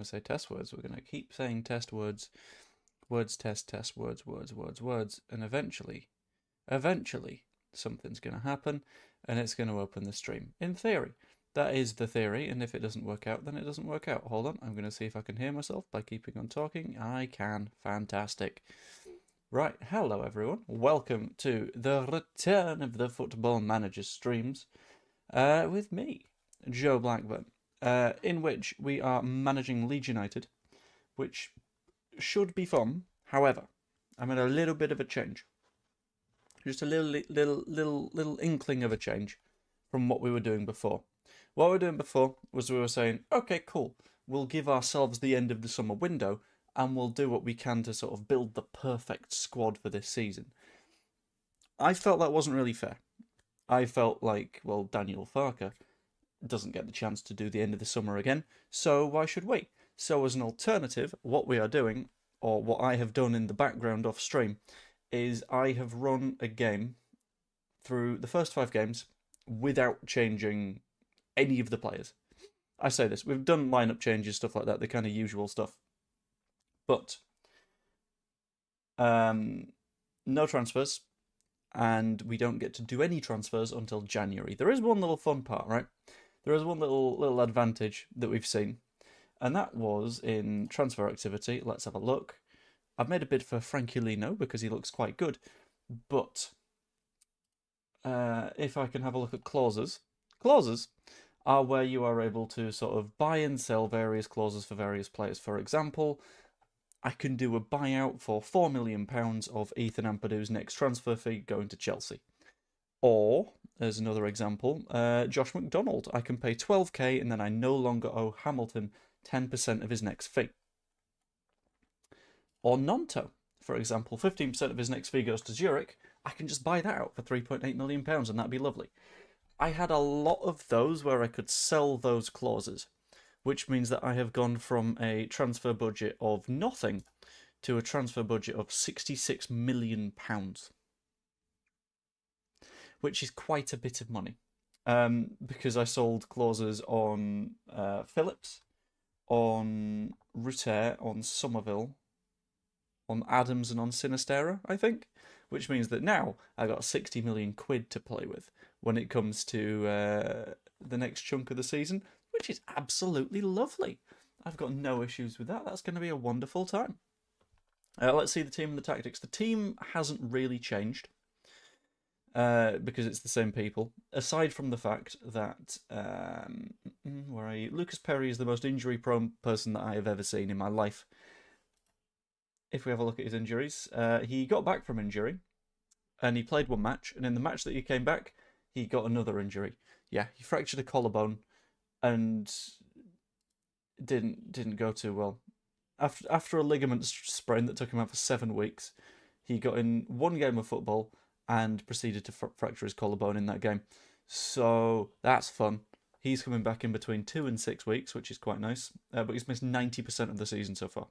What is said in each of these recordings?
to say test words. We're going to keep saying test words, words, test, words, and eventually, something's going to happen, and it's going to open the stream. In theory. That is the theory, and if it doesn't work out, then it doesn't work out. Hold on, I'm going to see if I can hear myself by keeping on talking. I can. Fantastic. Right, hello everyone. Welcome to the return of the Football Manager streams with me, Joe Blackburn, in which we are managing Leeds United, which should be fun. However, I made a little bit of a change. Just a little inkling of a change from what we were doing before. What we were doing before was we were saying, okay, cool, we'll give ourselves the end of the summer window and we'll do what we can to sort of build the perfect squad for this season. I felt that wasn't really fair. I felt like, well, Daniel Farker doesn't get the chance to do the end of the summer again, so why should we? So as an alternative, what we are doing, or what I have done in the background off stream, is I have run a game through the first 5 games without changing any of the players. I say this, we've done lineup changes, stuff like that, the kind of usual stuff. But no transfers, and we don't get to do any transfers until January. There is one little fun part, right? There is one little advantage that we've seen, and that was in transfer activity. Let's have a look. I've made a bid for Frankie Lino because he looks quite good, but if I can have a look at clauses. Clauses are where you are able to sort of buy and sell various clauses for various players. For example, I can do a buyout for £4 million of Ethan Ampadu's next transfer fee going to Chelsea. Or, as another example, Josh McDonald. I can pay 12k and then I no longer owe Hamilton 10% of his next fee. Or Nonto, for example, 15% of his next fee goes to Zurich. I can just buy that out for £3.8 million and that'd be lovely. I had a lot of those where I could sell those clauses, which means that I have gone from a transfer budget of nothing to a transfer budget of £66 million, which is quite a bit of money, because I sold clauses on Phillips, on Rutter, on Somerville, on Adams and on Sinistera, I think, which means that now I got 60 million quid to play with when it comes to the next chunk of the season, which is absolutely lovely. I've got no issues with that. That's going to be a wonderful time. Let's see the team and the tactics. The team hasn't really changed because it's the same people, aside from the fact that where are you? Lucas Perry is the most injury-prone person that I have ever seen in my life. If we have a look at his injuries, he got back from injury, and he played 1 match, and in the match that he came back, he got another injury. Yeah, he fractured a collarbone, and didn't go too well. After a ligament sprain that took him out for 7 weeks, he got in 1 game of football and proceeded to fracture his collarbone in that game. So that's fun. He's coming back in between 2 and 6 weeks, which is quite nice, but he's missed 90% of the season so far.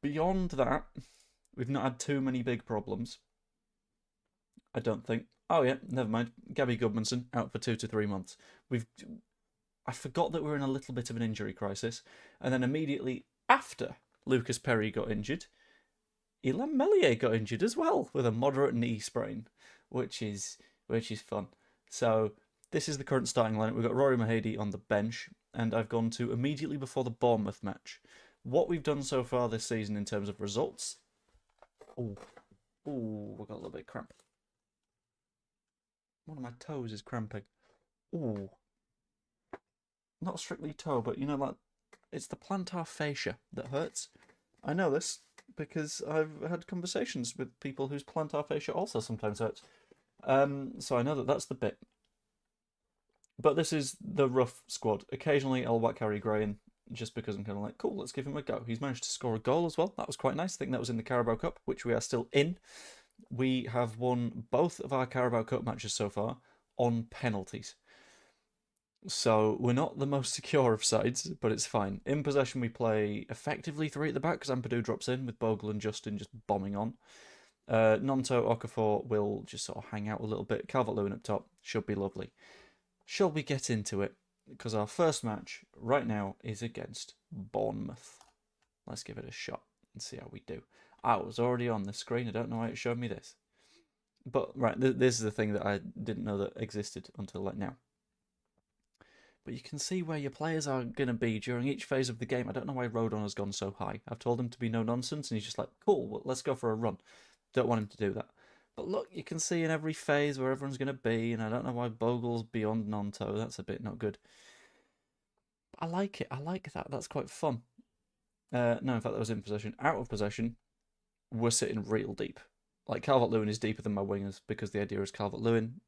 Beyond that, we've not had too many big problems, I don't think. Oh yeah, never mind. Gabby Goodmanson out for 2 to 3 months. I forgot that we were in a little bit of an injury crisis, and then immediately after Lucas Perry got injured, Ilham Melier got injured as well with a moderate knee sprain, which is fun. So this is the current starting lineup. We've got Rory Mahady on the bench, and I've gone to immediately before the Bournemouth match. What we've done so far this season in terms of results. We got a little bit cramp. One of my toes is cramping. Not strictly toe, but you know, like, it's the plantar fascia that hurts. I know this because I've had conversations with people whose plantar fascia also sometimes hurts. So I know that that's the bit. But this is the rough squad. Occasionally I'll whack Harry Gray in, just because I'm kind of like, cool, let's give him a go. He's managed to score a goal as well. That was quite nice. I think that was in the Carabao Cup, which we are still in. We have won both of our Carabao Cup matches so far on penalties. So we're not the most secure of sides, but it's fine. In possession, we play effectively 3 at the back because Ampadu drops in with Bogle and Justin just bombing on. Nonto, Okafor will just sort of hang out a little bit. Calvert-Lewin up top should be lovely. Shall we get into it? because our first match right now is against Bournemouth. Let's give it a shot and see how we do. I was already on the screen. I don't know why it showed me this. But, right, this is the thing that I didn't know that existed until like now. But you can see where your players are going to be during each phase of the game. I don't know why Rodon has gone so high. I've told him to be no nonsense, and he's just like, cool, well, let's go for a run. Don't want him to do that. But look, you can see in every phase where everyone's going to be, and I don't know why Bogle's beyond non-toe. That's a bit not good. I like it. I like that. That's quite fun. No, in fact, that was in possession. Out of possession, we're sitting real deep. Like, Calvert-Lewin is deeper than my wingers because the idea is Calvert-Lewin.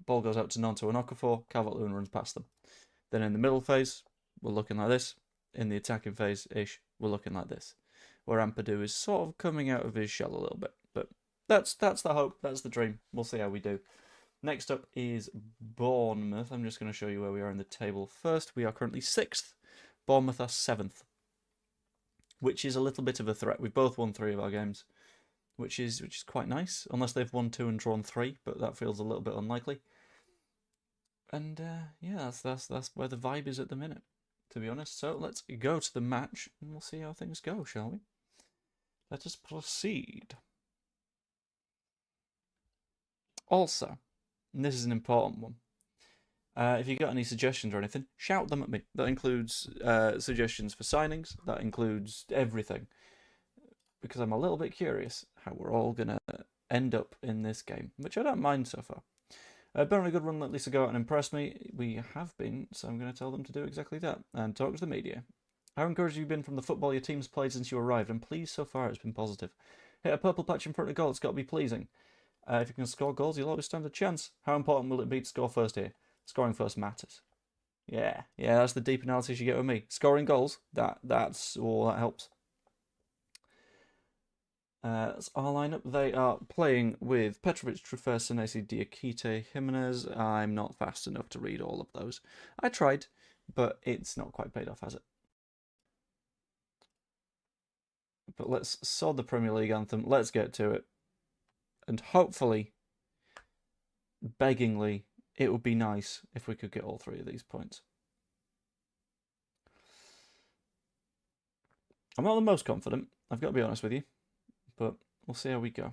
Ball goes out to Nonto and Okafor. Calvert-Lewin runs past them. Then in the middle phase, we're looking like this. In the attacking phase-ish, we're looking like this. Where Ampadu is sort of coming out of his shell a little bit. But that's the hope. That's the dream. We'll see how we do. Next up is Bournemouth. I'm just going to show you where we are in the table first. We are currently 6th. Bournemouth are 7th. Which is a little bit of a threat. We've both won 3 of our games. Which is quite nice. Unless they've won 2 and drawn 3. But that feels a little bit unlikely. And yeah, that's where the vibe is at the minute, to be honest. So let's go to the match and we'll see how things go, shall we? Let us proceed. Also, and this is an important one, if you got any suggestions or anything, shout them at me. That includes suggestions for signings. That includes everything. Because I'm a little bit curious how we're all going to end up in this game, which I don't mind so far. Been on a good run lately, so go out and impress me. We have been, so I'm going to tell them to do exactly that and talk to the media. How encouraged have you been from the football your team's played since you arrived? And please, so far it's been positive. Hit a purple patch in front of goal, it's got to be pleasing. If you can score goals, you'll always stand a chance. How important will it be to score first here? Scoring first matters. Yeah, that's the deep analysis you get with me. Scoring goals, that's all that helps. That's our lineup. They are playing with Petrovic, Trufer, Senesi, Diakite, Jimenez. I'm not fast enough to read all of those. I tried, but it's not quite paid off, has it? But let's sod the Premier League anthem. Let's get to it. And hopefully, beggingly, it would be nice if we could get all 3 of these points. I'm not the most confident, I've got to be honest with you. But we'll see how we go.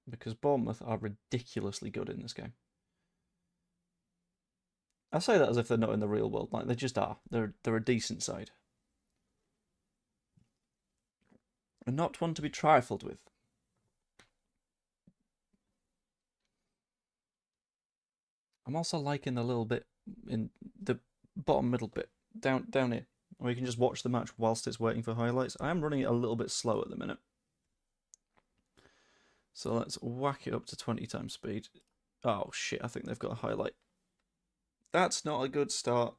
Because Bournemouth are ridiculously good in this game. I say that as if they're not in the real world. Like, they just are. They're a decent side. And not one to be trifled with. I'm also liking the little bit in the bottom middle bit, down here, where you can just watch the match whilst it's waiting for highlights. I am running it a little bit slow at the minute. So let's whack it up to 20 times speed. Oh shit, I think they've got a highlight. That's not a good start.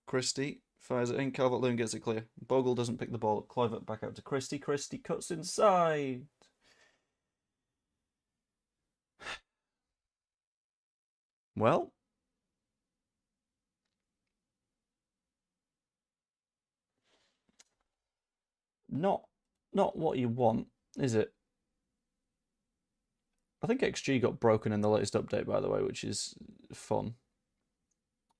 Christie fires it in, Calvert-Lewin gets it clear. Bogle doesn't pick the ball up, Kluivert back out to Christie. Christie cuts inside. Well, not what you want, is it? I think XG got broken in the latest update, by the way, which is fun.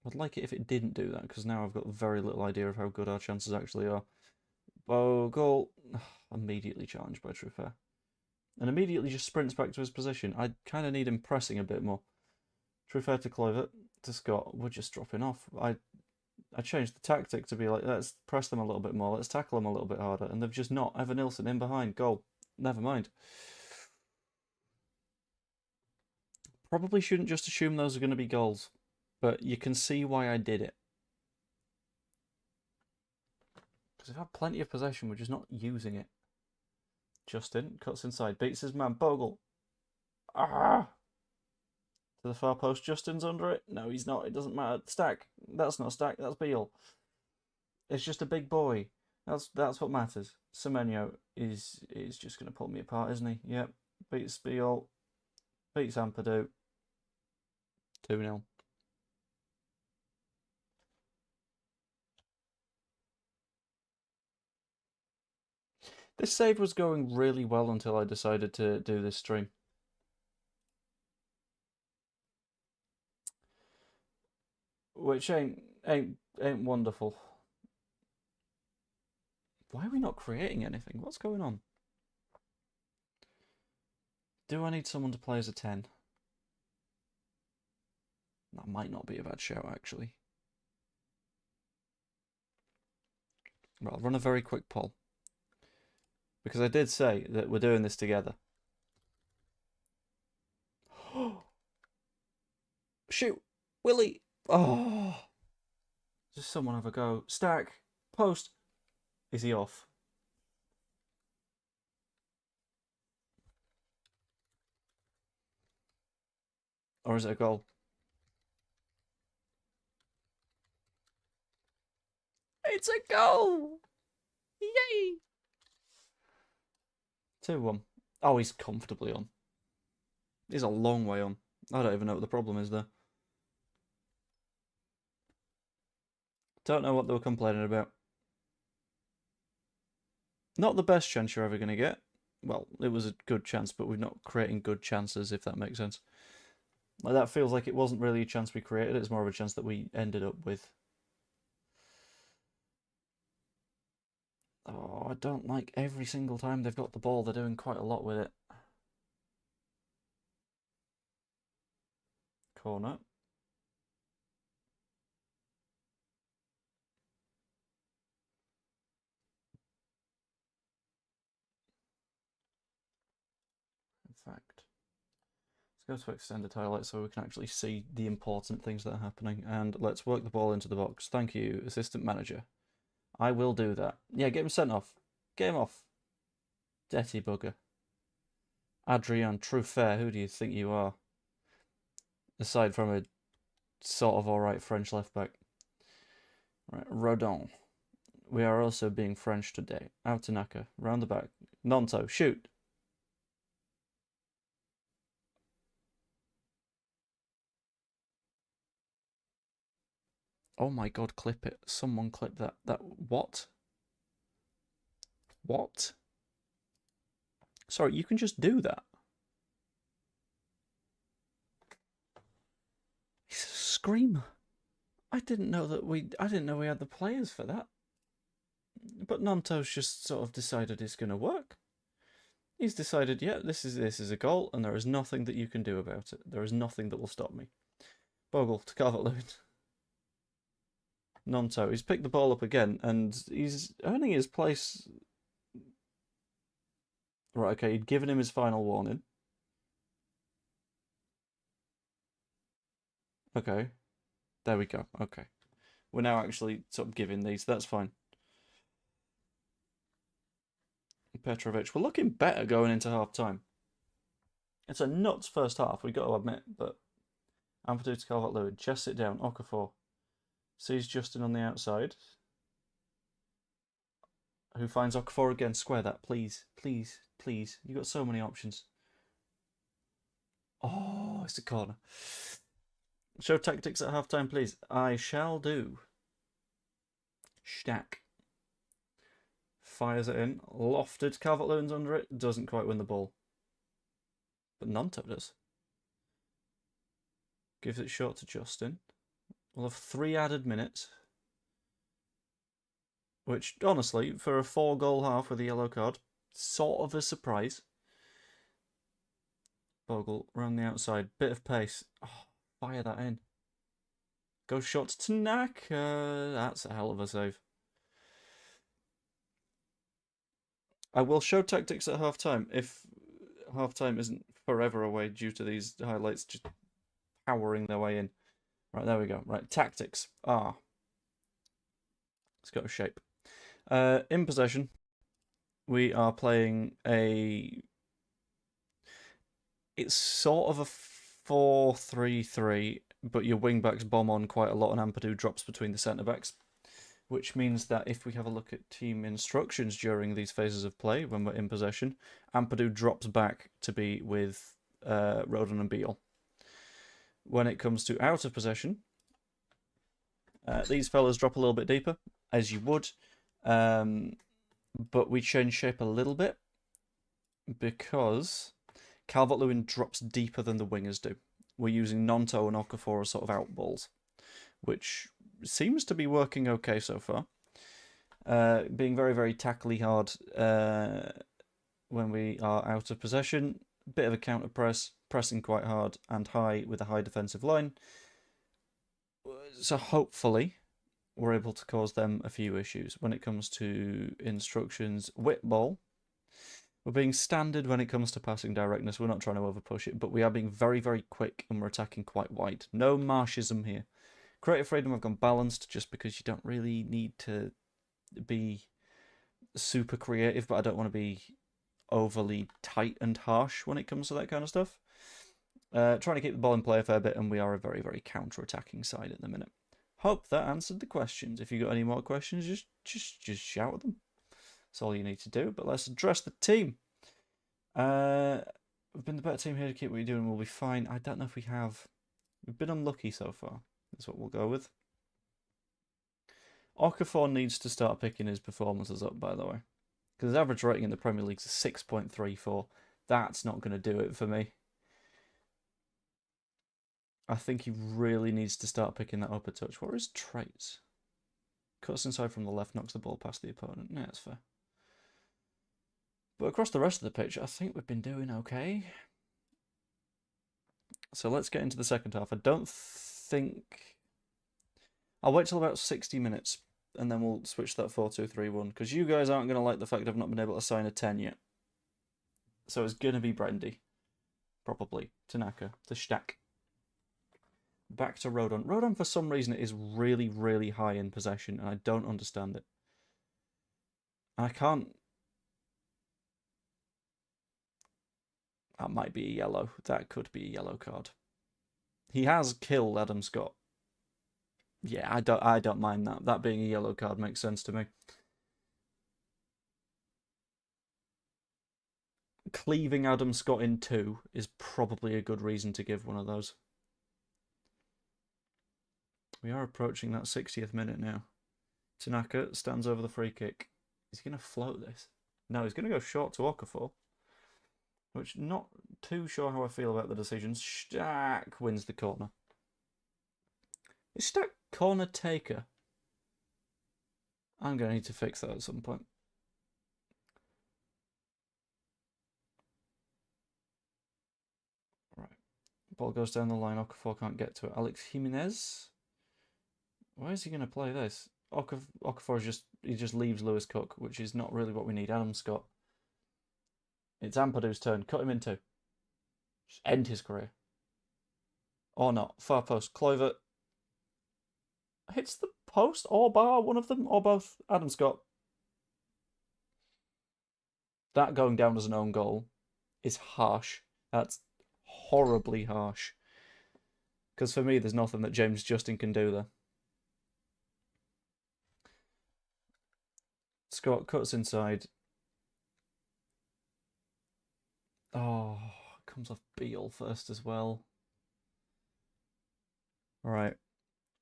I'd like it if it didn't do that, because now I've got very little idea of how good our chances actually are. Bogle, immediately challenged by Trufer. And immediately just sprints back to his position. I kind of need him pressing a bit more. Trufer to Kluivert to Scott. We're just dropping off. I changed the tactic to be like, let's press them a little bit more, let's tackle them a little bit harder, and they've just not. Evan Nilsson in behind, goal. Never mind. Probably shouldn't just assume those are going to be goals, but you can see why I did it. Because we've had plenty of possession, we're just not using it. Justin cuts inside, beats his man, Bogle. Ah! To the far post, Justin's under it. No, he's not, it doesn't matter. Stack. That's not Stack, that's Beale. It's just a big boy. That's what matters. Semenyo is just going to pull me apart, isn't he? Yep. Beats Beale. Beats Ampadu. 2-0. This save was going really well until I decided to do this stream. which ain't wonderful. Why are we not creating anything? What's going on? Do I need someone to play as a 10? That might not be a bad shout, actually. Right, I'll run a very quick poll. Because I did say that we're doing this together. Shoot! Willie! Oh! Just someone have a go. Stack! Post! Is he off? Or is it a goal? It's a goal! Yay! 2-1. Oh, he's comfortably on. He's a long way on. I don't even know what the problem is there. Don't know what they were complaining about. Not the best chance you're ever going to get. Well, it was a good chance, but we're not creating good chances, if that makes sense. Like, that feels like it wasn't really a chance we created. It's more of a chance that we ended up with. Oh, I don't like every single time they've got the ball. They're doing quite a lot with it. Corner. In fact, let's go to extended highlights so we can actually see the important things that are happening. And let's work the ball into the box. Thank you, assistant manager. I will do that. Yeah, get him sent off. Get him off. Dirty bugger. Adrian Truffert, who do you think you are? Aside from a sort of alright French left back. Right, Rodon. We are also being French today. Autanaka, round the back. Nonto, shoot. Oh my god, clip it. Someone clip that. What? What? Sorry, you can just do that. He's a screamer. I didn't know we had the players for that. But Nanto's just sort of decided it's going to work. He's decided, yeah, this is a goal, and there is nothing that you can do about it. There is nothing that will stop me. Bogle to Calvert-Lewin. Nanto, he's picked the ball up again, and he's earning his place. Right, okay, he'd given him his final warning. Okay. There we go. Okay. We're now actually sort of giving these. That's fine. Petrovic. We're looking better going into half-time. It's a nuts first half, we got to admit, but Ampadu to Calvert-Lewin. Chests it down. Okafor. Sees Justin on the outside. Who finds Okafor again? Square that, please. Please. Please. You've got so many options. Oh, it's a corner. Show tactics at half-time, please. I shall do. Stack. Fires it in. Lofted. Calvert-Lewin's under it. Doesn't quite win the ball. But Nanto does. Gives it short to Justin. We'll have 3 added minutes. Which, honestly, for a 4-goal half with a yellow card, sort of a surprise. Bogle around the outside. Bit of pace. Oh, fire that in. Goes short to Naka. That's a hell of a save. I will show tactics at half-time if half-time isn't forever away due to these highlights just powering their way in. Right, there we go. Right, tactics. Let's go to shape. In possession, we are playing it's sort of a 4-3-3, but your wing-backs bomb on quite a lot and Ampadu drops between the centre-backs, which means that if we have a look at team instructions during these phases of play, when we're in possession, Ampadu drops back to be with Rodon and Beale. When it comes to out of possession, these fellas drop a little bit deeper, as you would, but we change shape a little bit because Calvert-Lewin drops deeper than the wingers do. We're using Nonto and Okafor as sort of out balls, which seems to be working okay so far. Being very, very tackly hard when we are out of possession. Bit of a counter press, pressing quite hard and high with a high defensive line. So hopefully we're able to cause them a few issues. When it comes to instructions, whip ball, we're being standard when it comes to passing directness. We're not trying to overpush it, but we are being very, very quick and we're attacking quite wide. No Marshism here. Creative freedom, I've gone balanced just because you don't really need to be super creative, but I don't want to be overly tight and harsh when it comes to that kind of stuff. Trying to keep the ball in play a fair bit, and we are a very, very counter-attacking side at the minute. Hope that answered the questions. If you got any more questions, just shout at them. That's all you need to do. But let's address the team. We've been the better team here to keep what you're doing. We'll be fine. I don't know if we have. We've been unlucky so far. That's what we'll go with. Okafor needs to start picking his performances up, by the way. Because his average rating in the Premier League is 6.34. That's not going to do it for me. I think he really needs to start picking that up a touch. What are his traits? Cuts inside from the left, knocks the ball past the opponent. Yeah, that's fair. But across the rest of the pitch, I think we've been doing okay. So let's get into the second half. I don't think... I'll wait till about 60 minutes, and then we'll switch that 4-2-3-1, because you guys aren't going to like the fact I've not been able to sign a 10 yet. So it's going to be Brendy. Probably. Tanaka. To Stack. Back to Rodon. Rodon, for some reason, is really, really high in possession, and I don't understand it. And I can't... That might be a yellow. That could be a yellow card. He has killed Adam Scott. Yeah, I don't mind that. That being a yellow card makes sense to me. Cleaving Adam Scott in two is probably a good reason to give one of those. We are approaching that 60th minute now. Tanaka stands over the free kick. Is he going to float this? No, he's going to go short to Okafor. Which, not too sure how I feel about the decision. Stack wins the corner. Is Stack corner taker? I'm going to need to fix that at some point. Right. Ball goes down the line. Okafor can't get to it. Alex Jimenez? Why is he going to play this? Okafor just leaves Lewis Cook, which is not really what we need. Adam Scott. It's Ampadu's turn. Cut him in two. Just end his career. Or not. Far post. Kluivert hits the post or bar, one of them, or both. Adam Scott. That going down as an own goal is harsh. That's horribly harsh. Because for me, there's nothing that James Justin can do there. Scott cuts inside. Oh, comes off Beale first as well. Alright.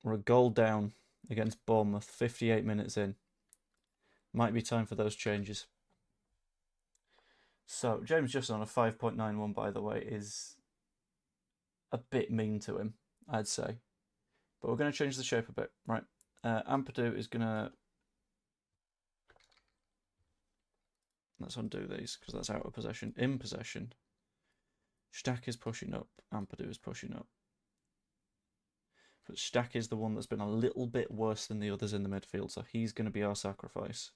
We're a goal down against Bournemouth, 58 minutes in. Might be time for those changes. So, James Justin on a 5.91, by the way, is a bit mean to him, I'd say. But we're going to change the shape a bit. Right. Ampadu is going to... Let's undo these, because that's out of possession. In possession. Stack is pushing up. Ampadu is pushing up. But Stack is the one that's been a little bit worse than the others in the midfield, so he's going to be our sacrifice.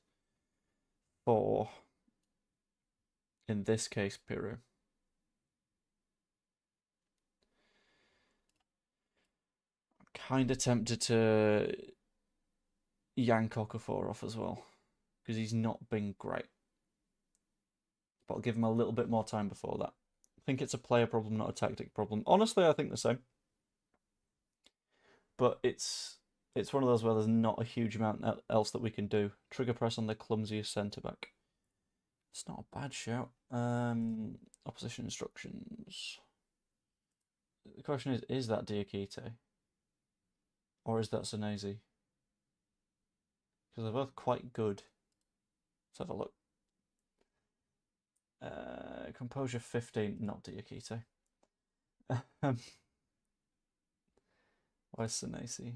For, in this case, Piru. I'm kind of tempted to yank Okafor off as well, because he's not been great. But I'll give him a little bit more time before that. I think it's a player problem, not a tactic problem. Honestly, I think the same. But it's one of those where there's not a huge amount else that we can do. Trigger press on the clumsiest centre-back. It's not a bad shout. Opposition instructions. The question is that Diakite? Or is that Senezi? Because they're both quite good. Let's have a look. Composure 15, not Diakite. Where's Senezi?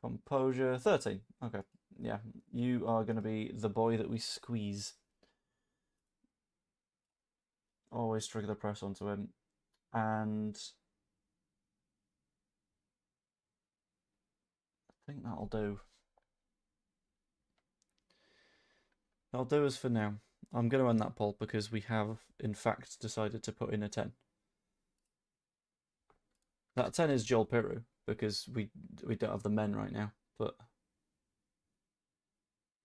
Composure, 13. Okay, yeah. You are going to be the boy that we squeeze. Always trigger the press onto him. And I think that'll do. That'll do us for now. I'm going to end that poll because we have, in fact, decided to put in a 10. That 10 is Joel Piru because we don't have the men right now. But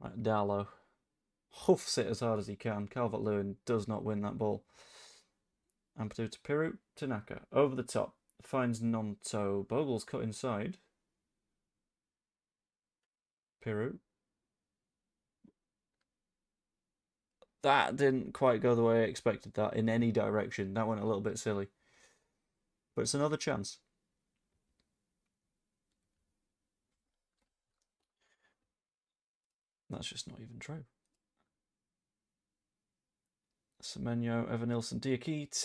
right, Darlow huffs it as hard as he can. Calvert-Lewin does not win that ball. Ampadu to Piru. Tanaka over the top. Finds Nonto. Bogle's cut inside. Piru. That didn't quite go the way I expected that in any direction. That went a little bit silly. But it's another chance. That's just not even true. Semenyo, Evanilson, Diakite.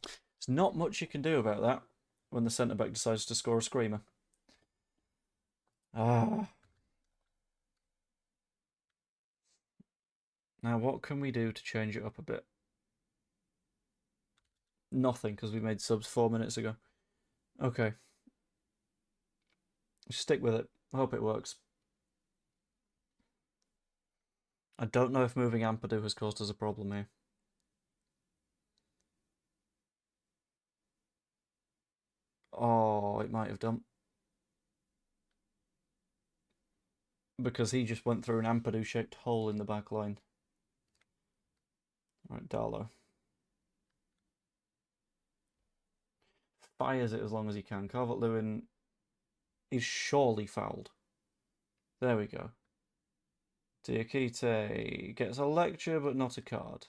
There's not much you can do about that when the centre-back decides to score a screamer. Now what can we do to change it up a bit? Nothing, because we made subs 4 minutes ago. Okay. Stick with it. I hope it works. I don't know if moving Ampadu has caused us a problem here. Oh, it might have done. Because he just went through an Ampadu-shaped hole in the back line. Right, Darlow. Fires it as long as he can. Calvert-Lewin is surely fouled. There we go. Diakite gets a lecture, but not a card.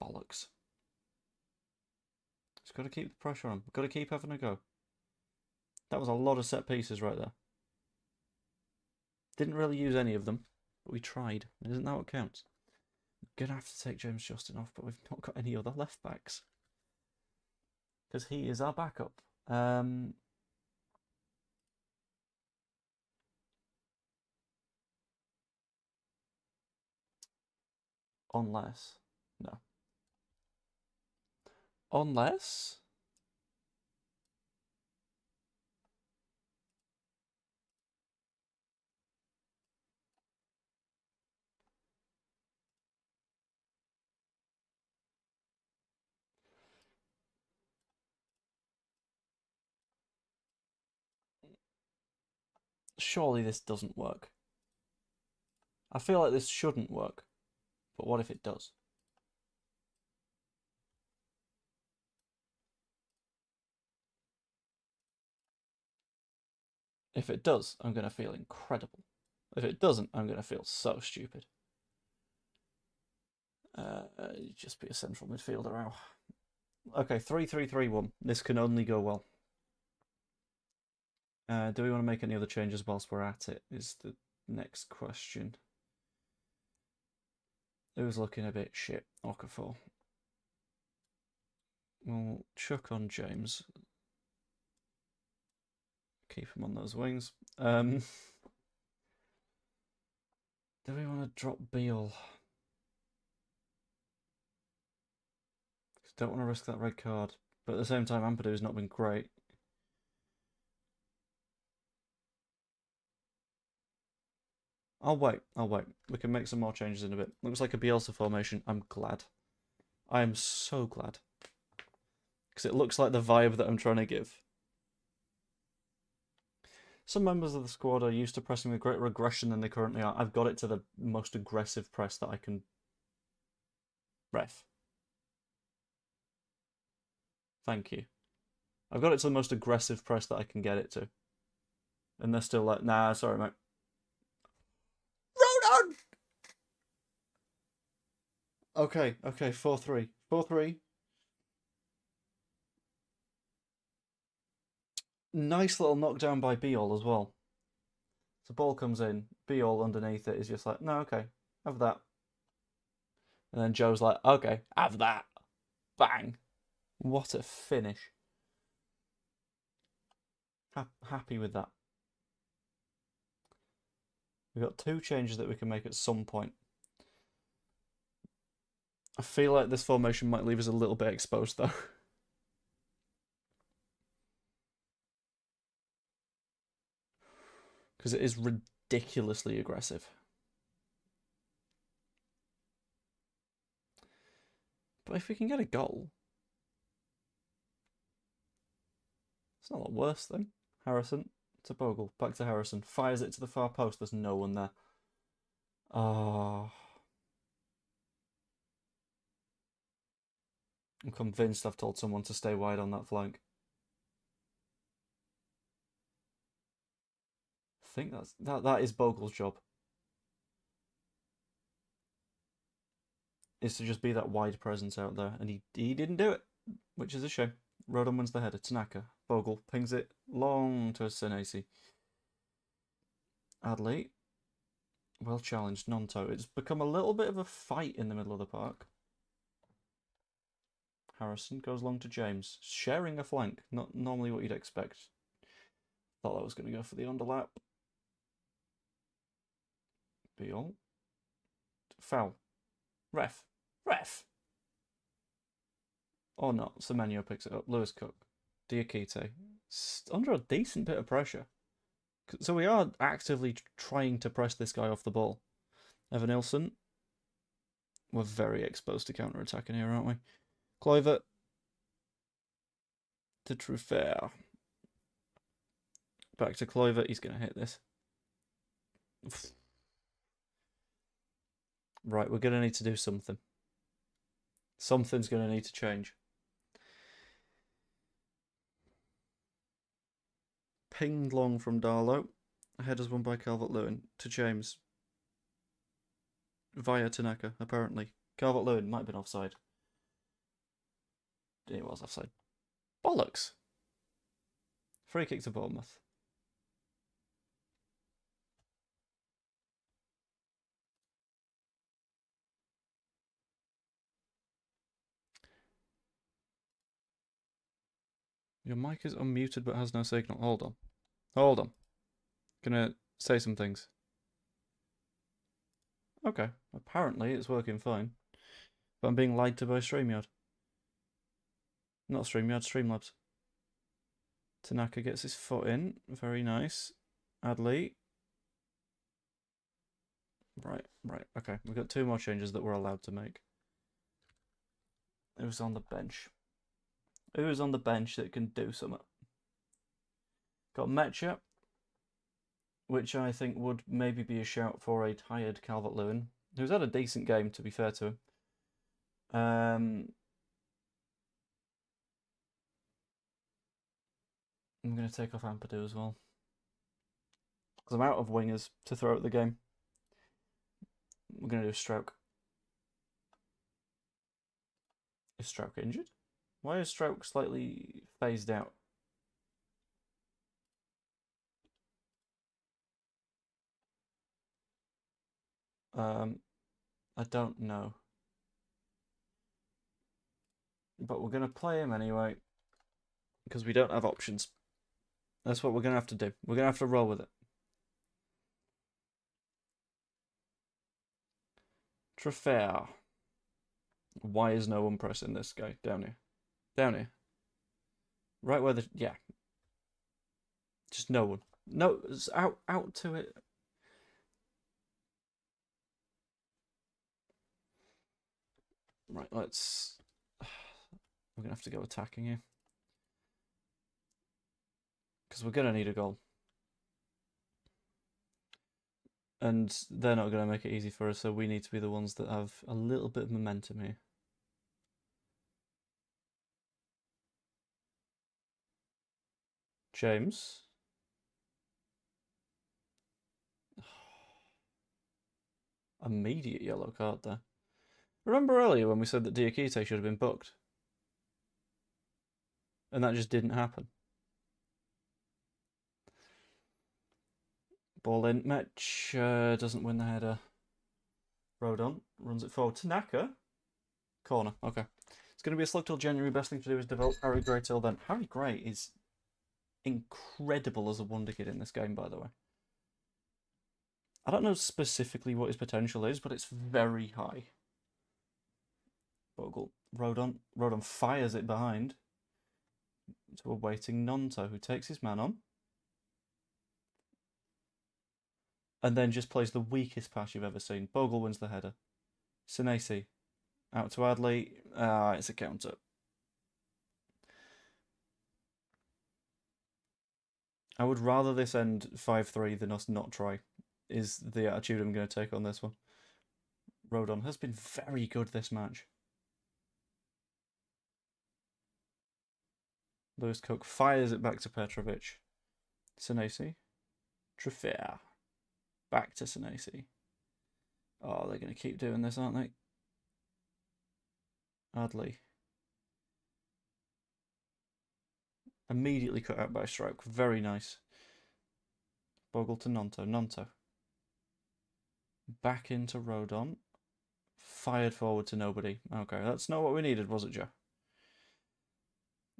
Bollocks. Just got to keep the pressure on. Got to keep having a go. That was a lot of set pieces right there. Didn't really use any of them, but we tried. Isn't that what counts? We're going to have to take James Justin off, but we've not got any other left backs. Because he is our backup. Unless... No. Unless... Surely this doesn't work. I feel like this shouldn't work. But what if it does? If it does, I'm going to feel incredible. If it doesn't, I'm going to feel so stupid. Just be a central midfielder now. Okay, 3-3-3-1. This can only go well. Do we want to make any other changes whilst we're at it, is the next question. Who's looking a bit shit? Okafor. We'll chuck on James. Keep him on those wings. Do we want to drop Beale? Don't want to risk that red card. But at the same time, Ampadu's not been great. I'll wait. We can make some more changes in a bit. Looks like a Bielsa formation. I'm glad. I am so glad. Because it looks like the vibe that I'm trying to give. Some members of the squad are used to pressing with greater aggression than they currently are. I've got it to the most aggressive press that I can ref. Thank you. I've got it to the most aggressive press that I can get it to. And they're still like, nah, sorry, mate. Ronan! Okay, 4-3. 4-3. Nice little knockdown by Beale as well. So ball comes in, Beale underneath it is just like, no, okay, have that. And then Joe's like, okay, have that. Bang! What a finish. Happy with that. We've got 2 changes that we can make at some point. I feel like this formation might leave us a little bit exposed, though. Because it is ridiculously aggressive. But if we can get a goal, it's not the worst thing. Harrison to Bogle, back to Harrison, fires it to the far post, there's no one there. Oh. I'm convinced I've told someone to stay wide on that flank. I think that is Bogle's job. Is to just be that wide presence out there, and he didn't do it, which is a shame. Rodon wins the header. Tanaka. Bogle pings it long to Senesi. Adley. Well challenged. Nonto. It's become a little bit of a fight in the middle of the park. Harrison goes long to James. Sharing a flank. Not normally what you'd expect. Thought that was going to go for the underlap. Beal. Foul. Ref. Or not. Semenyo picks it up. Lewis Cook. Diakite. Under a decent bit of pressure. So we are actively trying to press this guy off the ball. Evan Nilsson. We're very exposed to counter-attacking here, aren't we? Kluivert. To Truffert. Back to Kluivert. He's going to hit this. Right, we're going to need to do something. Something's going to need to change. Pinged long from Darlow. Headers won by Calvert-Lewin to James. Via Tanaka, apparently. Calvert-Lewin might have been offside. It was offside. Bollocks! Free kick to Bournemouth. Your mic is unmuted but has no signal. Hold on. Gonna say some things. Okay, apparently it's working fine. But I'm being lied to by StreamYard. Not StreamYard, Streamlabs. Tanaka gets his foot in. Very nice. Adley. Right. Okay, we've got 2 more changes that we're allowed to make. Who's on the bench? Who's on the bench that can do something? Got Metcha, which I think would maybe be a shout for a tired Calvert-Lewin, who's had a decent game, to be fair to him. I'm going to take off Ampadu as well. Because I'm out of wingers to throw at the game. We're going to do Stroke. Is Stroke injured? Why is Stroke slightly phased out? I don't know. But we're going to play him anyway. Because we don't have options. That's what we're going to have to do. We're going to have to roll with it. Truffert. Why is no one pressing this guy? Down here. Down here. Right where the... Yeah. Just no one. No, it's out to it. Right, let's... We're going to have to go attacking here. Because we're going to need a goal. And they're not going to make it easy for us, so we need to be the ones that have a little bit of momentum here. James. Immediate yellow card there. Remember earlier when we said that Diakite should have been booked? And that just didn't happen. Ball in. Match doesn't win the header. Rodon runs it forward. Tanaka. Corner. Okay. It's going to be a slug till January. Best thing to do is develop Harry Gray till then. Harry Gray is incredible as a wonder kid in this game, by the way. I don't know specifically what his potential is, but it's very high. Bogle, Rodon fires it behind to a waiting Nonto, who takes his man on. And then just plays the weakest pass you've ever seen. Bogle wins the header. Senesi out to Adley. It's a counter. I would rather this end 5-3 than us not try, is the attitude I'm going to take on this one. Rodon has been very good this match. Lewis Cook fires it back to Petrovic. Senesi. Triffier. Back to Senesi. Oh, they're going to keep doing this, aren't they? Adley. Immediately cut out by Stroke. Very nice. Bogle to Nonto. Nonto. Back into Rodon. Fired forward to nobody. Okay, that's not what we needed, was it, Joe?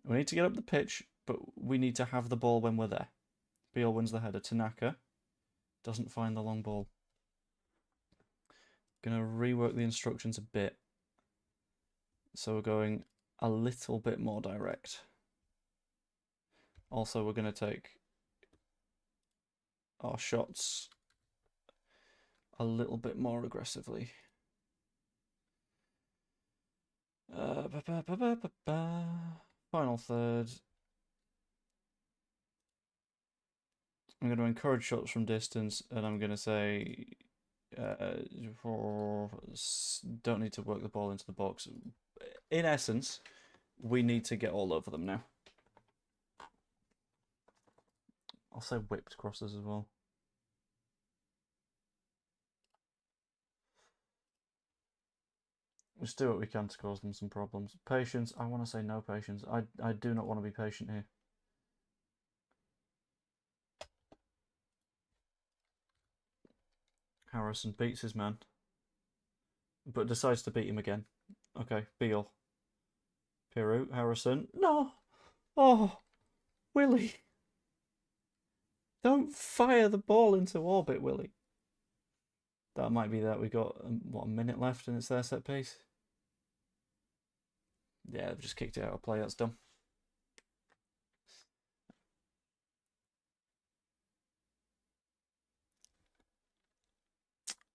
We need to get up the pitch, but we need to have the ball when we're there. Beale wins the header. Tanaka doesn't find the long ball. Gonna rework the instructions a bit. So we're going a little bit more direct. Also, we're going to take our shots a little bit more aggressively. Final third. I'm going to encourage shots from distance, and I'm going to say don't need to work the ball into the box. In essence, we need to get all over them now. I'll say whipped crosses as well. Let's do what we can to cause them some problems. Patience. I want to say no patience. I do not want to be patient here. Harrison beats his man, but decides to beat him again. Okay, Beale. Piru, Harrison. No! Oh, Willie. Don't fire the ball into orbit, Willie. That might be that. We got, what, a minute left and it's their set piece? Yeah, they've just kicked it out of play. That's done.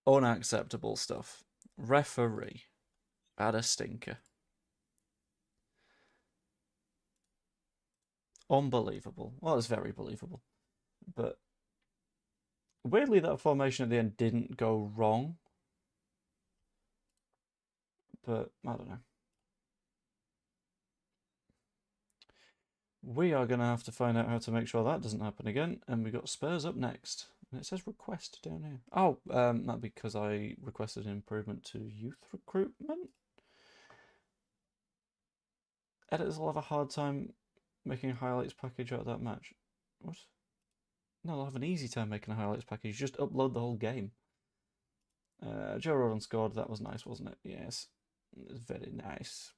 Unacceptable stuff. Referee had a stinker. Unbelievable. Well, it's very believable. But weirdly, that formation at the end didn't go wrong. But I don't know. We are going to have to find out how to make sure that doesn't happen again. And we've got Spurs up next. And it says request down here. Oh, that's because I requested an improvement to youth recruitment. Editors will have a hard time making a highlights package out of that match. What? No, they'll have an easy time making a highlights package. Just upload the whole game. Joe Rodon scored. That was nice, wasn't it? Yes. It was very nice.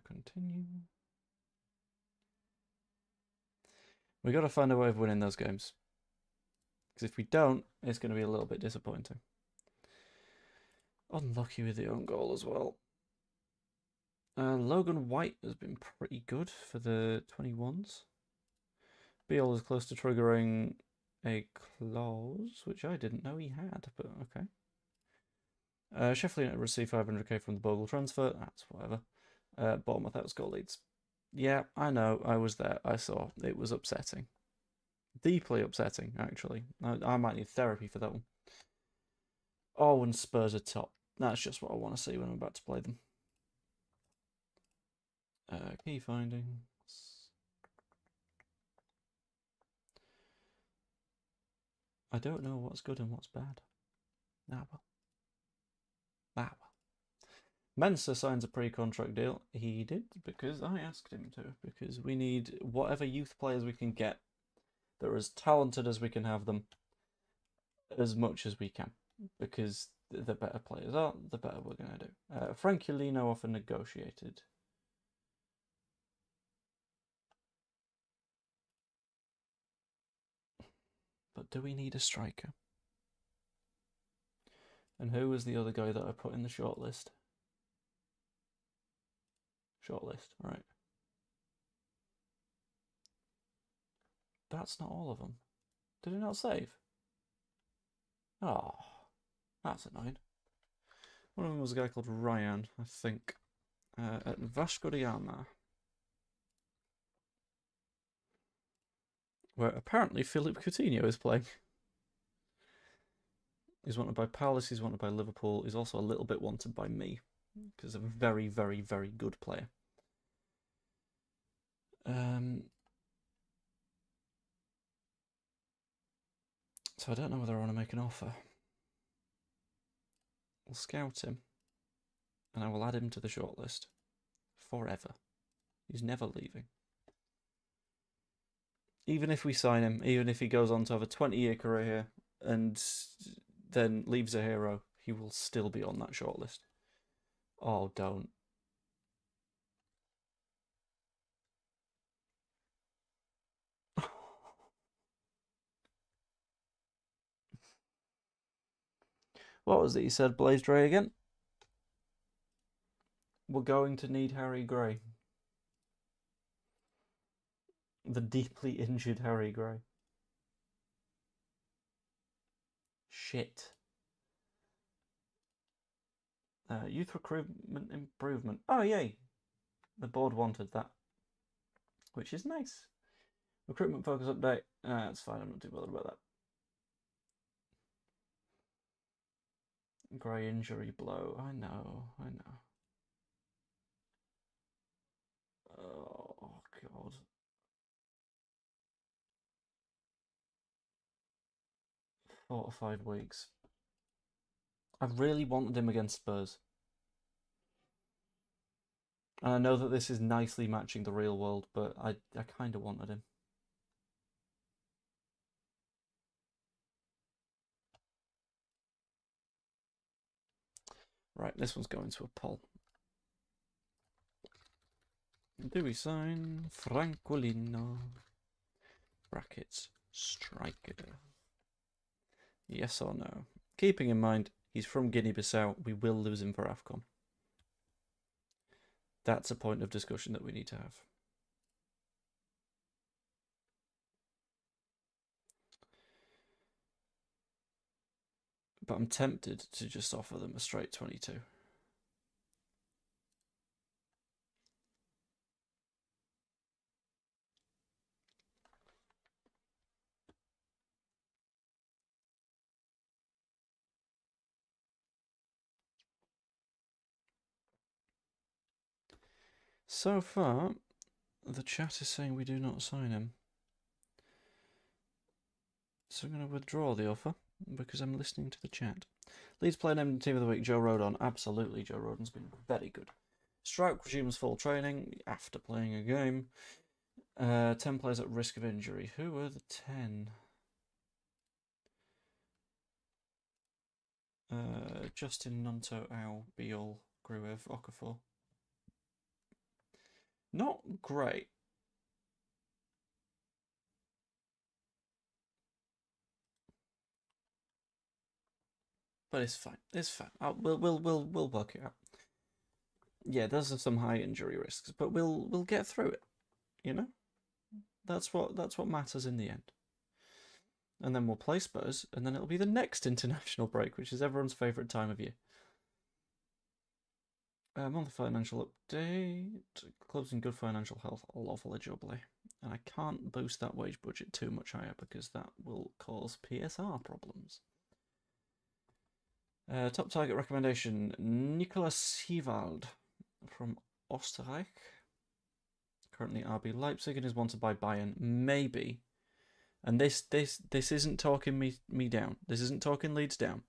Continue. We got to find a way of winning those games. Because if we don't, it's going to be a little bit disappointing. Unlucky with the own goal as well. Logan White has been pretty good for the 21s. Beale is close to triggering a clause, which I didn't know he had, but okay. Sheffield United received 500k from the Bogle transfer. That's whatever. Bournemouth outscore Leeds. Yeah, I know. I was there. I saw. It was upsetting. Deeply upsetting, actually. I might need therapy for that one. Oh, and Spurs are top. That's just what I want to see when I'm about to play them. Key findings. I don't know what's good and what's bad. Ah, well. Ah, well. Mensah signs a pre-contract deal. He did, because I asked him to. Because we need whatever youth players we can get that are as talented as we can have them, as much as we can. Because the better players are, the better we're going to do. Franculino offer negotiated. But do we need a striker? And who was the other guy that I put in the shortlist? Shortlist, right. That's not all of them. Did it not save? Oh, that's annoying. One of them was a guy called Ryan, I think, at Vasco da Gama, where apparently Philippe Coutinho is playing. He's wanted by Palace, he's wanted by Liverpool, he's also a little bit wanted by me, because I'm a very, very, very good player. So I don't know whether I want to make an offer. I'll scout him, and I will add him to the shortlist forever. He's never leaving. Even if we sign him, even if he goes on to have a 20-year career here and then leaves a hero, he will still be on that shortlist. Oh, don't. What was it you said, Blaze Dre, again? We're going to need Harry Gray. The deeply injured Harry Gray. Shit. Youth recruitment improvement. Oh, yay. The board wanted that. Which is nice. Recruitment focus update. That's fine, I'm not too bothered about that. Gray injury blow. I know. Oh, God. Four to 5 weeks. I really wanted him against Spurs. And I know that this is nicely matching the real world, but I kind of wanted him. Right, this one's going to a poll. Do we sign Francolino? Brackets, striker. Yes or no? Keeping in mind, he's from Guinea-Bissau. We will lose him for AFCON. That's a point of discussion that we need to have. But I'm tempted to just offer them a straight 22. So far, the chat is saying we do not sign him. So I'm going to withdraw the offer because I'm listening to the chat. Leeds player named team of the week, Joe Rodon. Absolutely, Joe Rodon's been very good. Strike resumes full training after playing a game. 10 players at risk of injury. Who were the 10? Justin, Nonto, Al, Beal, Gruev, Okafor. Not great. But it's fine. It's fine. We'll work it out. Yeah, those are some high injury risks, but we'll get through it. You know, that's what matters in the end. And then we'll play Spurs, and then it'll be the next international break, which is everyone's favourite time of year. Monthly financial update. Clubs in good financial health lovably. And I can't boost that wage budget too much higher because that will cause PSR problems. Top target recommendation, Nicolas Hiewald from Österreich. Currently RB Leipzig and is wanted by Bayern. Maybe. And this isn't talking me down. This isn't talking Leeds down.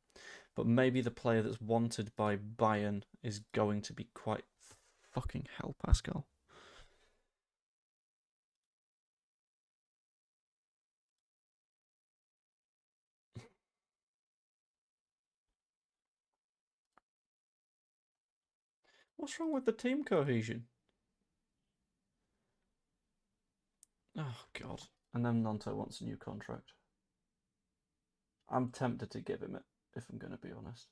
But maybe the player that's wanted by Bayern is going to be quite fucking hell, Pascal. What's wrong with the team cohesion? Oh, God. And then Nanto wants a new contract. I'm tempted to give him it, if I'm going to be honest.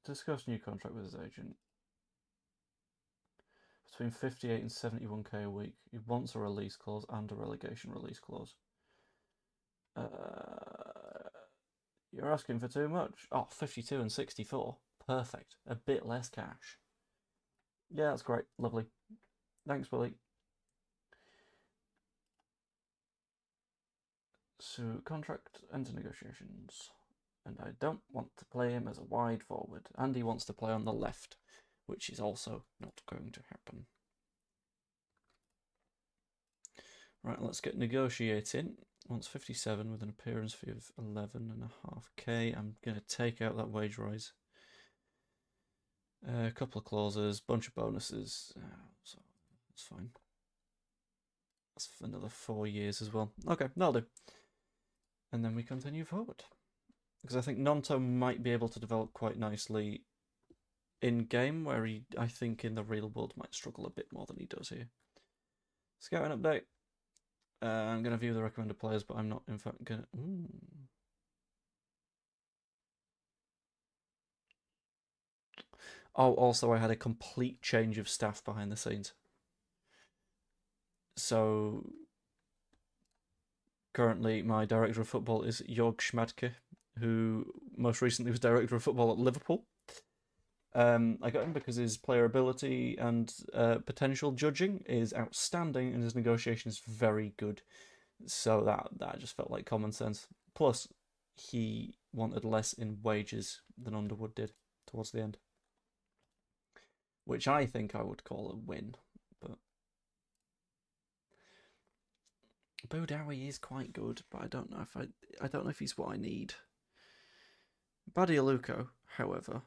Discuss new contract with his agent. Between 58 and 71k a week. He wants a release clause and a relegation release clause. You're asking for too much. Oh, 52 and 64. Perfect. A bit less cash. Yeah, that's great. Lovely. Thanks, Willie. So, contract enter negotiations. And I don't want to play him as a wide forward. And he wants to play on the left, which is also not going to happen. Right, let's get negotiating. Wants 57 with an appearance fee of 11.5k. I'm going to take out that wage rise. A couple of clauses, bunch of bonuses. So that's fine. That's for another 4 years as well. Okay, that'll do. And then we continue forward. Because I think Nonto might be able to develop quite nicely in-game, where he, I think, in the real world might struggle a bit more than he does here. Scouting update. I'm going to view the recommended players, but I'm not, in fact, going to... Oh, also, I had a complete change of staff behind the scenes. So, currently, my director of football is Jörg Schmadtke, who most recently was director of football at Liverpool. I got him because his player ability and potential judging is outstanding, and his negotiation is very good. So that just felt like common sense. Plus, he wanted less in wages than Underwood did towards the end, which I think I would call a win. But Bodawi is quite good, but I don't know if he's what I need. Badialuko, however,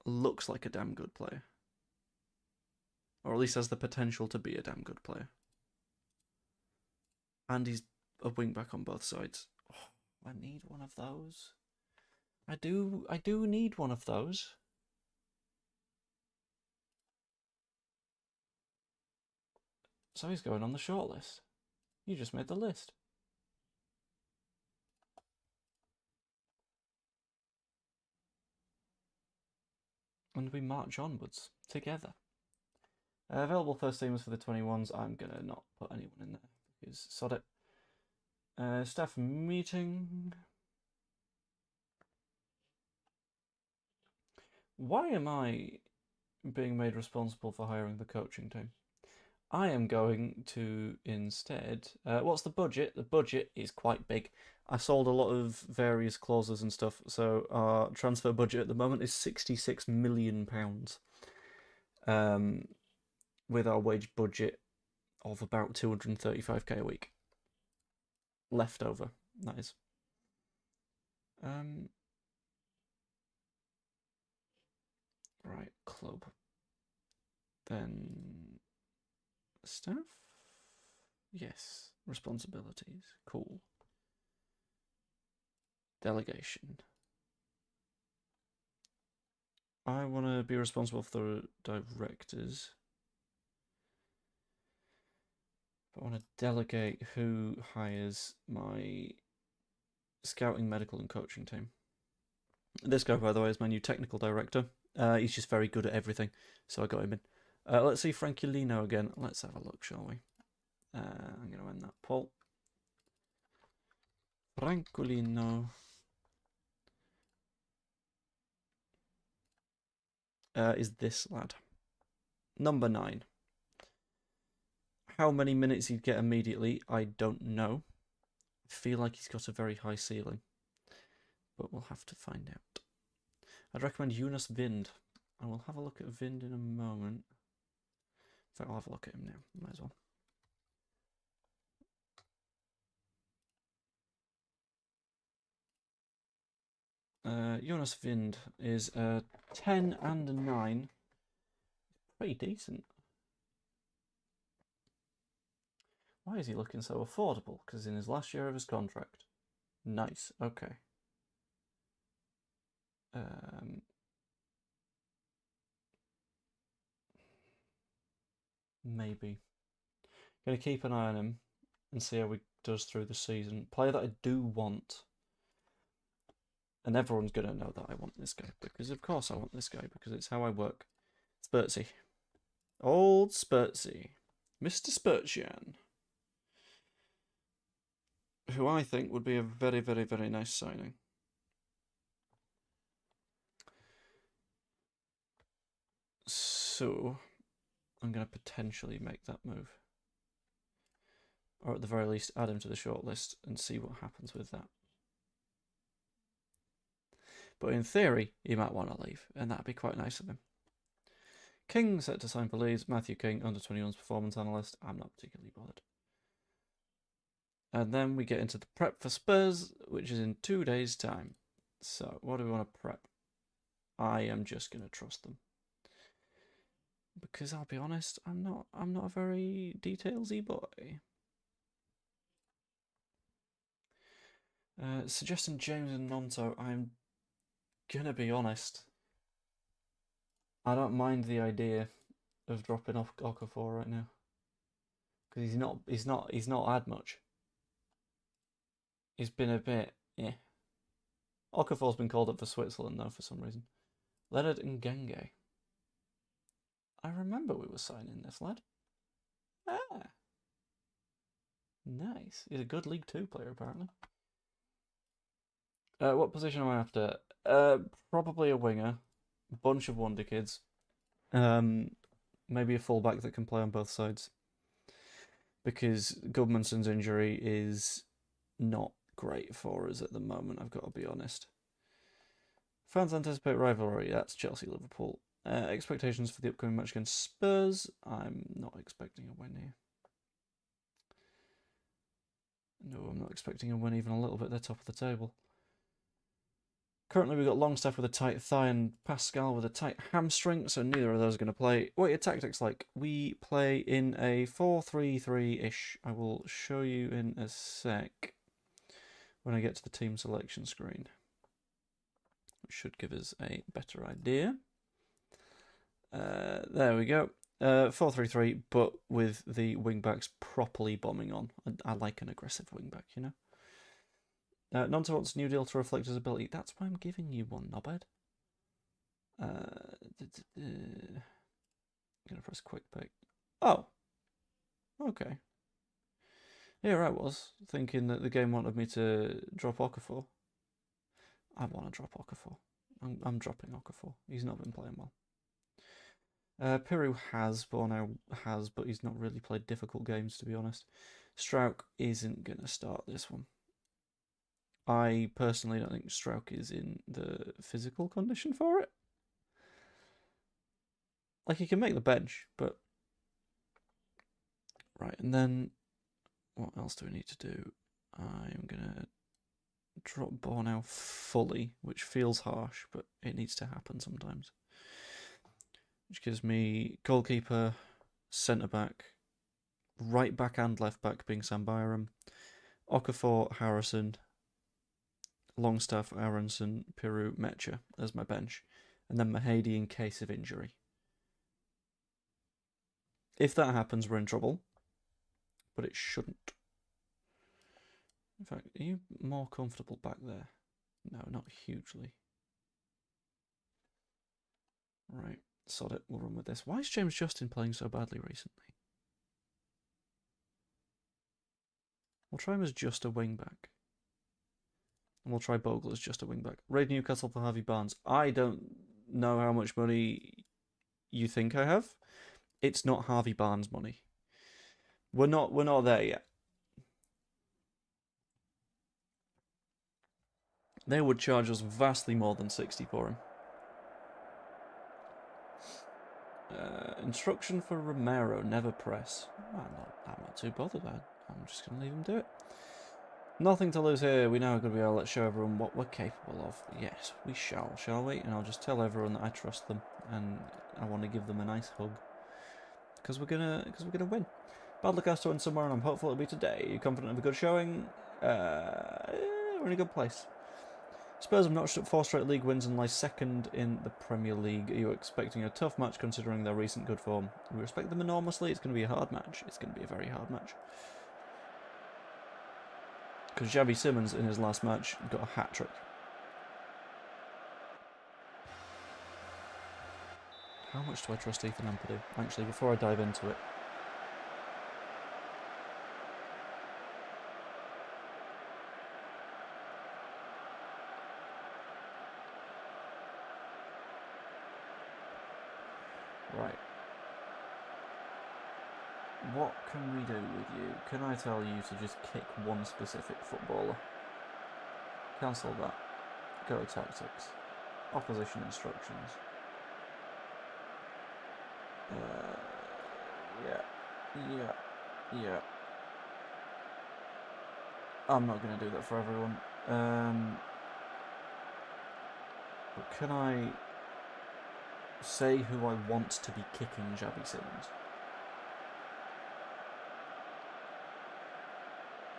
looks like a damn good player, or at least has the potential to be a damn good player. And he's a wing back on both sides. Oh, I need one of those. I do need one of those. So he's going on the shortlist. You just made the list. And we march onwards together. Available first teamers for the 21s. I'm going to not put anyone in there because sod it. Staff meeting. Why am I being made responsible for hiring the coaching team? I am going to instead... what's the budget? The budget is quite big. I sold a lot of various clauses and stuff, so our transfer budget at the moment is £66 million. With our wage budget of about 235k a week. Left over, that is. Right, club. Then staff? Yes. Responsibilities. Cool. Delegation. I want to be responsible for the directors. I want to delegate who hires my scouting, medical, and coaching team. This guy, by the way, is my new technical director. He's just very good at everything, so I got him in. Let's see Franculino again. Let's have a look, shall we? I'm going to end that poll. Franculino. Is this lad. Number 9. How many minutes he'd get immediately, I don't know. I feel like he's got a very high ceiling, but we'll have to find out. I'd recommend Jonas Vind. I will have a look at Vind in a moment. In fact, I'll have a look at him now. Might as well. Jonas Vind is a 10 and a 9. Pretty decent. Why is he looking so affordable? Because in his last year of his contract. Nice. Okay. Maybe. Gonna keep an eye on him and see how he does through the season. Player that I do want, and everyone's gonna know that I want this guy because of course I want this guy because it's how I work. Spurtsy. Old Spurtsy. Mr. Spurtsian. Who I think would be a very, very, very nice signing. So, I'm going to potentially make that move. Or at the very least, add him to the shortlist and see what happens with that. But in theory, he might want to leave, and that'd be quite nice of him. King set to sign for Leeds. Matthew King, under 21's performance analyst. I'm not particularly bothered. And then we get into the prep for Spurs, which is in 2 days' time. So, what do we want to prep? I am just going to trust them. Because I'll be honest, I'm not a very detailsy boy. Suggesting James and Nonto, I'm gonna be honest. I don't mind the idea of dropping off Okafor right now. Because he's not had much. He's been a bit, yeah. Okafor's been called up for Switzerland though for some reason. Leonard and Genge. I remember we were signing this lad. Ah. Nice. He's a good League 2 player apparently. What position am I after? Probably a winger. A bunch of wonder kids. Maybe a fullback that can play on both sides. Because Gudmundsson's injury is not great for us at the moment, I've got to be honest. Fans anticipate rivalry. That's Chelsea-Liverpool. Expectations for the upcoming match against Spurs. I'm not expecting a win here. No, I'm not expecting a win even a little bit. They're top of the table. Currently, we've got Longstaff with a tight thigh and Pascal with a tight hamstring, so neither of those are going to play. What are your tactics like? We play in a 4-3-3-ish. I will show you in a sec when I get to the team selection screen. Which should give us a better idea. There we go. 4-3-3, but with the wing-backs properly bombing on. I like an aggressive wing-back, you know? Nonto wants a new deal to reflect his ability. That's why I'm giving you one, knobhead. I'm going to press quick pick. Oh. Okay. Here I was, thinking that the game wanted me to drop Okafor. I want to drop Okafor. I'm dropping Okafor. He's not been playing well. Piru has, but he's not really played difficult games, to be honest. Strauch isn't going to start this one. I personally don't think Strauch is in the physical condition for it. Like, he can make the bench, but... Right, and then... What else do we need to do? I'm going to drop Bornau fully, which feels harsh, but it needs to happen sometimes. Which gives me goalkeeper, centre-back, right-back and left-back being Sam Byram, Okafor, Harrison, Longstaff, Aronson, Piru, Mecha as my bench, and then Mahady in case of injury. If that happens, we're in trouble, but it shouldn't. In fact, are you more comfortable back there? No, not hugely. Right, sod it, we'll run with this. Why is James Justin playing so badly recently? We'll try him as just a wing-back. And we'll try Bogle as just a wing-back. Raid Newcastle for Harvey Barnes. I don't know how much money you think I have. It's not Harvey Barnes money. We're not there yet. They would charge us vastly more than 60 for him. Instruction for Romero, never press. I'm not too bothered. I'm just going to leave him do it. Nothing to lose here. We now are going to be able to show everyone what we're capable of. Yes, we shall we? And I'll just tell everyone that I trust them and I want to give them a nice hug because we're gonna win. Bad luck has to win somewhere, and I'm hopeful it'll be today. Are you confident of a good showing? we're in a good place. Spurs have notched up 4 straight league wins and lie second in the Premier League. Are you expecting a tough match considering their recent good form? We respect them enormously. It's going to be a hard match. It's going to be a very hard match. Because Xavi Simons in his last match got a hat-trick. How much do I trust Ethan Ampadu? Actually, before I dive into it. Right. What can we do with you? Can I tell you to just kick one specific footballer? Cancel that. Go tactics. Opposition instructions. Yeah. I'm not going to do that for everyone. But can I say who I want to be kicking Xavi Simons?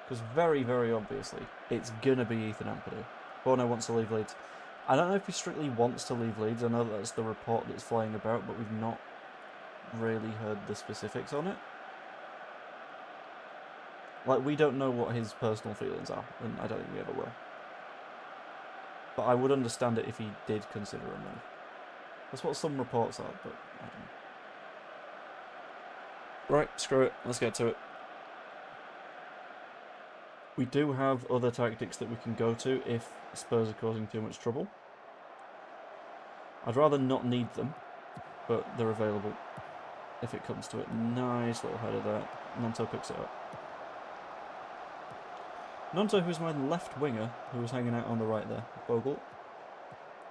Because very, very obviously, it's going to be Ethan Ampadu. Bono wants to leave Leeds. I don't know if he strictly wants to leave Leeds. I know that's the report that's flying about, but we've not really heard the specifics on it. Like, we don't know what his personal feelings are, and I don't think we ever will. But I would understand it if he did consider a move. That's what some reports are, but I don't know. Right, screw it. Let's get to it. We do have other tactics that we can go to if Spurs are causing too much trouble. I'd rather not need them, but they're available if it comes to it. Nice little header there. Nonto picks it up. Nonto, who's my left winger, who was hanging out on the right there. Bogle.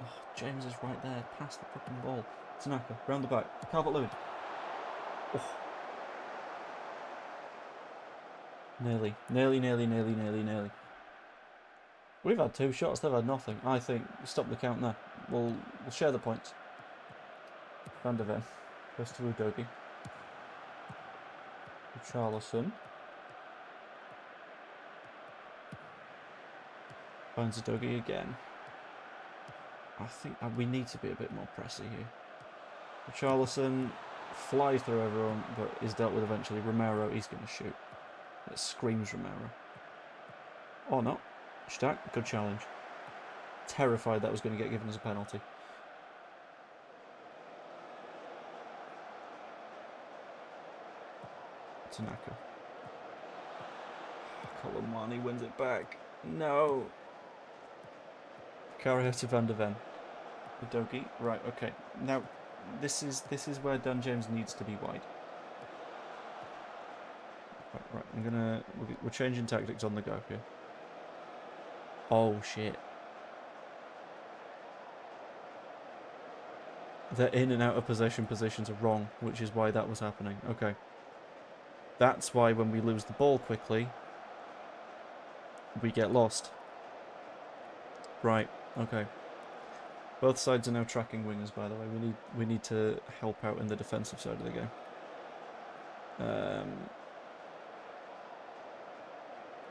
Oh, James is right there. Pass the fucking ball. Tanaka, round the back. Calvert-Lewin. Oh. Nearly. We've had 2 shots, they've had nothing. I think, stop the count there. We'll share the points. Van der Ven. Goes to Udogi. Charlison. Finds Udogi again. I think we need to be a bit more pressy here. Charlison flies through everyone, but is dealt with eventually. Romero, he's going to shoot. It screams Romero. Or not. Stack, good challenge. Terrified that was going to get given as a penalty. Tanaka. Colomani wins it back. No. Carrier to Van der Ven. Udogi. Right, okay. Now, this is where Dan James needs to be wide. Right, we're changing tactics on the go here. Oh shit. Their in and out of possession positions are wrong, which is why that was happening. Okay. That's why when we lose the ball quickly, we get lost. Right, okay. Both sides are now tracking wingers, by the way. We need to help out in the defensive side of the game.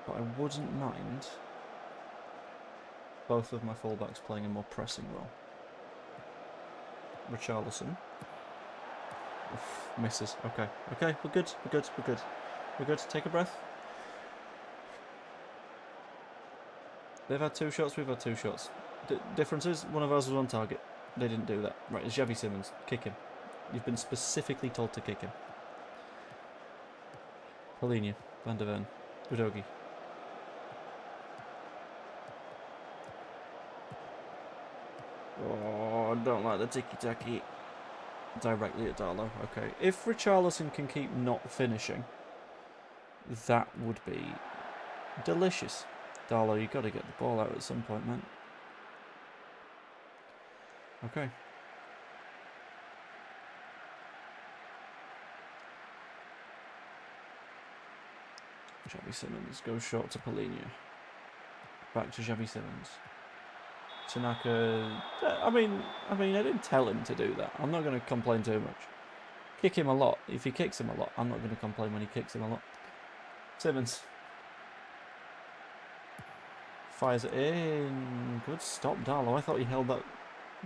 But I wouldn't mind both of my fullbacks playing a more pressing role. Richarlison. Oof, misses. Okay, we're good. We're good. Take a breath. They've had 2 shots, we've had 2 shots. Difference is, one of ours was on target. They didn't do that. Right, it's Xavi Simons. Kick him. You've been specifically told to kick him. Paulinho. Van der Ven. Udogi. Oh, I don't like the ticky-tacky. Directly at Darlow. Okay. If Richarlison can keep not finishing, that would be delicious. Darlow, you got to get the ball out at some point, man. Okay. Xavi Simons goes short to Paulinho. Back to Xavi Simons. Tanaka. I mean, I didn't tell him to do that. I'm not going to complain too much. Kick him a lot. If he kicks him a lot, I'm not going to complain when he kicks him a lot. Simons. Fires it in. Good stop, Darlow. I thought he held that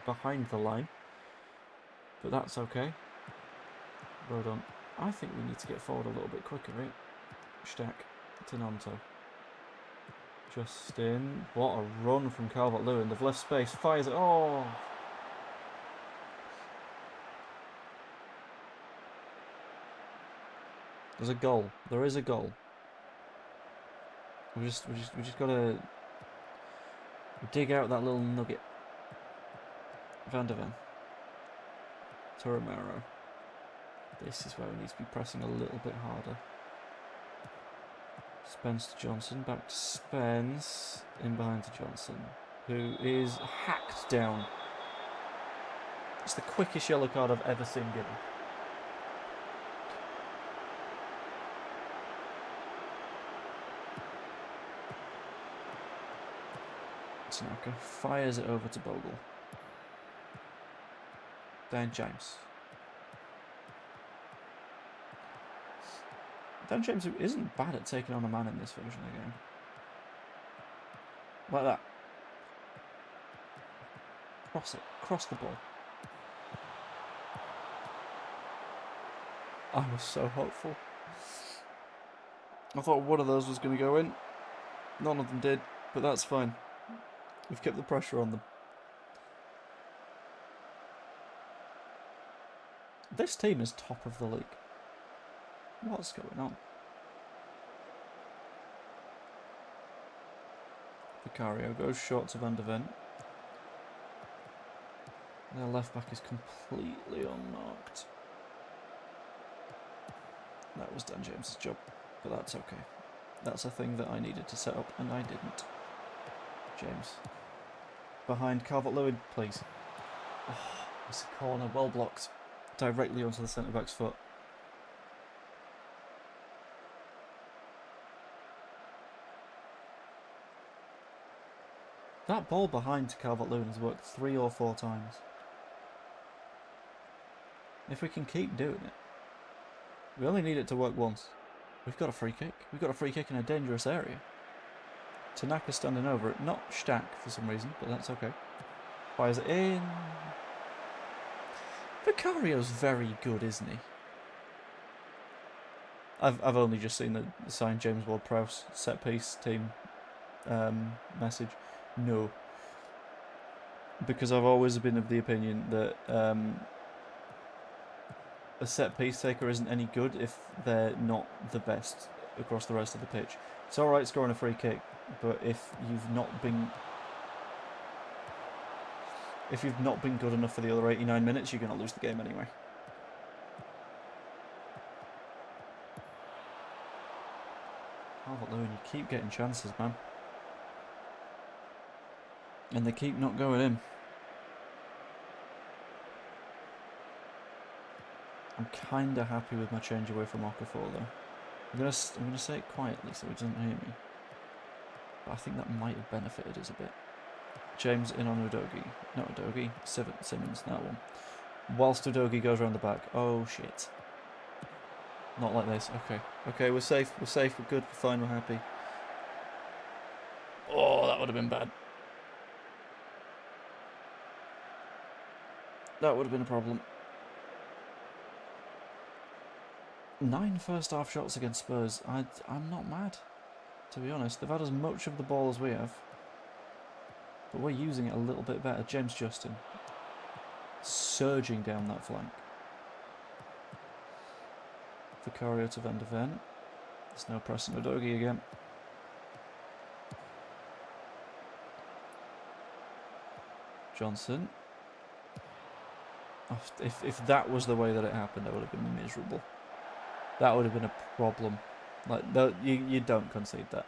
behind the line. But that's okay. Rodon. I think we need to get forward a little bit quicker, right? Stack to Nanto. Justin. What a run from Calvert-Lewin. They've left space. Fires it. Oh! There's a goal. There is a goal. We just gotta dig out that little nugget. Van der Ven. To Romero. This is where we need to be pressing a little bit harder. Spence to Johnson. Back to Spence. In behind to Johnson. Who is hacked down. It's the quickest yellow card I've ever seen given. Tanaka fires it over to Bogle. Dan James. Dan James, who isn't bad at taking on a man in this version of the game. Like that. Cross it. Cross the ball. I was so hopeful. I thought one of those was going to go in. None of them did, but that's fine. We've kept the pressure on them. This team is top of the league. What's going on? Vicario goes short to Van der Ven. Their left back is completely unmarked. That was Dan James's job, but that's okay. That's a thing that I needed to set up, and I didn't. James. Behind Calvert-Lewin, please. Oh, it's a corner, well blocked. Directly onto the centre-back's foot. That ball behind Calvert-Lewin has worked 3 or 4 times. If we can keep doing it. We only need it to work once. We've got a free kick. We've got a free kick in a dangerous area. Tanaka standing over it. Not Stack for some reason, but that's okay. Fires it in. Vicario's very good, isn't he? I've only just seen the signed James Ward-Prowse set piece team message. No. Because I've always been of the opinion that a set piece taker isn't any good if they're not the best across the rest of the pitch. It's alright scoring a free kick, but if you've not been good enough for the other 89 minutes, you're going to lose the game anyway. Calvert-Lewin, you keep getting chances, man. And they keep not going in. I'm kind of happy with my change away from Okafor though. I'm gonna say it quietly so he doesn't hear me. But I think that might have benefited us a bit. James in on Udogie. Not Udogie. Simmons, that one. Whilst Udogie goes around the back. Oh shit. Not like this. Okay. Okay, we're safe. We're safe. We're good. We're fine. We're happy. Oh, that would have been bad. That would have been a problem. 9 first half shots against Spurs. I'm not mad, to be honest. They've had as much of the ball as we have. But we're using it a little bit better. James Justin. Surging down that flank. Vicario to Van der Ven. There's no pressing Udogie again. Johnson. Oh, if that was the way that it happened, I would have been miserable. That would have been a problem. Like, you don't concede that.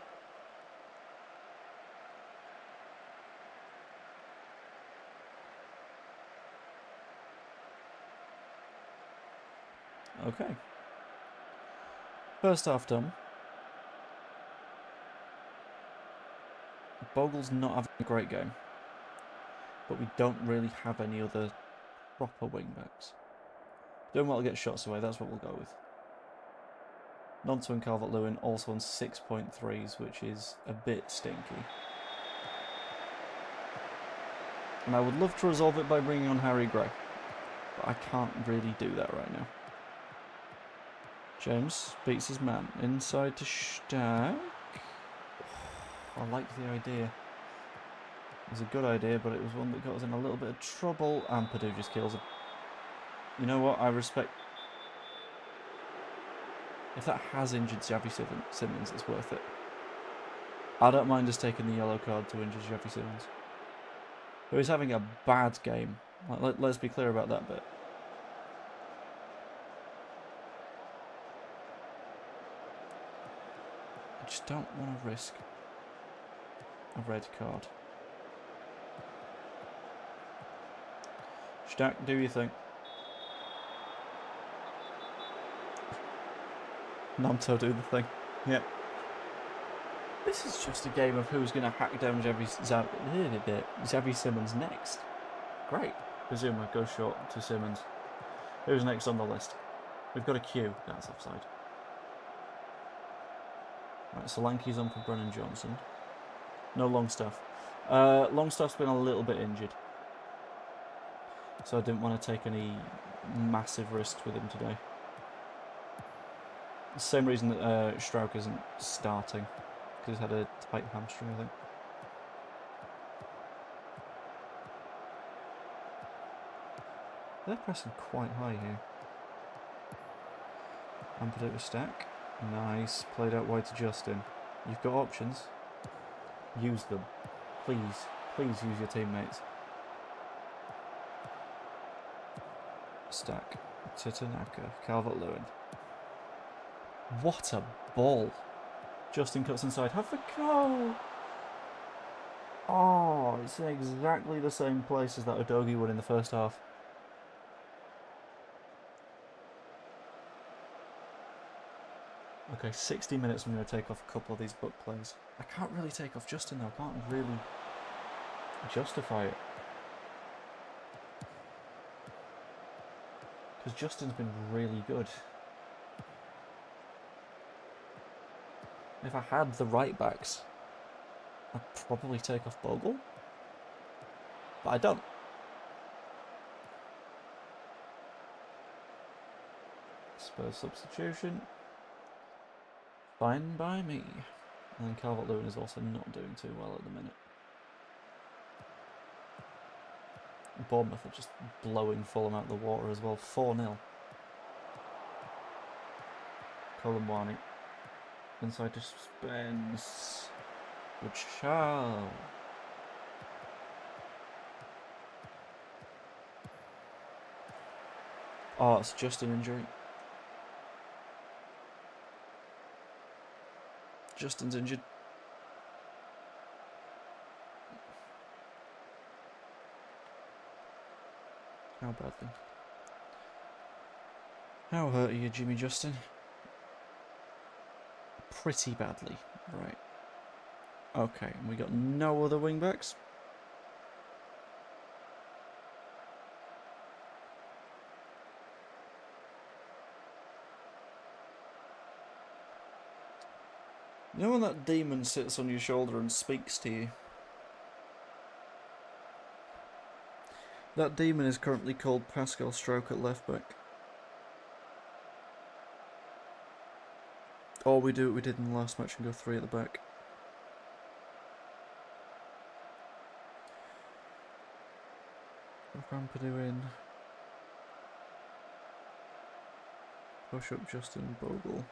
Okay. First half done. Bogle's not having a great game. But we don't really have any other proper wing-backs. Doing well to get shots away, that's what we'll go with. Nonto and Calvert-Lewin also on 6.3s, which is a bit stinky. And I would love to resolve it by bringing on Harry Gray. But I can't really do that right now. James beats his man. Inside to Stack. I like the idea. It was a good idea, but it was one that got us in a little bit of trouble. And Purdue just kills him. You know what? I respect... If that has injured Xavi Simmons, it's worth it. I don't mind us taking the yellow card to injure Xavi Simmons. Who is having a bad game. Let's be clear about that bit. I just don't want to risk a red card. Stack, do your thing. Namto, do the thing. Yeah. This is just a game of who's going to hack down Xavi Simmons next. Great. Bazuma goes short to Simmons. Who's next on the list? We've got a queue. That's offside. Right, Solanke's on for Brennan Johnson. No Longstaff. Longstaff's been a little bit injured. So I didn't want to take any massive risks with him today. The same reason that Strauch isn't starting. Because he's had a tight hamstring, I think. They're pressing quite high here. Ampadu Stack. Nice. Played out wide to Justin. You've got options. Use them. Please. Please use your teammates. Stack. To Tanaka. Calvert-Lewin. What a ball. Justin cuts inside. Have a go! Oh, it's in exactly the same place as that Udogie one in the first half. Okay, 60 minutes I'm going to take off a couple of these book plays. I can't really take off Justin though, I can't really justify it. Because Justin's been really good. If I had the right backs, I'd probably take off Bogle. But I don't. Spurs substitution. Fine by me. And Calvert-Lewin is also not doing too well at the minute. Bournemouth are just blowing Fulham out of the water as well. 4-0. Colomwani. Inside to Spence. Good shot. Oh, it's just an injury. Justin's injured. How badly? How hurt are you, Jimmy Justin? Pretty badly, right. Okay, and we got no other wing backs. You know when that demon sits on your shoulder and speaks to you? That demon is currently called Pascal Strauch at left back. Or we do what we did in the last match and go 3 at the back. Rampadu in. Push up Justin Bogle.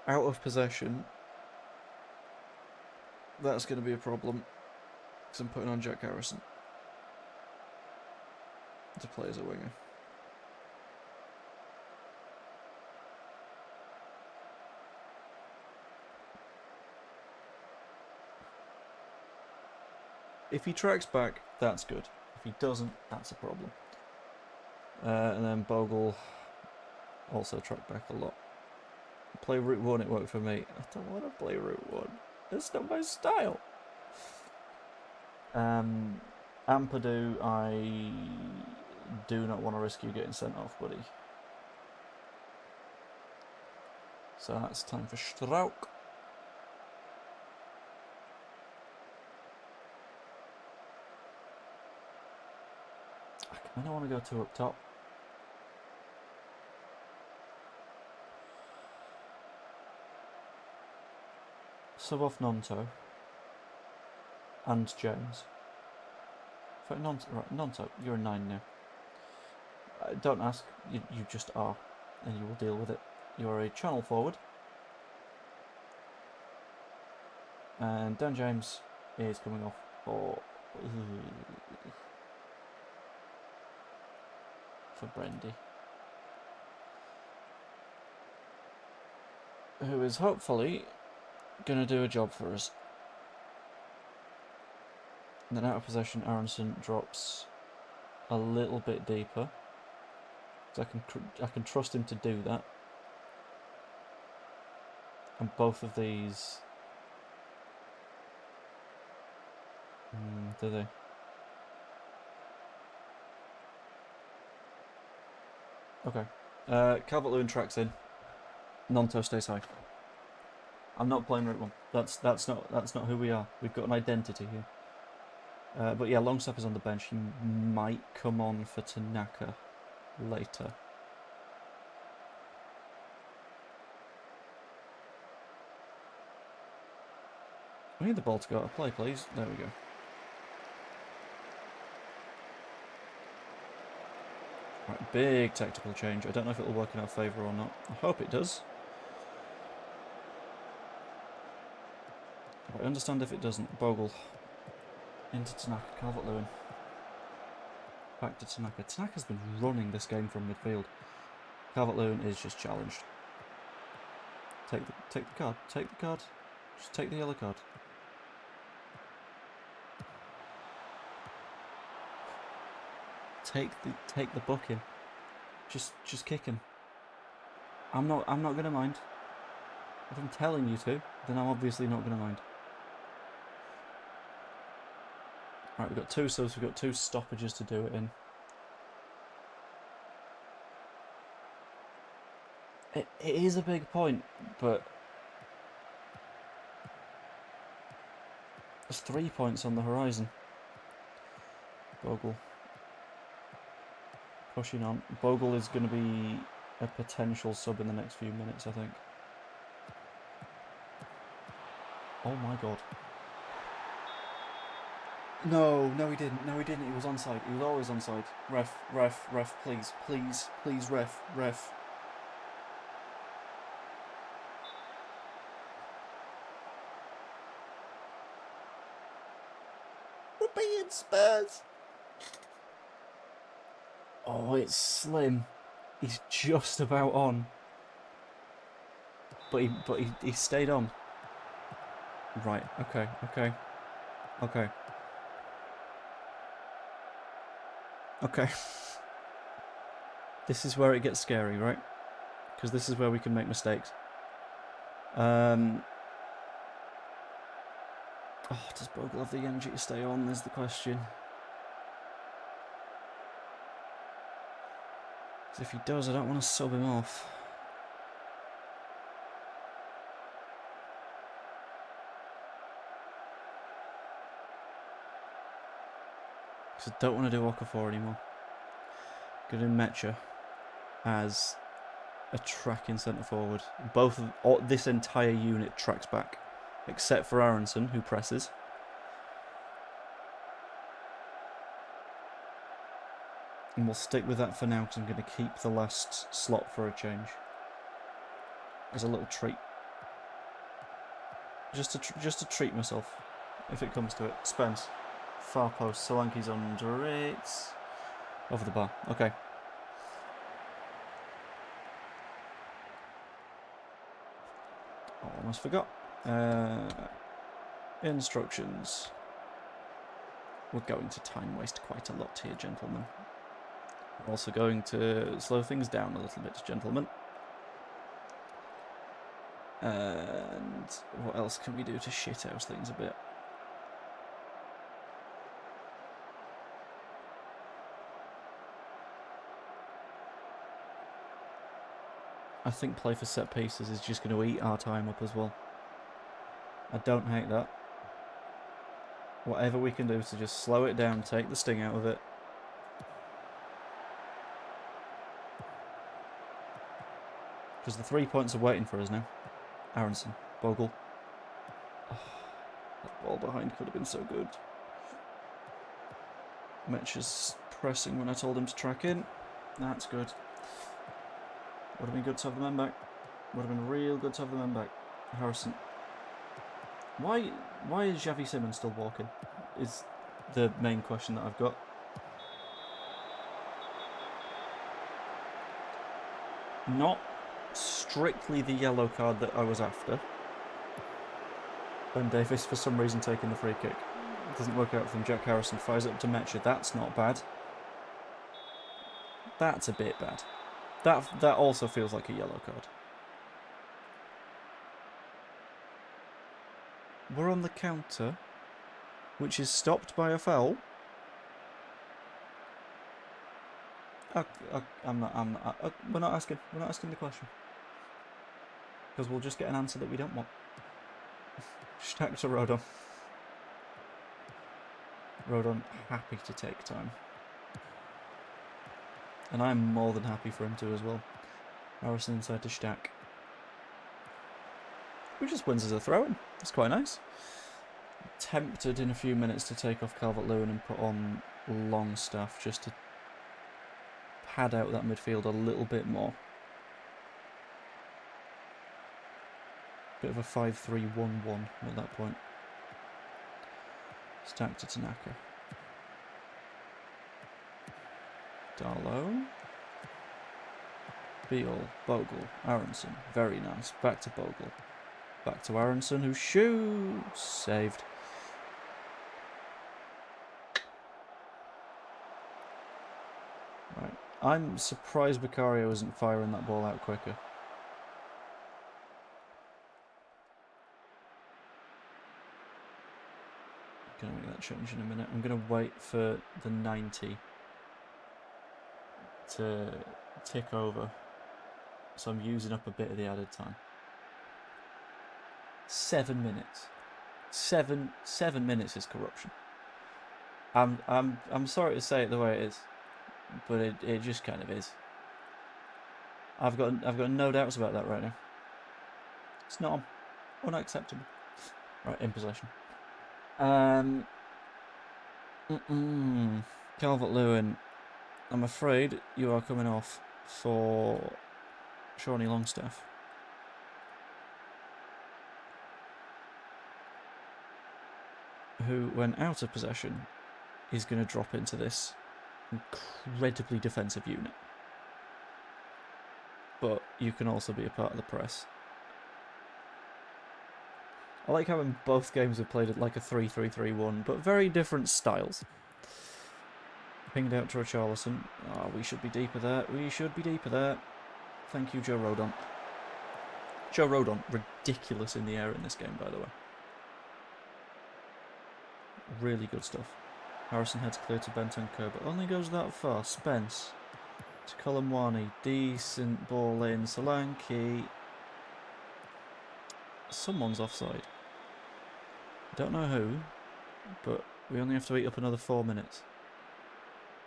Out of possession. That's going to be a problem. Because I'm putting on Jack Harrison to play as a winger. If he tracks back, that's good. If he doesn't, that's a problem. And then Bogle also tracked back a lot. Play Route 1, it worked for me. I don't want to play Route 1. It's not my style. Ampadu, I do not want to risk you getting sent off, buddy. So that's time for Strauch. I don't want to go too up top. Sub off Nonto and James. Right, Nonto, you're a 9 now. Don't ask, you just are, and you will deal with it. You're a channel forward. And Dan James is coming off for Brendy, who is hopefully going to do a job for us. And then out of possession, Aronson drops a little bit deeper. So I can trust him to do that. And both of these... do they? Okay. Calvert-Lewin tracks in. Nonto stays high. I'm not playing route one. That's not who we are. We've got an identity here. But yeah, Longstaff is on the bench. He might come on for Tanaka later. We need the ball to go out of play, please. There we go. Right, big tactical change. I don't know if it will work in our favour or not. I hope it does. I understand if it doesn't. Bogle. Into Tanaka. Calvert-Lewin. Back to Tanaka. Tanaka's been running this game from midfield. Calvert-Lewin is just challenged. Take the card. Take the card. Just take the yellow card. Take the booking. Just kick him. I'm not gonna mind. If I'm telling you to, then I'm obviously not gonna mind. Right, we've got 2 subs, we've got 2 stoppages to do it in. It is a big point, but there's 3 points on the horizon. Bogle. Pushing on. Bogle is going to be a potential sub in the next few minutes, I think. Oh my god. No, he didn't. No, he didn't. He was onside. He was always onside. Ref, please, ref. We're being Spurs. Oh, it's slim. He's just about on. But he stayed on. Right, okay. This is where it gets scary, right? Because this is where we can make mistakes. Oh, does Bogle have the energy to stay on, is the question. Because if he does, I don't want to sub him off. Because I don't want to do Okafor anymore. Going to do Mecha as a tracking centre forward. This entire unit tracks back, except for Aronson, who presses. And we'll stick with that for now because I'm going to keep the last slot for a change as a little treat. Just to treat myself, if it comes to it. Spence, far post. Solanke's under it. Over the bar. Okay. Almost forgot. Instructions. We're going to time waste quite a lot here, gentlemen. We're also going to slow things down a little bit, gentlemen. And what else can we do to shithouse things a bit? I think play for set pieces is just going to eat our time up as well. I don't hate that. Whatever we can do to just slow it down, take the sting out of it. because the 3 points are waiting for us now. Aronson, Bogle. Oh, that ball behind could have been so good. Mitch is pressing when I told him to track in. That's good. Would have been good to have the men back. Would have been real good to have the men back. Harrison. Why is Xavi Simons still walking? Is the main question that I've got. Not strictly the yellow card that I was after. Ben Davies, for some reason, taking the free kick. It doesn't work out from Jack Harrison. Fires it up to Metcher. That's not bad. That's a bit bad. That also feels like a yellow card. We're on the counter, which is stopped by a foul. We're not asking the question. Because we'll just get an answer that we don't want. Stack to Rodon. Rodon happy to take time. And I'm more than happy for him to as well. Harrison inside to Stack. Who just wins as a throw-in. That's quite nice. Tempted in a few minutes to take off Calvert-Lewin and put on Longstaff just to pad out that midfield a little bit more. Bit of a 5-3-1-1 at that point. Stack to Tanaka. Darlow. Beale. Bogle. Aronson. Very nice. Back to Bogle. Back to Aronson, who shoots. Saved. Right. I'm surprised Vicario isn't firing that ball out quicker. I'm going to make that change in a minute. I'm going to wait for the 90 to tick over. So I'm using up a bit of the added time. 7 minutes. Seven minutes is corruption. I'm sorry to say it the way it is, but it just kind of is. I've got no doubts about that right now. It's not unacceptable. Right, in possession. Calvert-Lewin, I'm afraid you are coming off for Shawnee Longstaff. Who, when out of possession, is going to drop into this incredibly defensive unit. But you can also be a part of the press. I like how in both games we've played it like a 3-3-3-1, but very different styles. Pinged out to Richarlison. Oh, we should be deeper there. We should be deeper there. Thank you, Joe Rodon. Joe Rodon, ridiculous in the air in this game, by the way. Really good stuff. Harrison heads clear to Bentancur, but only goes that far. Spence to Colomwani. Decent ball in. Solanke. Someone's offside. Don't know who, but we only have to eat up another 4 minutes.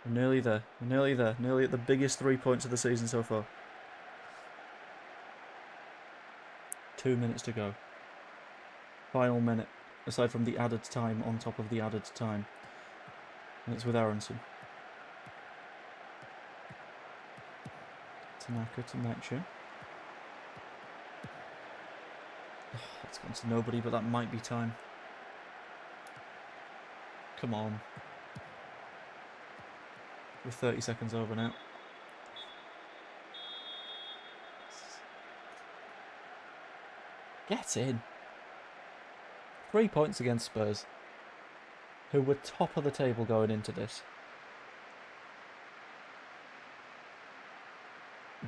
We're nearly there. We're nearly there. Nearly at the biggest 3 points of the season so far. 2 minutes to go. Final minute. Aside from the added time on top of the added time. And it's with Aronson. Tanaka to Metcher. That's gone to nobody, but that might be time. Come on. We're 30 seconds over now. Get in. 3 points against Spurs, who were top of the table going into this.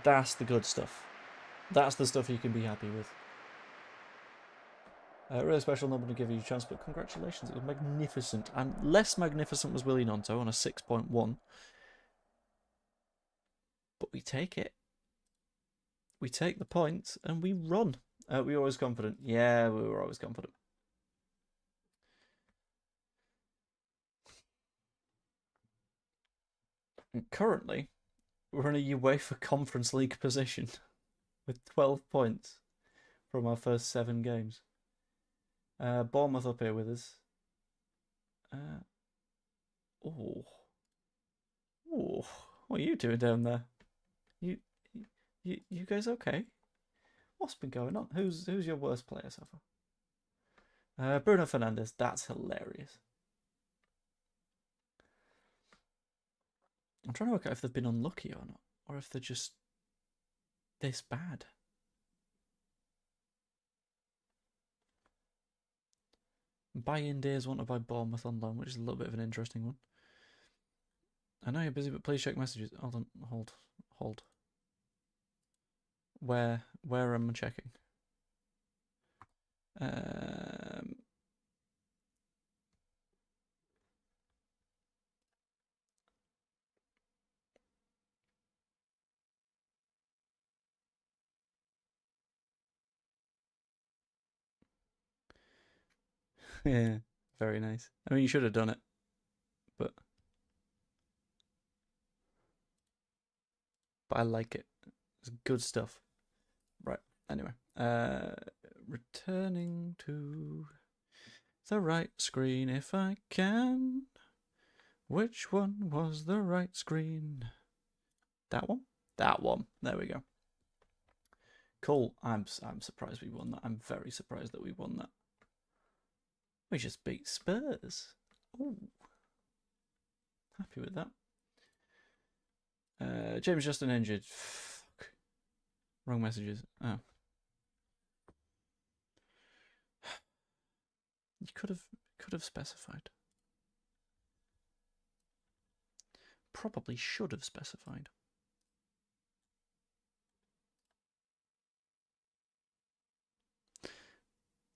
That's the good stuff. That's the stuff you can be happy with. Really special number to give you a chance, but congratulations, it was magnificent. And less magnificent was Willie Nonto on a 6.1. But we take it. We take the points and we run. We were always confident. Yeah, we were always confident. And currently, we're in a UEFA Conference League position. with 12 points from our first 7 games. Bournemouth up here with us. Oh, what are you doing down there? You guys okay? What's been going on? Who's your worst player so far? Bruno Fernandes. That's hilarious. I'm trying to work out if they've been unlucky or not, or if they're just this bad. Buy-in days wanted by Bournemouth on loan, which is a little bit of an interesting one. I know you're busy, but please check messages. Hold on, hold. Where am I checking? Yeah, very nice. I mean, you should have done it, but I like it. It's good stuff. Right. Anyway, returning to the right screen if I can. Which one was the right screen? That one? That one. There we go. Cool. I'm surprised we won that. I'm very surprised that we won that. We just beat Spurs. Ooh. Happy with that. James Justin injured. Fuck. Wrong messages. Oh. You could have specified. Probably should have specified.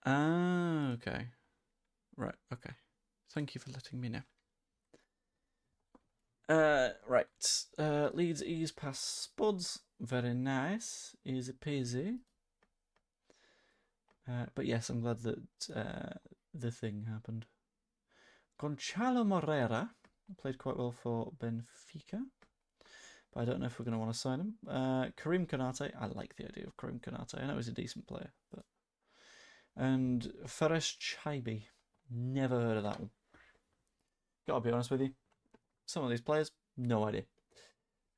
Ah, okay. Right, okay. Thank you for letting me know. Right. Leeds ease past Spuds. Very nice. Easy peasy. But yes, I'm glad that the thing happened. Gonçalo Moreira played quite well for Benfica, but I don't know if we're going to want to sign him. Karim Konate, I like the idea of Karim Konate. I know he's a decent player, but and Fares Chaibi, never heard of that one. Gotta be honest with you, some of these players, no idea.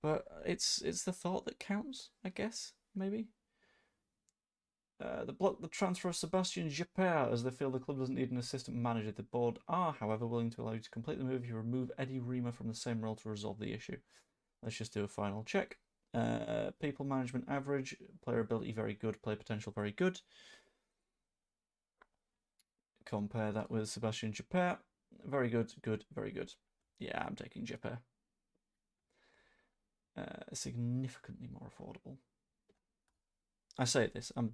But it's the thought that counts, I guess, maybe. The block the transfer of Sebastian Japper as they feel the club doesn't need an assistant manager. The board are, however, willing to allow you to complete the move if you remove Eddie Rima from the same role to resolve the issue. Let's just do a final check. People management average, player ability very good, player potential very good. Compare that with Sebastian Japper. Very good, good, very good. Yeah, I'm taking Japper. Significantly more affordable. I say this, I'm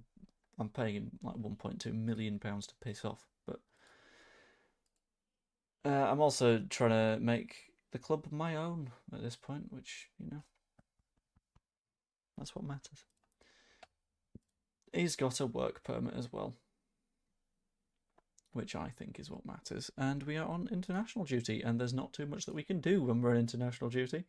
paying him like £1.2 million to piss off, but I'm also trying to make the club my own at this point, which, you know, that's what matters. He's got a work permit as well, which I think is what matters, and we are on international duty, and there's not too much that we can do when we're on international duty.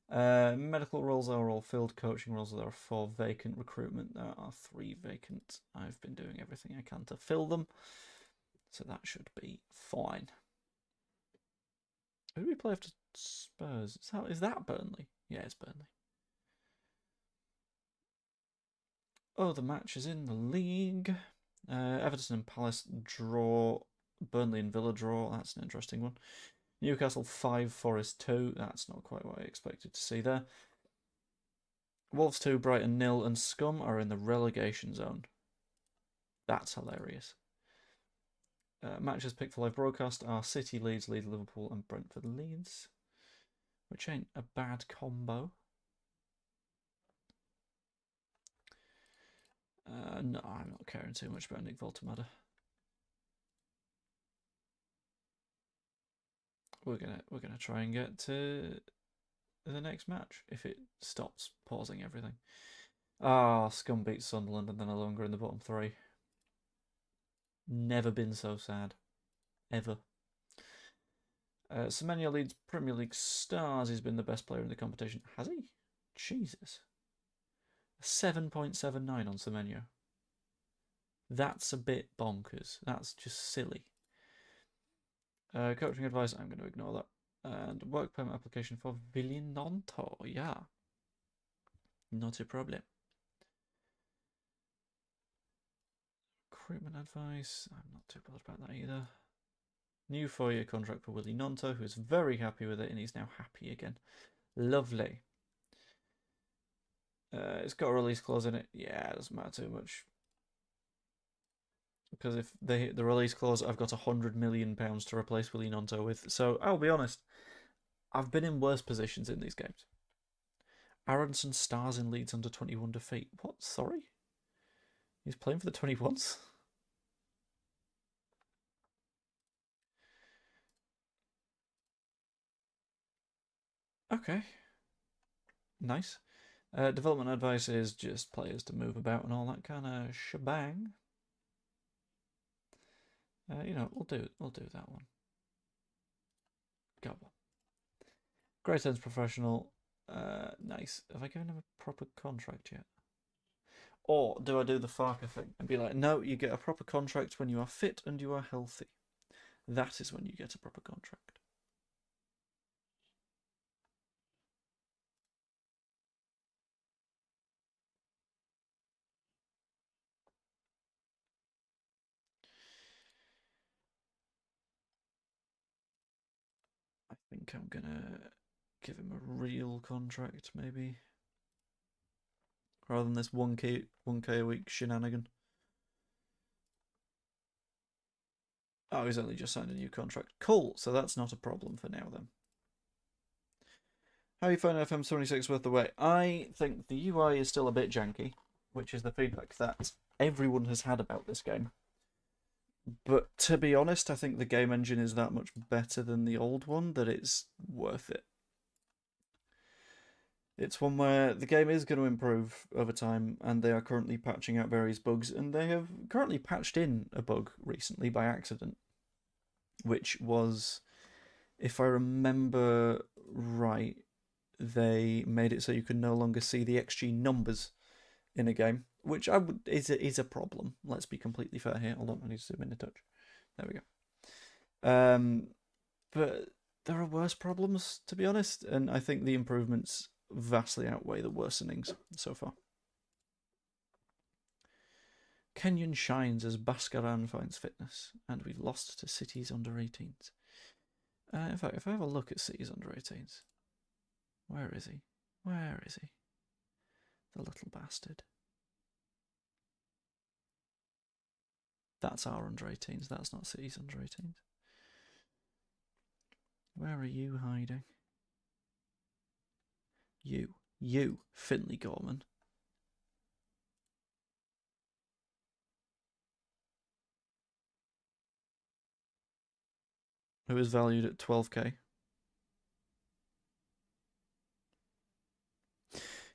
Medical roles are all filled. Coaching roles, there are 4 vacant. Recruitment, there are 3 vacant. I've been doing everything I can to fill them, so that should be fine. Who do we play after Spurs? Is that Burnley? Yeah, it's Burnley. Oh, the match is in the league. Everton and Palace draw. Burnley and Villa draw. That's an interesting one. Newcastle 5, Forest 2. That's not quite what I expected to see there. Wolves 2, Brighton 0, and Scum are in the relegation zone. That's hilarious. Matches picked for live broadcast are City, Leeds, Liverpool, and Brentford, Leeds, which ain't a bad combo. No, I'm not caring too much about Nick Voltemada. We're gonna try and get to the next match if it stops pausing everything. Ah, Scum beats Sunderland and then no longer in the bottom 3. Never been so sad. Ever. Semenyo leads Premier League stars. He's been the best player in the competition. Has he? Jesus. 7.79 on Semenyo. That's a bit bonkers. That's just silly. Coaching advice, I'm going to ignore that. And work permit application for Villinonto, yeah. Not a problem. Recruitment advice, I'm not too bothered about that either. New 4-year contract for Willie Nonto, who is very happy with it, and he's now happy again. Lovely. It's got a release clause in it. Yeah, it doesn't matter too much. Because if the release clause, I've got £100 million to replace Willie Nonto with. So I'll be honest, I've been in worse positions in these games. Aronson stars in Leeds under 21 defeat. What? Sorry? He's playing for the 21s? Okay. Nice. Development advice is just players to move about and all that kind of shebang. We'll do that one. Got one. Great Ends Professional. Nice. Have I given him a proper contract yet? Or do I do the Farker thing and be like, no, you get a proper contract when you are fit and you are healthy. That is when you get a proper contract. I think I'm gonna give him a real contract, maybe, rather than this 1k a week shenanigan. Oh, he's only just signed a new contract. Cool, so that's not a problem for now then. How are you finding FM26 worth the wait? I think the UI is still a bit janky, which is the feedback that everyone has had about this game. But to be honest, I think the game engine is that much better than the old one that it's worth it. It's one where the game is going to improve over time, and they are currently patching out various bugs, and they have currently patched in a bug recently by accident, which was, if I remember right, they made it so you can no longer see the XG numbers in a game, which is a problem. Let's be completely fair here. Hold on, I need to zoom in a touch. There we go. But there are worse problems, to be honest, and I think the improvements vastly outweigh the worsenings so far. Kenyon shines as Baskaran finds fitness, and we've lost to City's under-18s. In fact, if I have a look at City's under-18s, where is he? Where is he? The little bastard. That's our under-18s, that's not City's under-18s. Where are you hiding? You, Finley Gorman. Who is valued at 12k.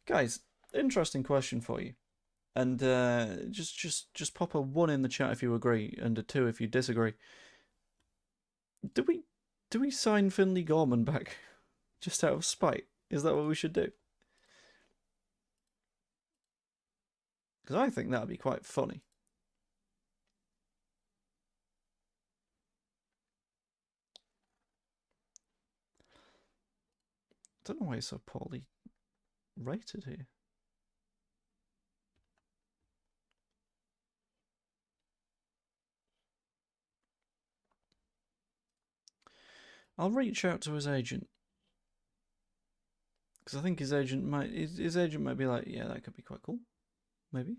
Guys, interesting question for you. And just pop a 1 in the chat if you agree, and a 2 if you disagree. Do we sign Finley Gorman back just out of spite? Is that what we should do? Because I think that would be quite funny. I don't know why he's so poorly rated here. I'll reach out to his agent, because I think his agent might be like, yeah, that could be quite cool, maybe.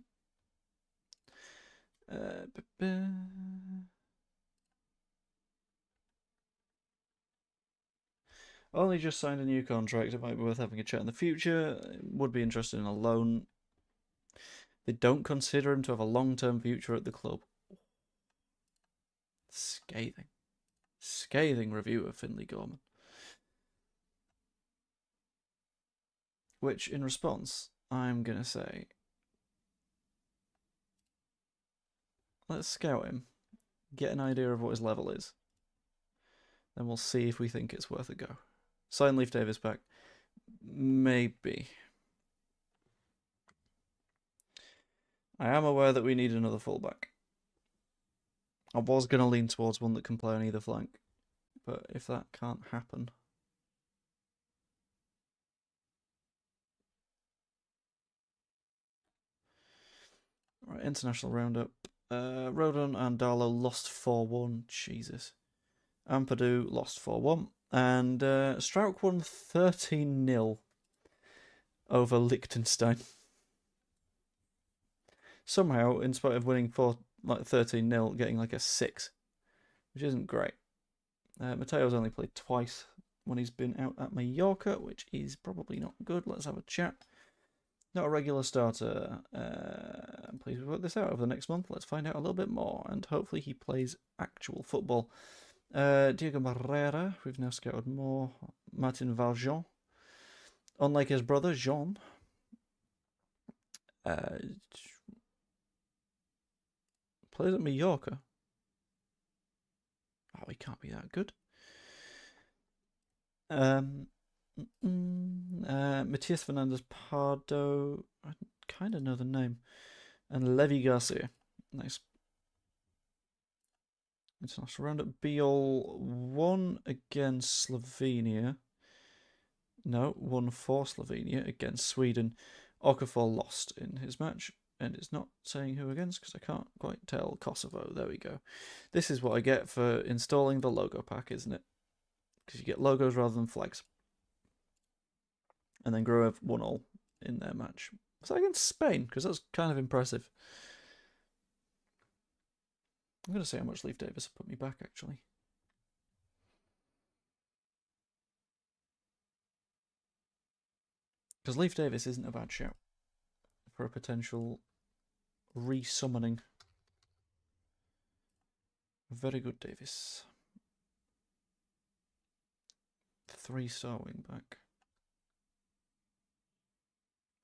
Only just signed a new contract. It might be worth having a chat in the future. Would be interested in a loan. They don't consider him to have a long-term future at the club. Scathing. Scathing review of Finley Gorman. Which, in response, I'm going to say, let's scout him, get an idea of what his level is, then we'll see if we think it's worth a go. Sign Leif Davis back. Maybe. I am aware that we need another fullback. I was going to lean towards one that can play on either flank, but if that can't happen... Right, international roundup. Rodon and Darlow lost 4-1. Jesus. Ampadu lost 4-1. And Strauch won 13-0 over Liechtenstein. Somehow, in spite of winning 13-0, getting like a 6, which isn't great. Mateo's only played twice when he's been out at Mallorca, which is probably not good. Let's have a chat. Not a regular starter. Please work this out over the next month. Let's find out a little bit more, and hopefully he plays actual football. Diego Barrera, we've now scouted more. Martin Valjean. Unlike his brother, Jean. Plays at Mallorca. Oh, he can't be that good. Matias Fernandez Pardo. I kind of know the name. And Levi Garcia. Nice. International roundup. Biol won against Slovenia. No, won for Slovenia against Sweden. Okafor lost in his match. And it's not saying who against because I can't quite tell. Kosovo. There we go. This is what I get for installing the logo pack, isn't it? Because you get logos rather than flags. And then Gruev 1-0 in their match. Was that against Spain? Because that's kind of impressive. I'm going to see how much Leif Davis put me back, actually. Because Leif Davis isn't a bad shout for a potential re-summoning. Very good, Davis. 3-star wing back.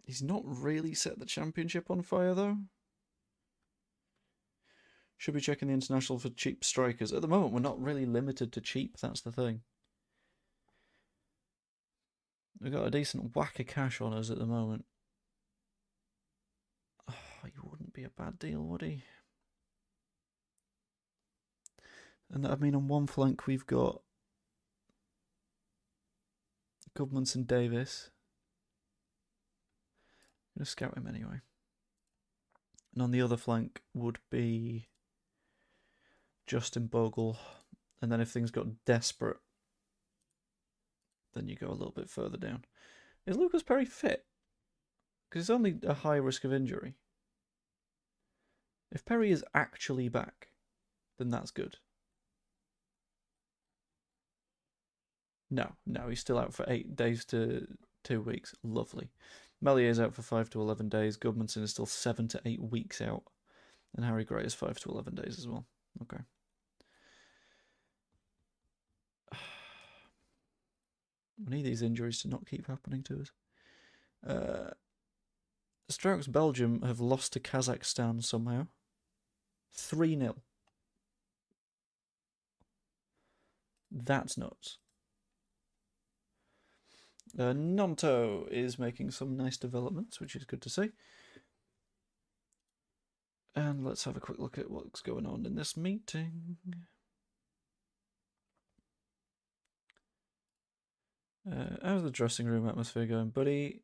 He's not really set the championship on fire, though. Should be checking the international for cheap strikers. At the moment, we're not really limited to cheap. That's the thing. We've got a decent whack of cash on us at the moment. Oh, he wouldn't be a bad deal, would he? And I mean, on one flank, we've got Goodmanson Davis. I'm going to scout him anyway. And on the other flank would be Justin Bogle. And then if things got desperate, then you go a little bit further down. Is Lucas Perry fit? Because it's only a high risk of injury. If Perry is actually back, then that's good. No, he's still out for 8 days to 2 weeks. Lovely. Mellier's out for 5 to 11 days. Goodmanson is still 7 to 8 weeks out. And Harry Gray is 5 to 11 days as well. Okay. We need these injuries to not keep happening to us. Strauch's Belgium have lost to Kazakhstan somehow. 3-0. That's nuts. Nanto is making some nice developments, which is good to see. And let's have a quick look at what's going on in this meeting. How's the dressing room atmosphere going, buddy?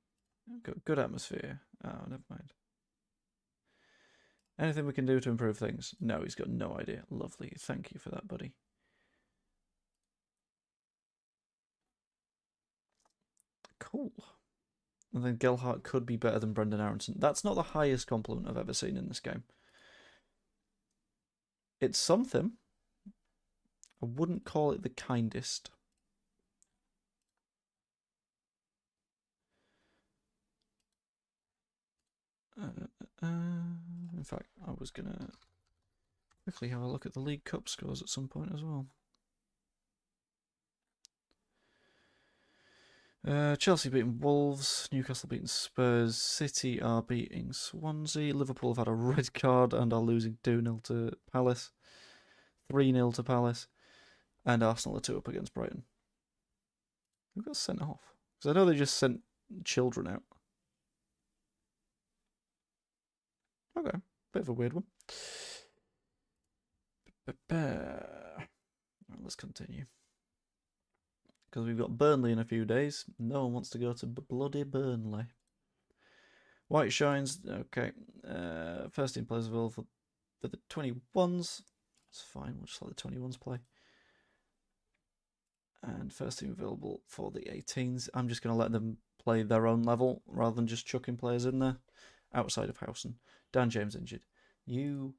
Got good atmosphere. Oh, never mind. Anything we can do to improve things? No, he's got no idea. Lovely. Thank you for that, buddy. Cool. And then Gelhardt could be better than Brendan Aronson. That's not the highest compliment I've ever seen in this game. It's something. I wouldn't call it the kindest. In fact, I was going to quickly have a look at the League Cup scores at some point as well. Chelsea beating Wolves, Newcastle beating Spurs, City are beating Swansea, Liverpool have had a red card and are losing 2-0 to Palace, 3-0 to Palace, and Arsenal are 2-up against Brighton. Who got sent off? Because I know they just sent children out. Okay, bit of a weird one. Let's continue. Because we've got Burnley in a few days. No one wants to go to bloody Burnley. White Shines, okay. First team players available for the 21s. That's fine, we'll just let the 21s play. And first team available for the 18s. I'm just going to let them play their own level rather than just chucking players in there. Outside of Howson. Dan James injured. He's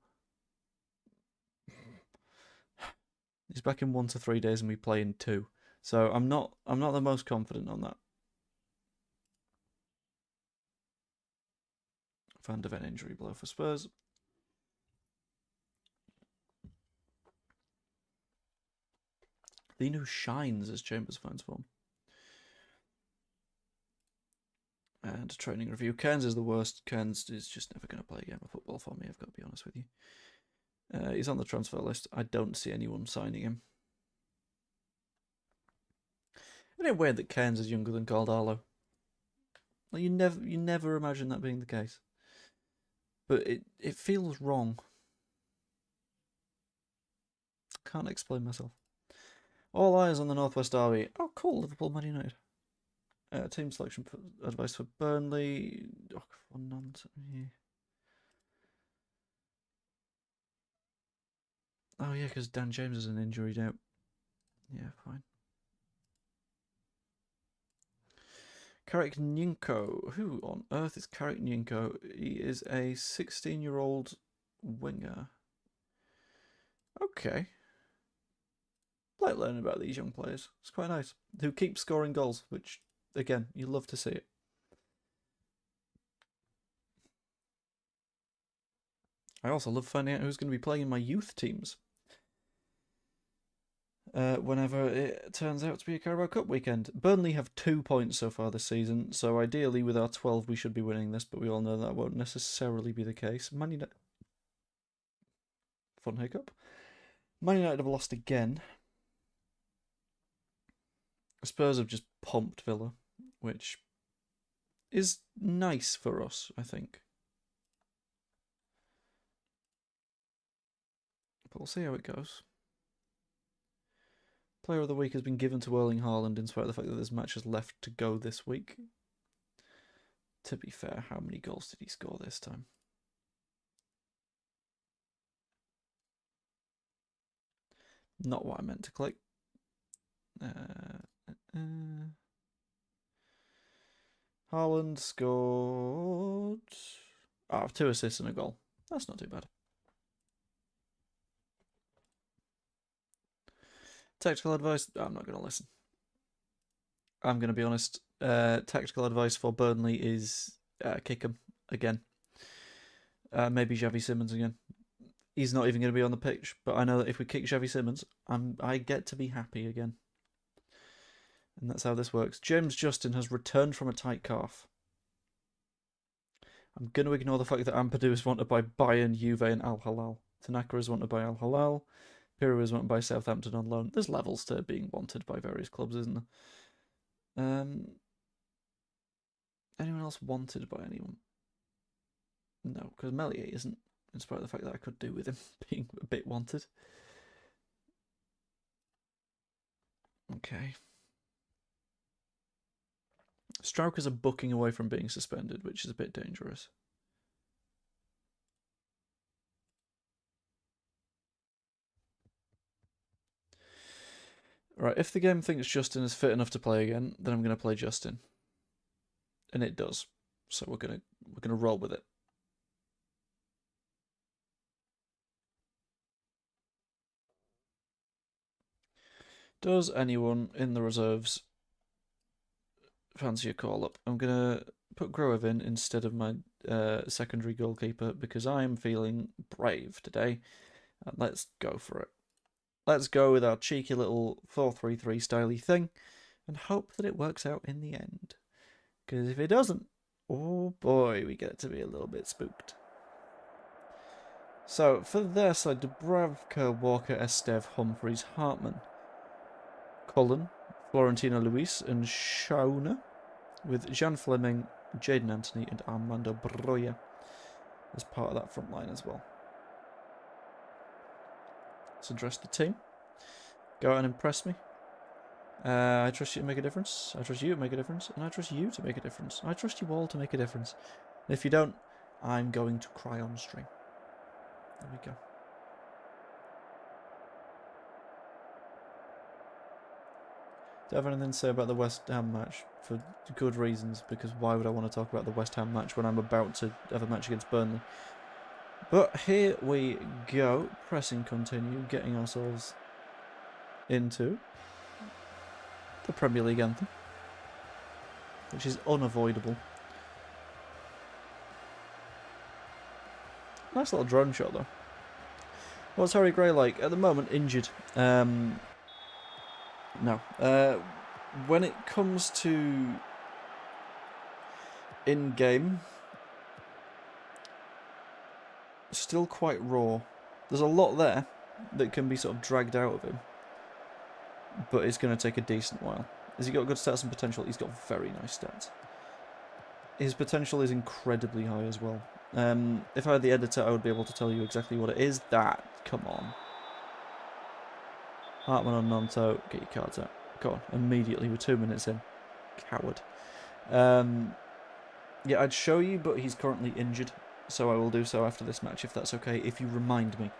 back in 1 to 3 days and we play in 2. So I'm not the most confident on that. Van de Ven injury blow for Spurs. Lino shines as Chambers finds form. And training review. Cairns is the worst. Cairns is just never going to play a game of football for me, I've got to be honest with you. He's on the transfer list. I don't see anyone signing him. Isn't it weird that Cairns is younger than Caldalo? Like you never imagine that being the case. But it feels wrong. Can't explain myself. All eyes on the Northwest Derby. Oh, cool, Liverpool Man United. Team selection advice for Burnley. Oh, one nonsense. Oh yeah, because Dan James is an injury out. Yeah, fine. Karek Nyinko. Who on earth is Karek Nyinko? He is a 16-year-old winger. Okay. I like learning about these young players. It's quite nice. Who keep scoring goals, which, again, you love to see it. I also love finding out who's going to be playing in my youth teams. Whenever it turns out to be a Carabao Cup weekend. Burnley have 2 points so far this season, so ideally with our 12 we should be winning this, but we all know that won't necessarily be the case. Man United... Fun hiccup. Man United have lost again. Spurs have just pumped Villa, which is nice for us, I think. But we'll see how it goes. Player of the week has been given to Erling Haaland in spite of the fact that there's matches left to go this week. To be fair, how many goals did he score this time? Not what I meant to click. Haaland scored 2 assists and a goal. That's not too bad. Tactical advice? I'm not going to listen. I'm going to be honest. Tactical advice for Burnley is kick him again. Maybe Xavi Simons again. He's not even going to be on the pitch, but I know that if we kick Xavi Simons, I get to be happy again. And that's how this works. James Justin has returned from a tight calf. I'm going to ignore the fact that Ampadu is wanted by Bayern, Juve, and Al Hilal. Tanaka is wanted by Al Hilal. Piru is wanted by Southampton on loan. There's levels to being wanted by various clubs, isn't there? Anyone else wanted by anyone? No, because Melier isn't, in spite of the fact that I could do with him being a bit wanted. Okay. Strauchers are booking away from being suspended, which is a bit dangerous. Right, if the game thinks Justin is fit enough to play again, then I'm going to play Justin. And it does. So we're gonna roll with it. Does anyone in the reserves fancy a call-up? I'm going to put Groev in instead of my secondary goalkeeper because I am feeling brave today. And let's go for it. Let's go with our cheeky little 4-3-3 styly thing and hope that it works out in the end. Because if it doesn't, oh boy, we get to be a little bit spooked. So, for their side, Dubravka, Walker, Esteve, Humphreys, Hartman, Cullen, Florentino Luis, and Shauna, with Jean Fleming, Jaden Anthony, and Armando Broya. as part of that front line as well. Let's address the team. Go out and impress me. I trust you to make a difference. I trust you to make a difference. And I trust you to make a difference. I trust you all to make a difference. And if you don't, I'm going to cry on stream. There we go. Do I have anything to say about the West Ham match? For good reasons, because why would I want to talk about the West Ham match when I'm about to have a match against Burnley? But here we go. Pressing continue, getting ourselves into the Premier League anthem, which is unavoidable. Nice little drone shot though. What's Harry Gray like? At the moment, injured. No. When it comes to in-game, still quite raw. There's a lot there that can be sort of dragged out of him, but it's going to take a decent while. Has he got good stats and potential? He's got very nice stats. His potential is incredibly high as well. If I had the editor, I would be able to tell you exactly what it is. Come on. Hartman on Nonto, get your cards out. Go on, immediately, we're 2 minutes in. Coward. Yeah, I'd show you, but he's currently injured, so I will do so after this match, if that's okay, if you remind me,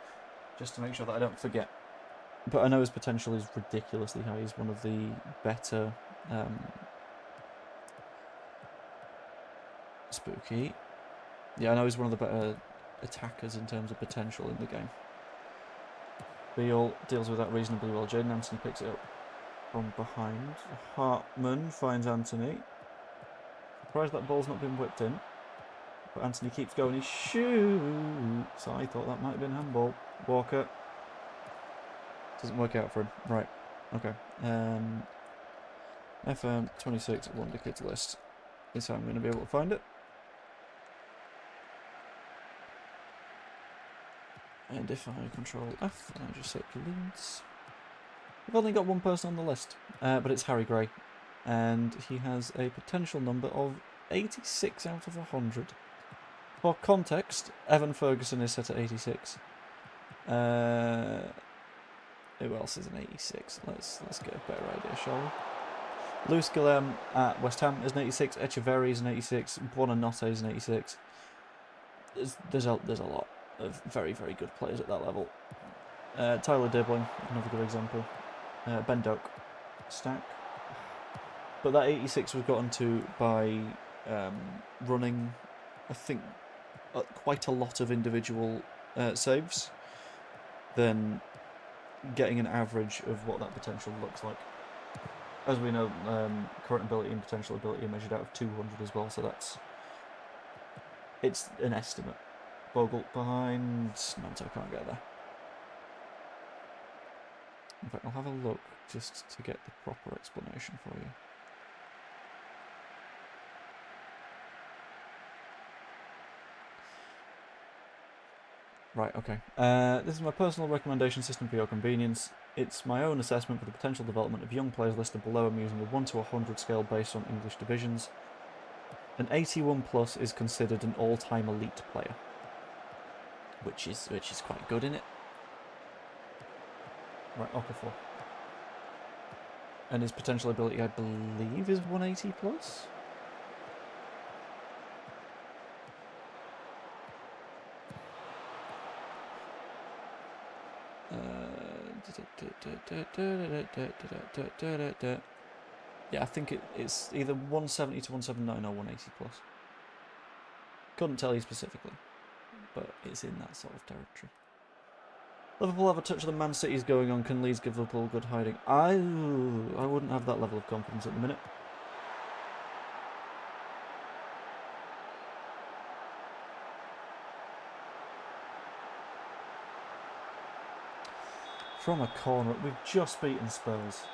just to make sure that I don't forget. But I know his potential is ridiculously high. He's one of the better... Spooky. Yeah, I know he's one of the better attackers in terms of potential in the game. Beale deals with that reasonably well. Jaden Anthony picks it up from behind. Hartman finds Anthony. Surprised that ball's not been whipped in. But Anthony keeps going. He shoots. I thought that might have been handball. Walker. Doesn't work out for him. Right. Okay. FM26 Wonder Kids list is how I'm going to be able to find it. And if I control F, and I just set Leeds. We've only got one person on the list, but it's Harry Gray. And he has a potential number of 86 out of 100. For context, Evan Ferguson is set at 86. Who else is an 86? Let's get a better idea, shall we? Luis Guillem at West Ham is an 86. Echeverri is an 86. Buonanotte is an 86. There's a lot of very, very good players at that level. Tyler Dibbling, another good example. Ben Doak, stack. But that 86 was gotten to by running, I think, quite a lot of individual saves, then getting an average of what that potential looks like. As we know, current ability and potential ability are measured out of 200 as well, so it's an estimate. Bogle behind. Nanto can't get there. In fact, I'll have a look just to get the proper explanation for you. Right, okay. This is my personal recommendation system for your convenience. It's my own assessment for the potential development of young players listed below. I'm using a 1 to 100 scale based on English divisions. An 81 plus is considered an all-time elite player, which is quite good, isn't it? Right, Okafor. And his potential ability, I believe, is 180 plus. Yeah, I think it's either 170 to 179 or 180 plus. Couldn't tell you specifically, but it's in that sort of territory. Liverpool have a touch of the Man City's going on. Can Leeds give Liverpool good hiding? I wouldn't have that level of confidence at the minute. From a corner, we've just beaten Spurs.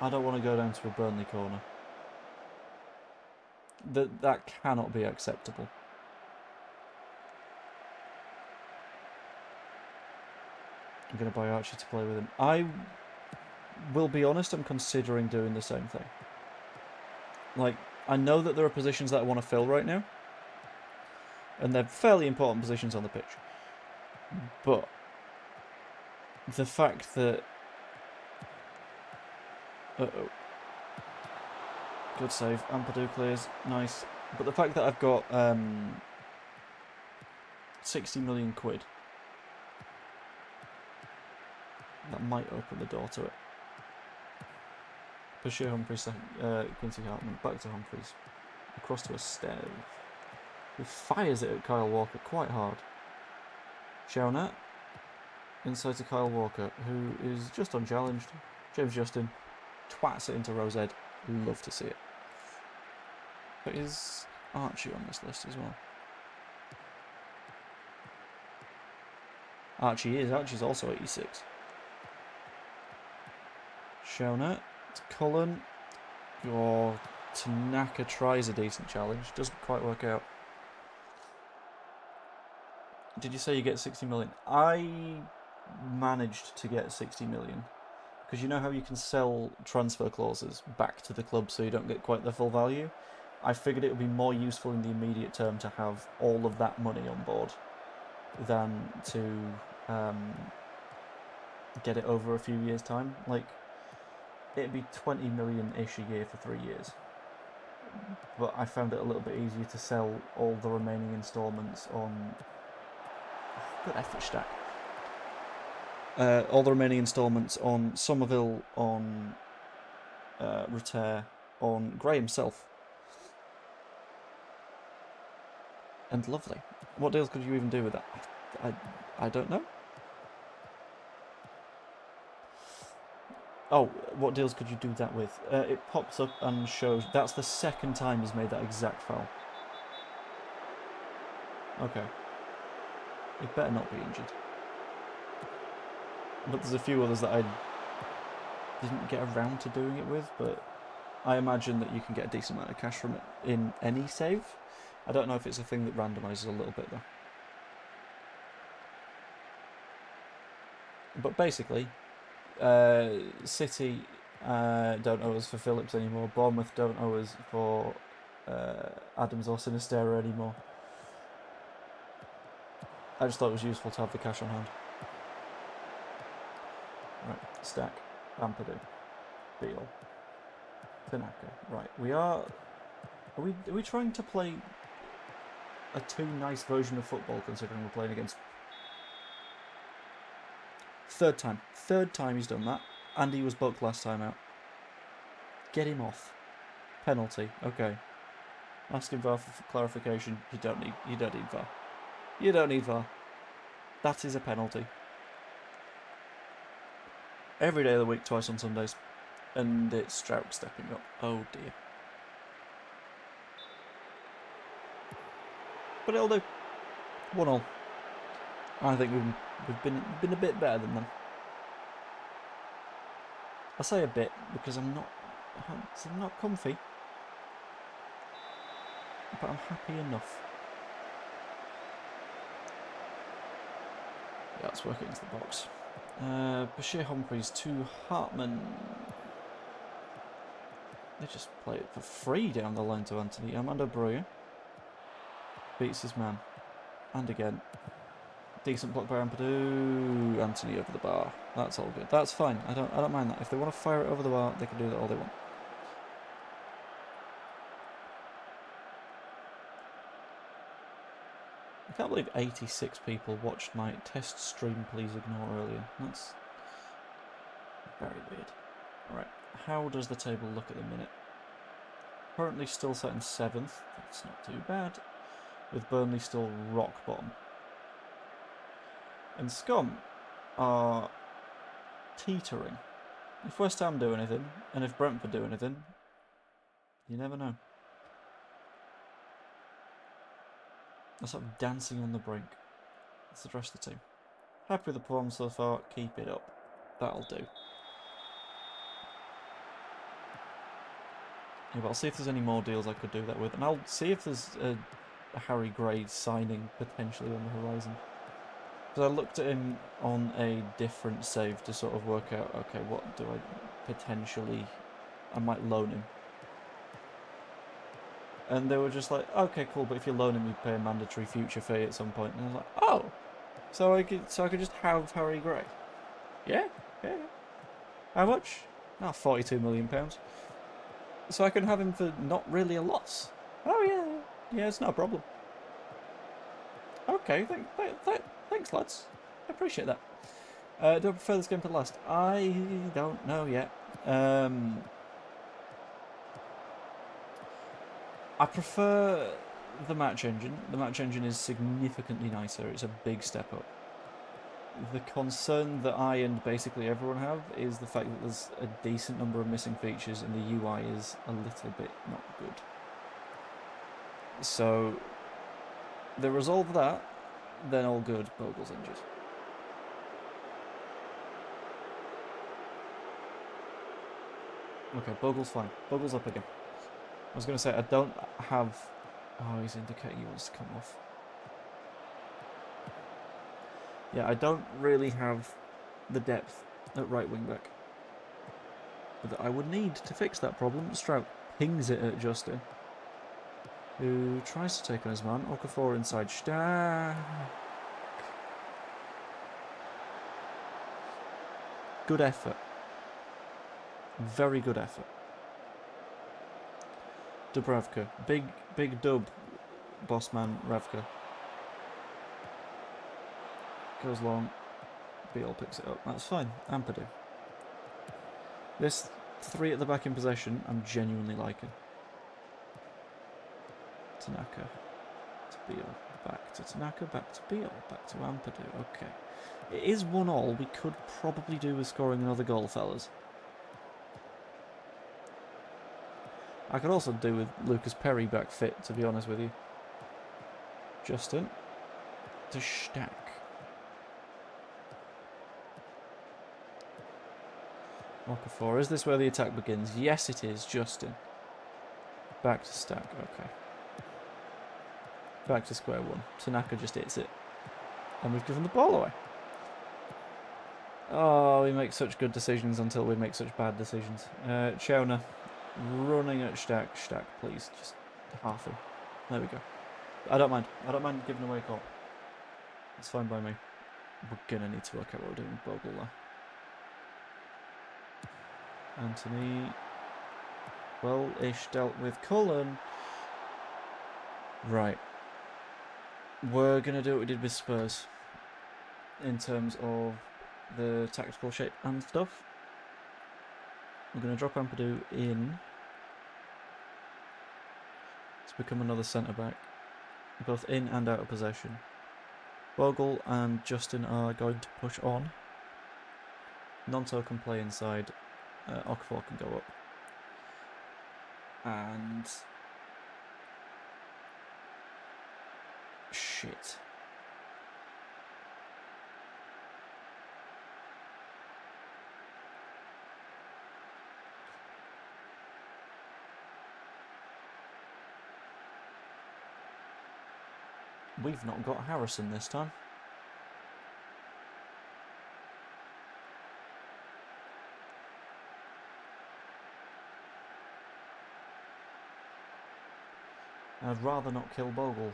I don't want to go down to a Burnley corner. That cannot be acceptable. I'm going to buy Archie to play with him. I will be honest, I'm considering doing the same thing. Like, I know that there are positions that I want to fill right now, and they're fairly important positions on the pitch. But the fact that... Uh-oh. Good save. Ampadu clears. Nice. But the fact that I've got 60 million quid, that might open the door to it. Bashir Humphries, Quincy Hartman, back to Humphries. Across to Esteve, who fires it at Kyle Walker quite hard. Shaunat, inside to Kyle Walker, who is just unchallenged. James Justin twats it into Rosed. Love to see it. But is Archie on this list as well? Archie is. Archie's also 86. Shaunat to Cullen. Your Tanaka tries a decent challenge. Doesn't quite work out. Did you say you get 60 million? I managed to get 60 million. Because you know how you can sell transfer clauses back to the club so you don't get quite the full value? I figured it would be more useful in the immediate term to have all of that money on board than to get it over a few years' time. Like, it'd be 20 million-ish a year for 3 years. But I found it a little bit easier to sell all the remaining instalments on... Oh, good effort, Stack. All the remaining instalments on Somerville, on Repair, on Gray himself. And lovely. What deals could you even do with that? I don't know. Oh, what deals could you do that with? It pops up and shows... That's the second time he's made that exact foul. Okay. He better not be injured. But there's a few others that I didn't get around to doing it with, but I imagine that you can get a decent amount of cash from it in any save. I don't know if it's a thing that randomises a little bit, though. But basically, City don't owe us for Phillips anymore. Bournemouth don't owe us for Adams or Sinistera anymore. I just thought it was useful to have the cash on hand. Right, Stack, Ampadu, Beale, Tanaka. Right, we are... Are we trying to play a too nice version of football considering we're playing against... Third time he's done that. And he was booked last time out. Get him off. Penalty. Okay. Ask him VAR for clarification. You don't need VAR. You don't need VAR. That is a penalty. Every day of the week, twice on Sundays. And it's Stroud stepping up. Oh dear. But it'll do. 1-1. I think we've been a bit better than them. I say a bit because I'm not comfy, but I'm happy enough. Yeah, let's work it into the box. Bashir Humphries to Hartman. They just play it for free down the line to Anthony. Armando Broya beats his man, and again. Decent block by Ampadu. Anthony over the bar. That's all good. That's fine. I don't mind that. If they want to fire it over the bar, they can do that all they want. I can't believe 86 people watched my test stream. Please ignore earlier. That's very weird. Alright, how does the table look at the minute? Currently still set in 7th. That's not too bad. With Burnley still rock bottom. And Scum are teetering. If West Ham do anything, and if Brentford do anything, you never know. They're sort of dancing on the brink. That's the rest of the team. Happy with the performance so far, keep it up. That'll do. Yeah, but I'll see if there's any more deals I could do that with, and I'll see if there's a Harry Gray signing potentially on the horizon. Because I looked at him on a different save to sort of work out, okay, what do I potentially... I might loan him. And they were just like, okay, cool, but if you loan him, you pay a mandatory future fee at some point. And I was like, oh, so I could just have Harry Gray. Yeah. How much? Ah, £42 million. So I can have him for not really a loss. Oh yeah, it's no problem. Okay, thanks, lads. I appreciate that. Do I prefer this game to the last? I don't know yet. I prefer the match engine. The match engine is significantly nicer. It's a big step up. The concern that I and basically everyone have is the fact that there's a decent number of missing features and the UI is a little bit not good. So, they resolve that, then all good. Bogle's injured. Okay, Bogle's fine. Bogle's up again. I was going to say, I don't have... Oh, he's indicating he wants to come off. Yeah, I don't really have the depth at right wing back. But I would need to fix that problem. Strout pings it at Justin, who tries to take on his man. Okafor inside Stack. Good effort. Very good effort. Dubravka. Big dub. Bossman Ravka. Goes long. Beal picks it up. That's fine. Ampadu. This 3 at the back in possession, I'm genuinely liking. Tanaka to Beal. Back to Tanaka. Back to Beal. Back to Ampadu. Okay. It is 1-1. We could probably do with scoring another goal, fellas. I could also do with Lucas Perry back fit, to be honest with you. Justin to Stack. Okafor. Is this where the attack begins? Yes, it is, Justin. Back to Stack. Okay. Back to square one. Tanaka just hits it. And we've given the ball away. Oh, we make such good decisions until we make such bad decisions. Chowner running at Stack. Stack, please. Just half him. There we go. I don't mind. I don't mind giving away a goal. It's fine by me. We're going to need to work out what we're doing with Bogle though. Anthony. Well-ish dealt with Cullen. Right. We're going to do what we did with Spurs. In terms of the tactical shape and stuff. We're going to drop Ampadu in. To become another centre-back. Both in and out of possession. Bogle and Justin are going to push on. Nonto can play inside. Okafor can go up. And... Shit. We've not got Harrison this time. I'd rather not kill Bogle.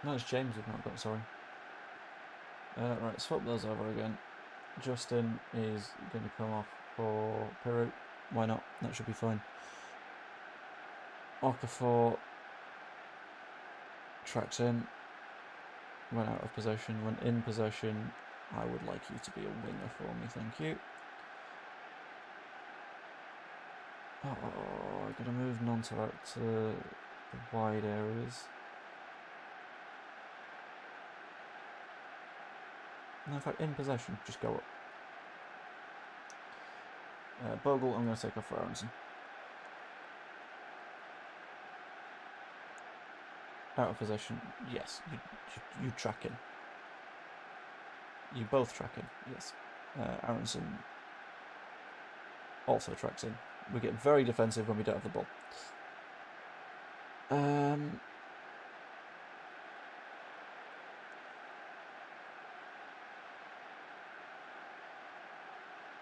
No, it's James we've not got, sorry. Right, swap those over again. Justin is going to come off for Peru. Why not? That should be fine. Okafor tracks in. Went out of possession. When in possession, I would like you to be a winger for me, thank you. Oh, I'm going to move Nonto out to the wide areas. No, in fact, in possession, just go up. Bogle, I'm going to take off for Aronson. Out of possession, yes, you track in. You both track in, yes. Aronson also tracks in. We get very defensive when we don't have the ball.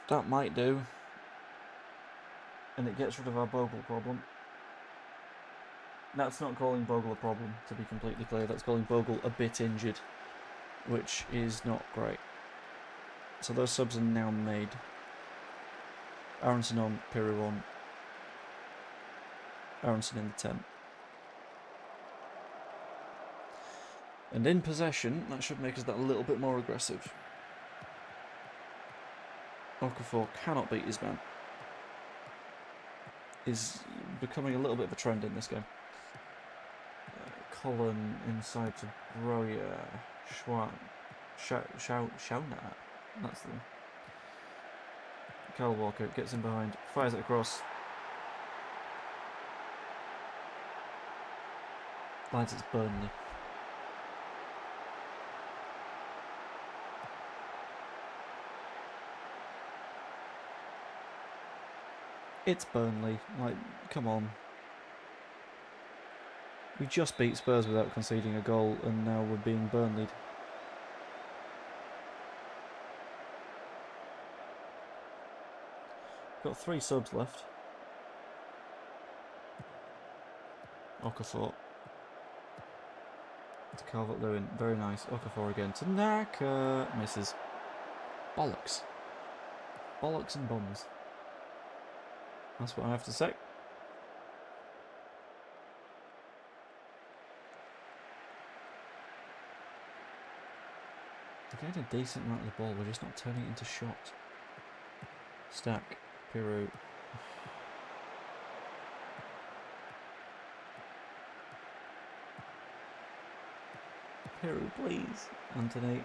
That might do. And it gets rid of our Bogle problem. That's not calling Bogle a problem, to be completely clear. That's calling Bogle a bit injured, which is not great. So those subs are now made. Aronson on, Piru on. Aronson in the 10. And in possession, that should make us that a little bit more aggressive. Okafor cannot beat his man. Is becoming a little bit of a trend in this game. Colin inside to Broya. Shauna. That's the one. Kyle Walker gets in behind, fires it across. Lads, it's Burnley. It's Burnley. Like, come on. We just beat Spurs without conceding a goal, and now we're being Burnleyed. Got 3 subs left. Okafor. To Calvert-Lewin. Very nice. Okafor again to Naka. Misses. Bollocks. Bollocks and bombs. That's what I have to say. We're getting a decent amount of the ball, we're just not turning it into shots. Stack, Piru. Piru, please. Anthony.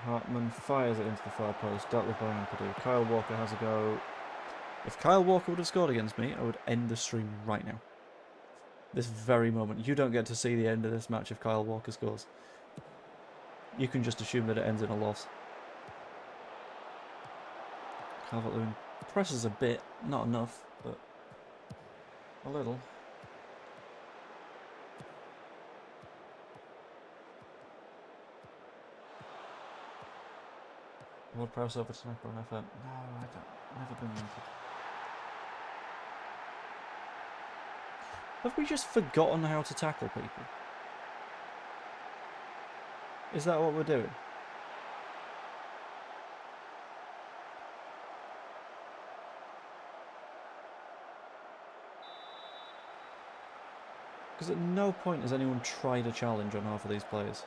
Hartman fires it into the far post, dealt with by Ampadu. Kyle Walker has a go. If Kyle Walker would have scored against me, I would end the stream right now. This very moment. You don't get to see the end of this match if Kyle Walker scores. You can just assume that it ends in a loss. Calvert-Lewin presses a bit, not enough, but a little. Would press over to Naka on FM. No, I don't. Never been wanted. Have we just forgotten how to tackle people? Is that what we're doing? Because at no point has anyone tried a challenge on half of these players.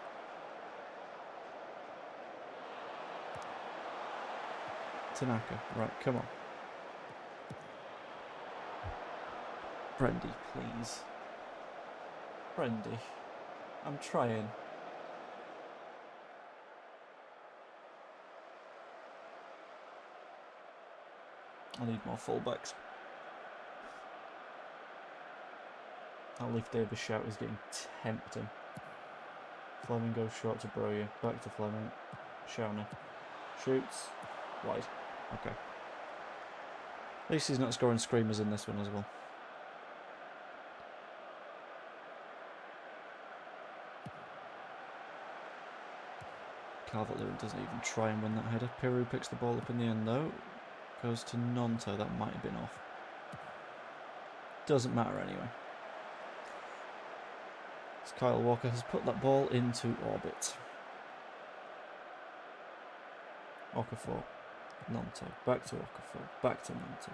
Tanaka, right, come on. Brendy, please. Brendy. I'm trying. I need more fullbacks. That Leaf Davis shout is getting tempting. Fleming goes short to Broya. Back to Fleming. Shauna. Shoots. Wide. Okay. At least he's not scoring screamers in this one as well. Calvert-Lewin doesn't even try and win that header. Piru picks the ball up in the end though. Goes to Nonto. That might have been off. Doesn't matter anyway. As Kyle Walker has put that ball into orbit. Okafor. Nonto. Back to Okafor. Back to Nonto.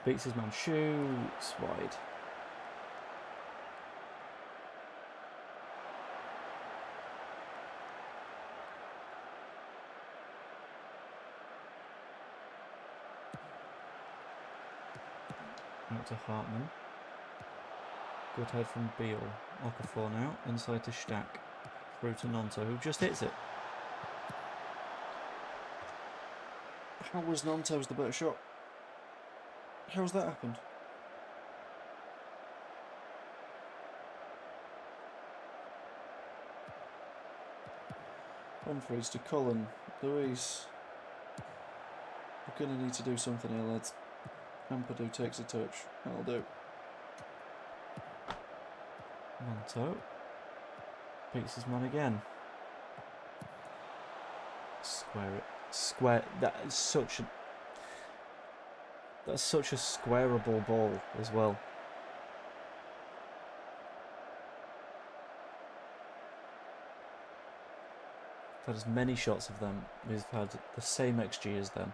Beats his man. Shoots wide. Out to Hartman. Good head from Beale. Okafor now. Inside to Stack. Through to Nonto, who just hits it. How was Nonto's the better shot? How's that happened? Humphreys to Cullen. Luis. gonna need to do something here, lads. Ampadu takes a touch. That'll do. Monto beats his man again. Square it. Square. That's such a squareable ball as well. We've had as many shots of them. We've had the same XG as them.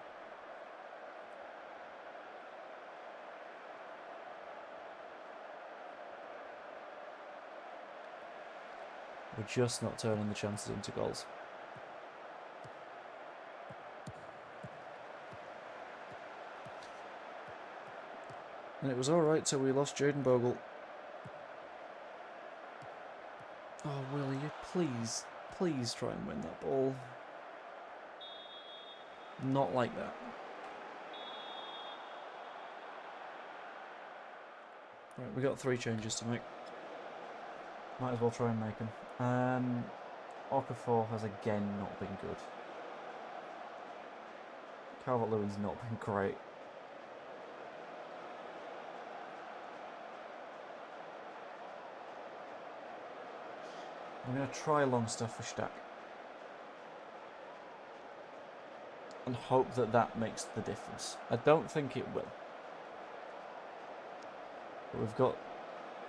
We're just not turning the chances into goals. And it was alright till we lost Jaden Bogle. Oh, will you please, please try and win that ball. Not like that. Right, we got 3 changes to make. Might as well try and make them. Okafor has again not been good. Calvert-Lewin's not been great. I'm going to try long stuff for Stack. And hope that that makes the difference. I don't think it will. But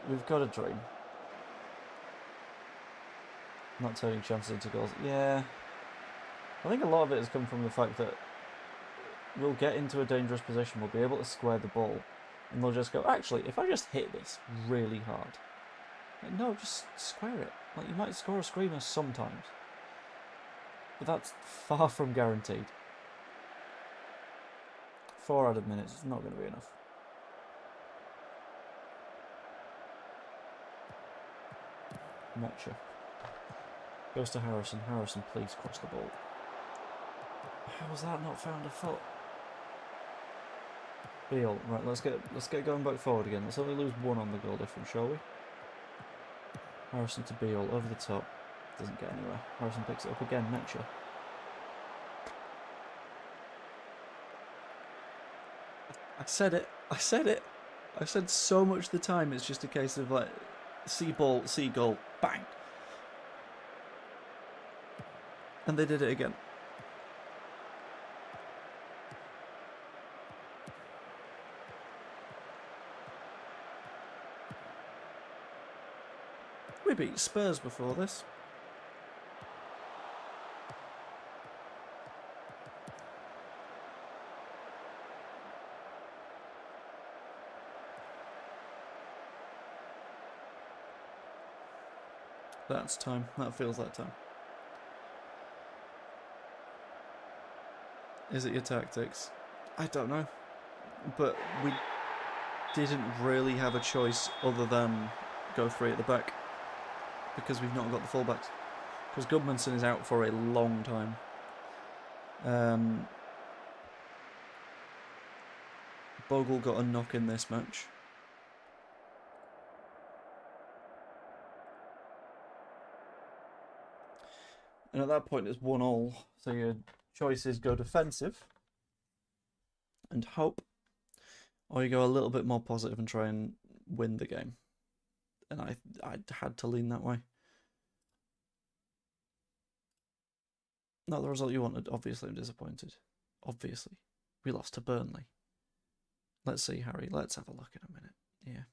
we've got a dream. Not turning chances into goals. Yeah. I think a lot of it has come from the fact that we'll get into a dangerous position, we'll be able to square the ball, and they'll just go, actually, if I just hit this really hard, like, no, just square it. Like, you might score a screamer sometimes, but that's far from guaranteed. 4 added minutes is not going to be enough. Metcha. Goes to Harrison. Harrison, please cross the ball. How was that not found a foot? Beale, right, let's get going back forward again. Let's only lose 1 on the goal difference, shall we? Harrison to Beale, over the top. Doesn't get anywhere. Harrison picks it up again, Metcha. I said it. I said it. I've said so much of the time it's just a case of like, see ball, see goal, bang. And they did it again. We beat Spurs before this. That's time. That feels like time. Is it your tactics? I don't know. But we didn't really have a choice other than go 3 at the back. Because we've not got the fullbacks. Because Gudmundsson is out for a long time. Bogle got a knock in this match. And at that point it's 1-1. So your choices go defensive and hope, or you go a little bit more positive and try and win the game. And I had to lean that way. Not the result you wanted. Obviously, I'm disappointed. Obviously. We lost to Burnley. Let's see, Harry. Let's have a look in a minute. Yeah.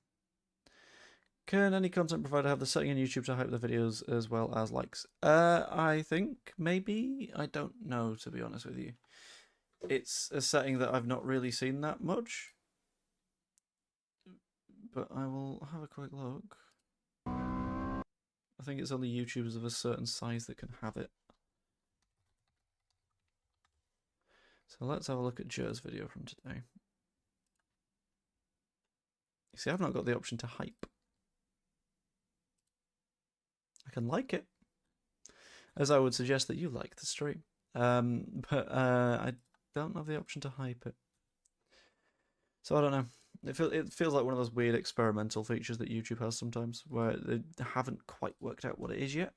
Can any content provider have the setting on YouTube to hype the videos as well as likes? I think maybe. I don't know, to be honest with you. It's a setting that I've not really seen that much. But I will have a quick look. I think it's only YouTubers of a certain size that can have it. So let's have a look at Jer's video from today. You see, I've not got the option to hype. I can like it, as I would suggest that you like the stream. But I don't have the option to hype it. So I don't know. It feels like one of those weird experimental features that YouTube has sometimes, where they haven't quite worked out what it is yet.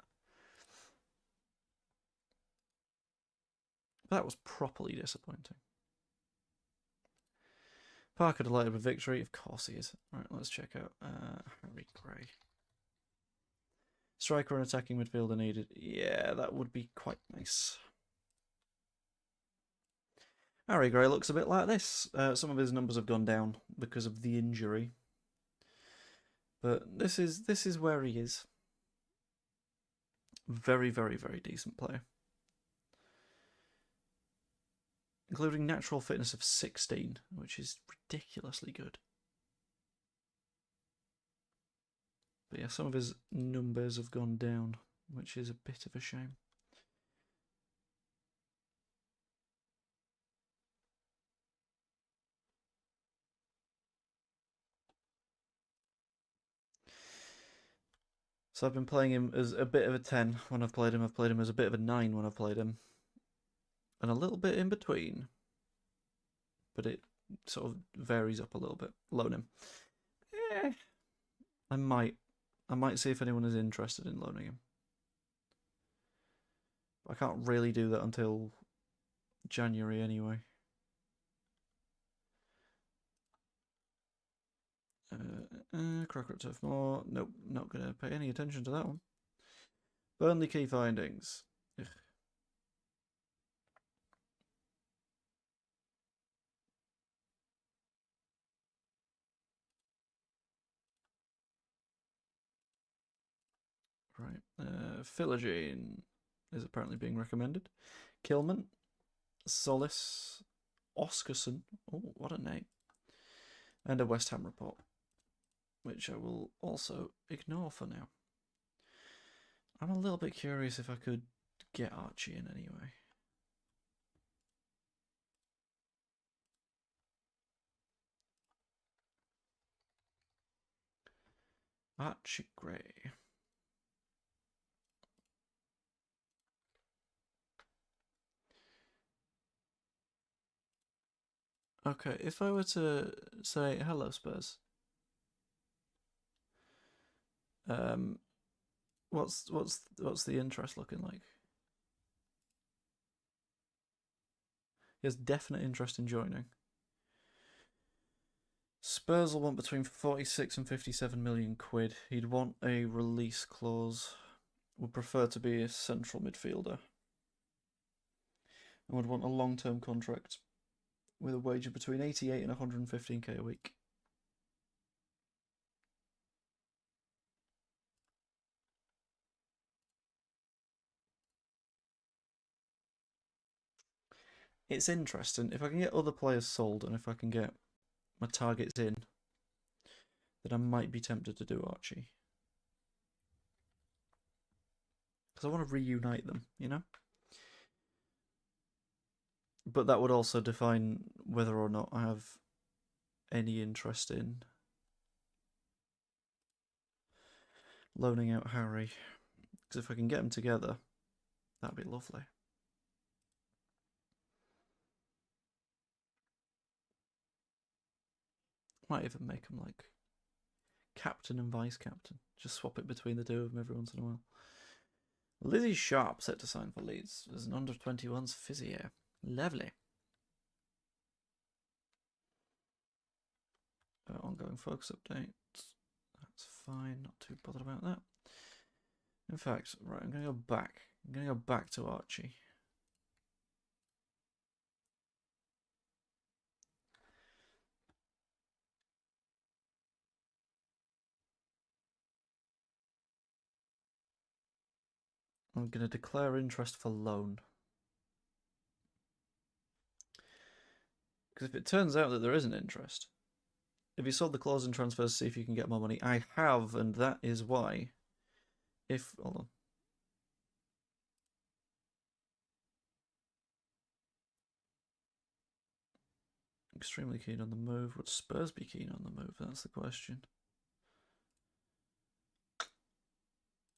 That was properly disappointing. Parker delighted with victory? Of course he is. Right, let's check out Harry Gray. Striker and attacking midfielder needed. Yeah, that would be quite nice. Harry Gray looks a bit like this. Some of his numbers have gone down because of the injury. But this is where he is. Very, very, very decent player. Including natural fitness of 16, which is ridiculously good. But yeah, some of his numbers have gone down, which is a bit of a shame. So I've been playing him as a bit of a 10 when I've played him. I've played him as a bit of a 9 when I've played him. And a little bit in between. But it sort of varies up a little bit. Loan him. I might see if anyone is interested in loaning him. I can't really do that until January anyway. Crocker at Turf Moor. Nope, not going to pay any attention to that one. Burnley key findings. Ugh. Right. Philogene is apparently being recommended. Kilman. Solis. Oscarson. Oh, what a name. And a West Ham report, which I will also ignore for now. I'm a little bit curious if I could get Archie in anyway. Archie Gray. Okay, if I were to say hello Spurs, what's the interest looking like? He has definite interest in joining. Spurs will want between 46 and 57 million quid. He'd want a release clause. Would prefer to be a central midfielder. And would want a long-term contract with a wage of between 88 and 115k a week. It's interesting. If I can get other players sold and if I can get my targets in, then I might be tempted to do Archie. Because I want to reunite them, you know? But that would also define whether or not I have any interest in loaning out Harry. Because if I can get them together, that'd be lovely. Might even make them like captain and vice captain. Just swap it between the two of them every once in a while. Lizzie Sharp set to sign for Leeds as an under-21s physio. Lovely. Ongoing focus update. That's fine. Not too bothered about that. In fact, right, I'm going to go back. I'm going to go back to Archie. I'm going to declare interest for loan. Because if it turns out that there is an interest, if you sold the clause in transfers, see if you can get more money. I have, and that is why. Hold on. Extremely keen on the move. Would Spurs be keen on the move? That's the question.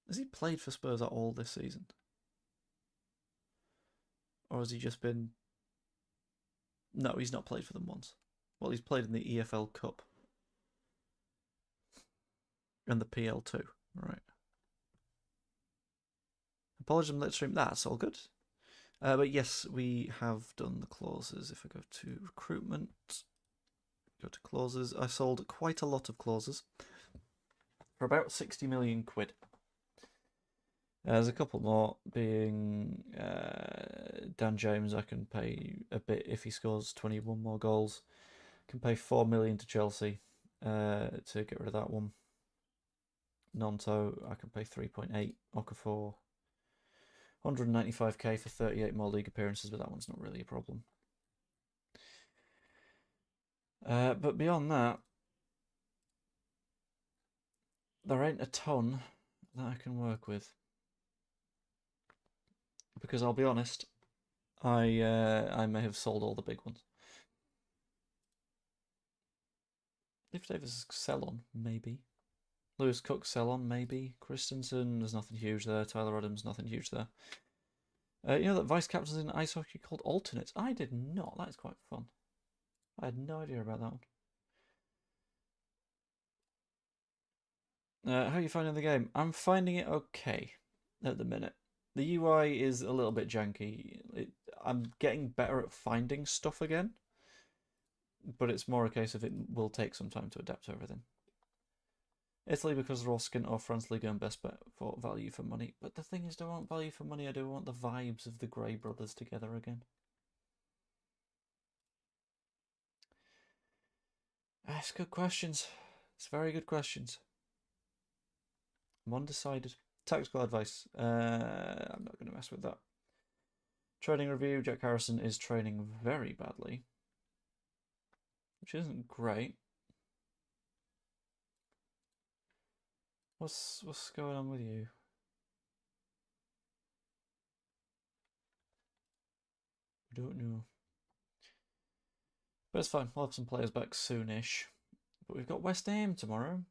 Has he played for Spurs at all this season? Or has he just been... No, he's not played for them once. Well, he's played in the EFL Cup. And the PL2. Right. Apologies on the stream. That's all good. But yes, we have done the clauses. If I go to recruitment, Go to clauses. I sold quite a lot of clauses for about 60 million quid. There's a couple more, being Dan James. I can pay a bit if he scores 21 more goals. Can pay 4 million to Chelsea to get rid of that one. Nonto, I can pay 3.8. Okafor, 195k for 38 more league appearances, but that one's not really a problem. But beyond that, there ain't a ton that I can work with. Because I'll be honest, I may have sold all the big ones. If Davis sell on, maybe. Lewis Cook sell on, maybe. Christensen, there's nothing huge there. Tyler Adams, nothing huge there. You know that vice captains in ice hockey called alternates? I did not. That is quite fun. I had no idea about that one. How are you finding the game? I'm finding it okay at the minute. The UI is a little bit janky. I'm getting better at finding stuff again, but it's more a case of it will take some time to adapt to everything. Italy because they're all skint, or France Liga and best bet for value for money. But the thing is, do I want value for money? I do want the vibes of the Grey brothers together again. It's good questions. It's very good questions. I'm undecided. Tactical advice. I'm not going to mess with that. Training review. Jack Harrison is training very badly, which isn't great. What's going on with you? I don't know. But it's fine. We'll have some players back soonish. But we've got West Ham tomorrow.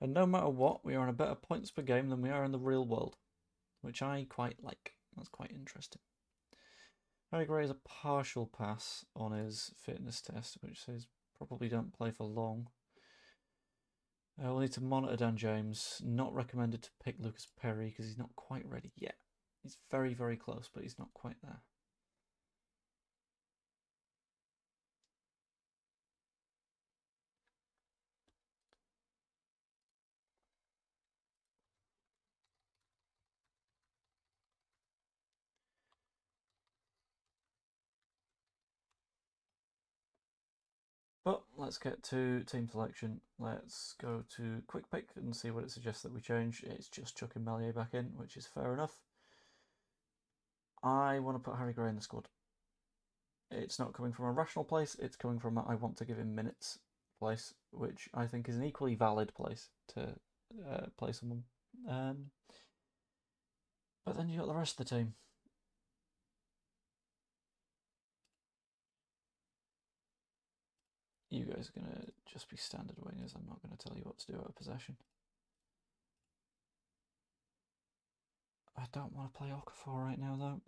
And no matter what, we are on a better points per game than we are in the real world, which I quite like. That's quite interesting. Harry Gray has a partial pass on his fitness test, which says probably don't play for long. We'll need to monitor Dan James. Not recommended to pick Lucas Perry because he's not quite ready yet. He's very, very close, but he's not quite there. But let's get to team selection. Let's go to quick pick and see what it suggests that we change. It's just chucking Melier back in, which is fair enough. I want to put Harry Gray in the squad. It's not coming from a rational place, it's coming from a I want to give him minutes place, which I think is an equally valid place to play someone. But then you got the rest of the team. You guys are going to just be standard wingers. I'm not going to tell you what to do out of possession. I don't want to play Okafor right now, though.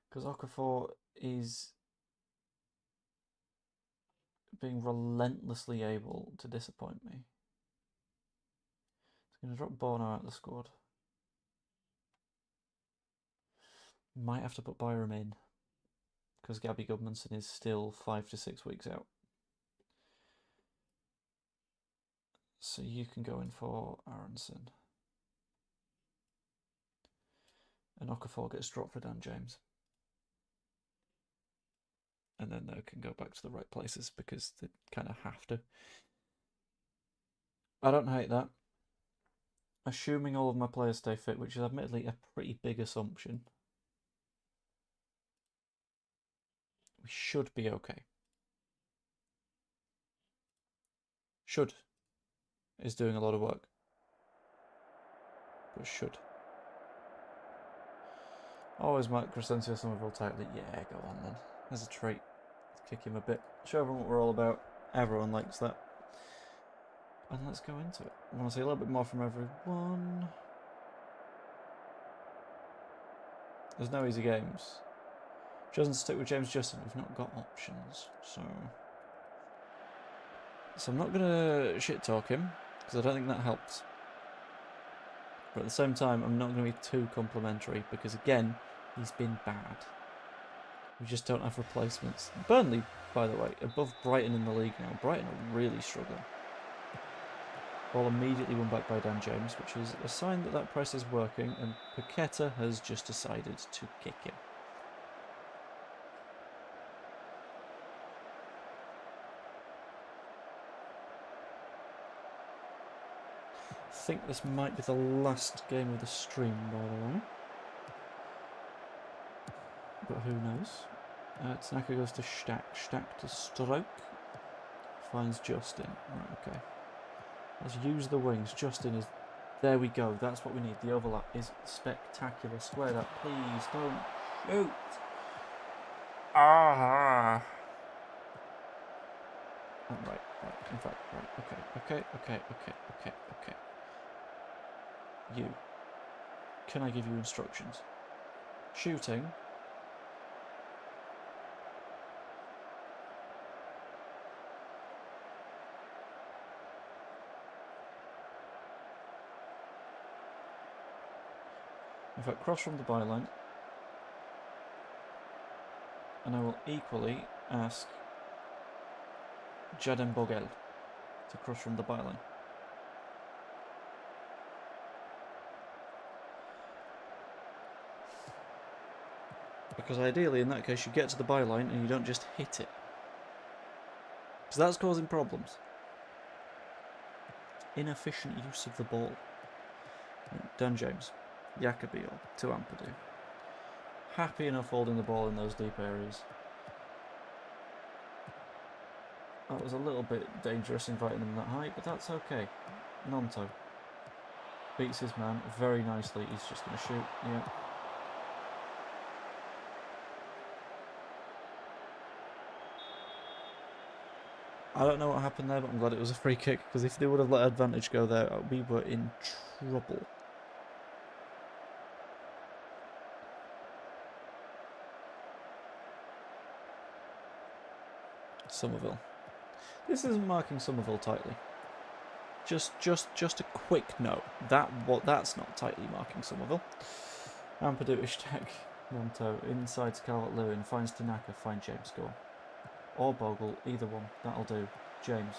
Because Okafor is being relentlessly able to disappoint me. It's going to drop Bono out of the squad. Might have to put Byram in, because Gabby Goodmanson is still 5 to 6 weeks out. So you can go in for Aronson. And Okafor gets dropped for Dan James. And then they can go back to the right places because they kind of have to. I don't hate that. Assuming all of my players stay fit, which is admittedly a pretty big assumption, we should be okay. Should is doing a lot of work. But should. Always Mike Crescencio Somerville tightly. Yeah, go on then. There's a treat. Kick him a bit. Show everyone what we're all about. Everyone likes that. And let's go into it. I want to see a little bit more from everyone. There's no easy games. Chosen to stick with James Justin. We've not got options, so I'm not going to shit talk him because I don't think that helps. But at the same time, I'm not going to be too complimentary because again, he's been bad. We just don't have replacements. Burnley, by the way, above Brighton in the league now. Brighton are really struggling. Ball immediately won back by Dan James, which is a sign that that press is working, and Paqueta has just decided to kick him. I think this might be the last game of the stream, by the way. But who knows? Tanaka goes to Stack. Stack to Stroke. Finds Justin. Right, okay. Let's use the wings. Justin is... There we go. That's what we need. The overlap is spectacular. Square that. Please don't shoot. Ah. Oh, right. In fact, right. Okay. You. Can I give you instructions? Shooting. In fact, cross from the byline. And I will equally ask Jadem Bogel to cross from the byline. Because ideally, in that case, you get to the byline and you don't just hit it. Because that's causing problems. Inefficient use of the ball. Dan James. Yakabio to Ampadu. Happy enough holding the ball in those deep areas. That was a little bit dangerous inviting them that high, but that's okay. Nonto beats his man very nicely. He's just going to shoot. Yeah. I don't know what happened there, but I'm glad it was a free kick, because if they would have let advantage go there, we were in trouble. Somerville. This isn't marking Somerville tightly. Just a quick note. That's not tightly marking Somerville. Ampadu Ishtak. Monto inside to Calvert-Lewin. Finds Tanaka. Find James. Go on. Or Bogle. Either one. That'll do. James.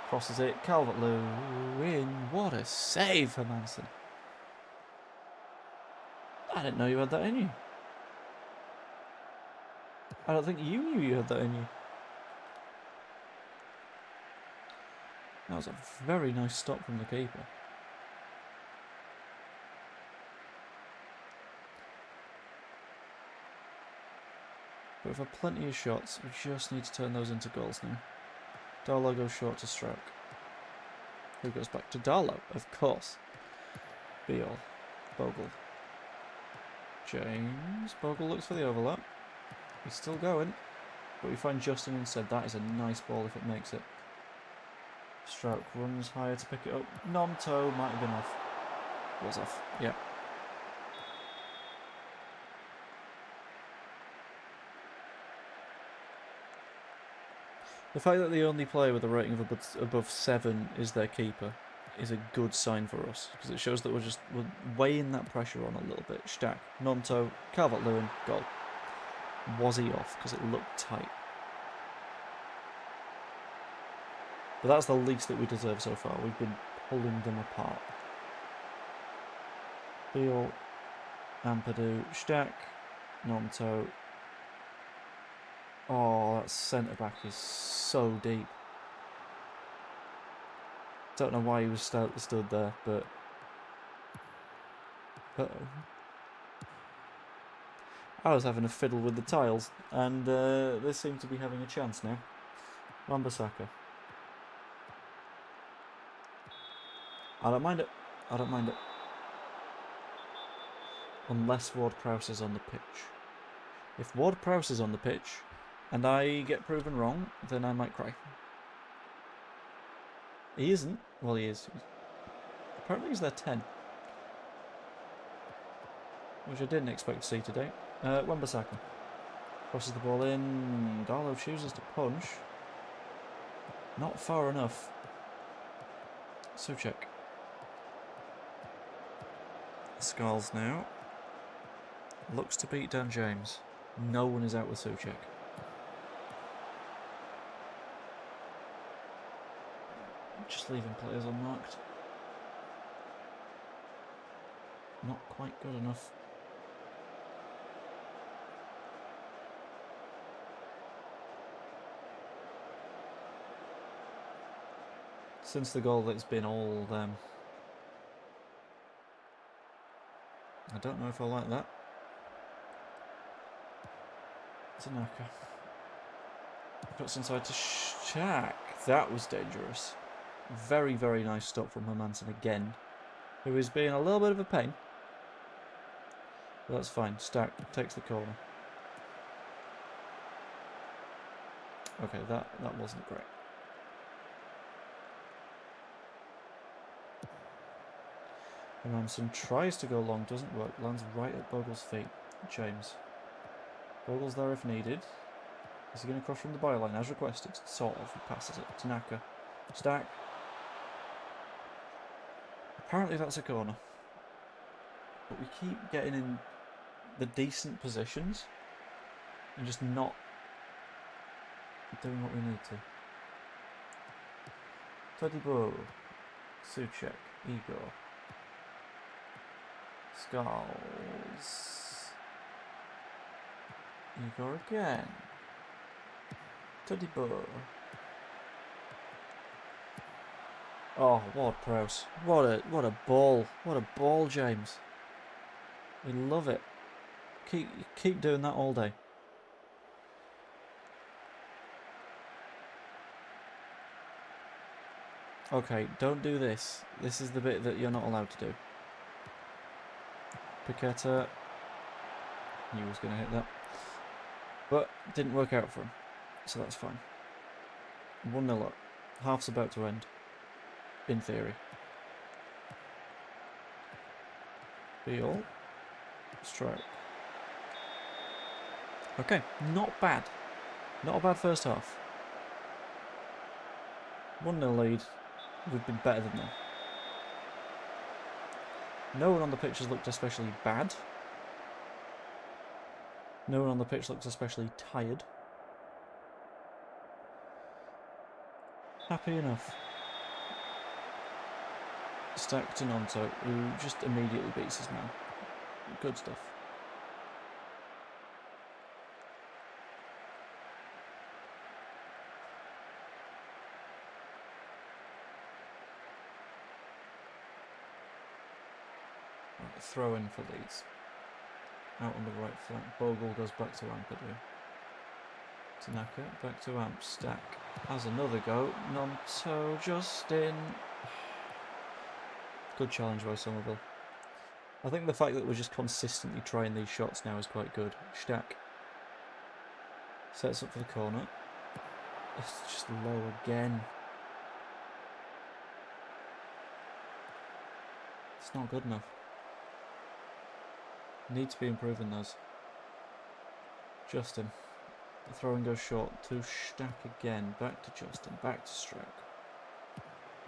Crosses it. Calvert-Lewin. What a save for Manson. I didn't know you had that in you. I don't think you knew you had that in you. That was a very nice stop from the keeper. But we've had plenty of shots. We just need to turn those into goals now. Darlow goes short to Stroke. Who goes back to Darlow? Of course. Beal. Bogle. James. Bogle looks for the overlap. He's still going. But we find Justin instead. That is a nice ball if it makes it. Stroke runs higher to pick it up. Non-toe might have been off. Was off. Yeah. The fact that the only player with a rating of above 7 is their keeper is a good sign for us, because it shows that we're weighing that pressure on a little bit. Stack, non-toe, Calvert-Lewin, goal. Was he off? Because it looked tight. But that's the least that we deserve so far. We've been pulling them apart. Beal, Ampadu, Stack, non-toe. Oh, that centre-back is so deep. Don't know why he was stood there, but... Uh-oh. I was having a fiddle with the tiles, and they seem to be having a chance now. Wan-Bissaka. I don't mind it. I don't mind it. Unless Ward-Prowse is on the pitch. If Ward-Prowse is on the pitch, and I get proven wrong, then I might cry. He isn't. Well, he is. Apparently he's their 10. Which I didn't expect to see today. Wan-Bissaka. Crosses the ball in. Darlow chooses to punch. Not far enough. Souček. Skulls now. Looks to beat Dan James. No one is out with Souček. Just leaving players unmarked. Not quite good enough. Since the goal, it's been all them. I don't know if I like that. Tanaka. Puts inside to Shaq. That was dangerous. Very, very nice stop from Hermansen again, who is being a little bit of a pain. But that's fine. Stack takes the corner. Okay, that wasn't great. Hermansen tries to go long, doesn't work, lands right at Bogle's feet. James. Bogle's there if needed. Is he going to cross from the byline as requested? Sort of. He passes it. Tanaka. Stack. Apparently that's a corner. But we keep getting in the decent positions and just not doing what we need to. Todibo. Souček. Igor. Skulls. Igor again. Todibo. Oh, what Prowse. What a ball. What a ball, James. We love it. Keep doing that all day. Okay, don't do this. This is the bit that you're not allowed to do. Paqueta. He was going to hit that. But didn't work out for him. So that's fine. 1-0 up. Half's about to end. In theory. Beal. Stroke. Okay, not bad. Not a bad first half. 1-0 lead. We've been better than them. No one on the pitch has looked especially bad. No one on the pitch looks especially tired. Happy enough. Stack to Nonto, who just immediately beats his man. Good stuff. Right, throw in for Leeds. Out on the right flank. Bogle goes back to Ampadu. Tanaka, back to Amp. Stack has another go. Nonto, Justin. Good challenge by Somerville. I think the fact that we're just consistently trying these shots now is quite good. Stack sets up for the corner. It's just low again. It's not good enough. Need to be improving those. Justin. The throwing goes short to Stack again. Back to Justin. Back to Stroke.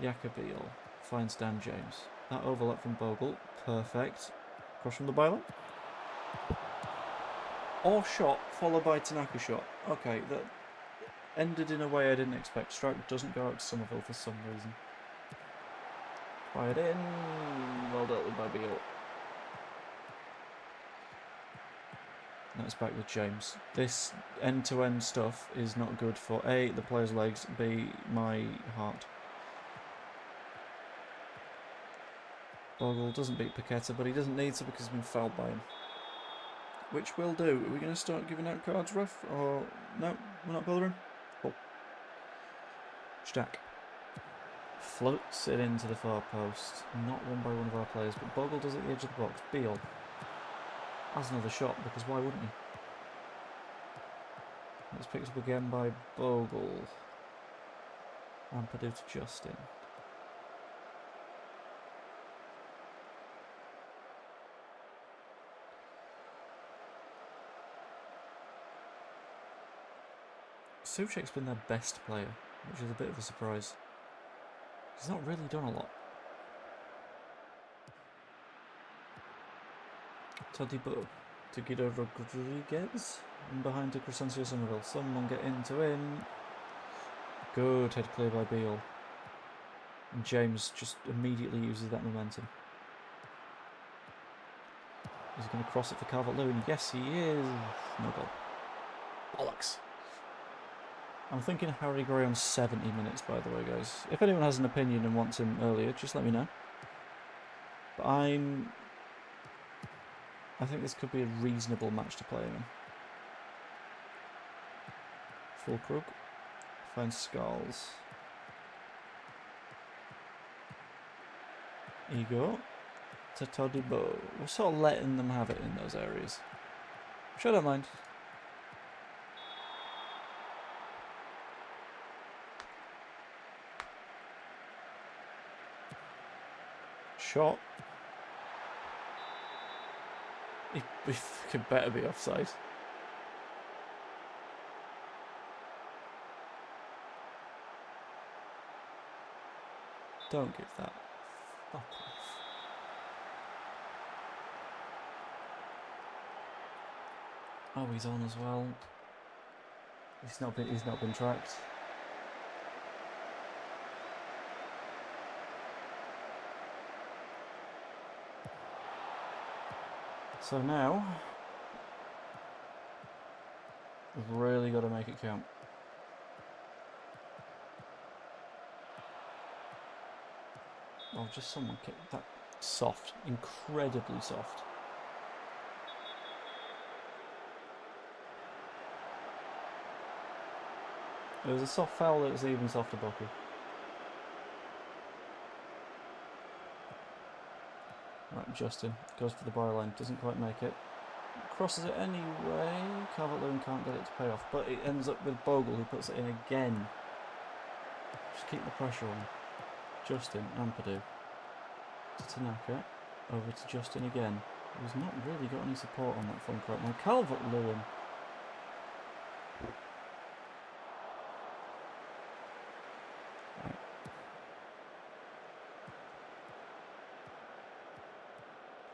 Jakobiel finds Dan James. That overlap from Bogle. Perfect. Cross from the byline. Or shot, followed by Tanaka shot. Okay, that ended in a way I didn't expect. Strike doesn't go out to Somerville for some reason. Fired in. Well dealt with by Beal. That's back with James. This end-to-end stuff is not good for A, the player's legs, B, my heart. Bogle doesn't beat Paqueta, but he doesn't need to because he's been fouled by him. Which we'll do. Are we going to start giving out cards, ref? Or no, we're not bothering? Cool. Stack. Floats it into the far post. Not won by one of our players, but Bogle does at the edge of the box. Beal has another shot, because why wouldn't he? It's picked up again by Bogle. Ampadu to Justin. Souček's been their best player, which is a bit of a surprise. He's not really done a lot. Todibo to Guido Rodriguez. And behind to Crescencio Somerville. Someone get into him. Good head clear by Beale. And James just immediately uses that momentum. He's going to cross it for Calvert-Lewin. Yes, he is. No goal. Bollocks. I'm thinking Harry Gray on 70 minutes, by the way, guys. If anyone has an opinion and wants him earlier, just let me know. But I think this could be a reasonable match to play him in. Fulkrug finds Skulls. Igor to Todibo. We're sort of letting them have it in those areas. Which I don't mind. Shot. He fucking better be offside. Don't give that. Fuck off. Oh, he's on as well. He's not been tracked. So now we've really got to make it count. Oh, just someone kick that. Soft, incredibly soft. It was a soft foul that was even softer, Bucky. Right, Justin goes for the byline, doesn't quite make it. Crosses it anyway. Calvert-Lewin can't get it to pay off, but it ends up with Bogle, who puts it in again. Just keep the pressure on. Justin, Ampadu. To Tanaka. Over to Justin again. Who's not really got any support on that front right now. Calvert-Lewin.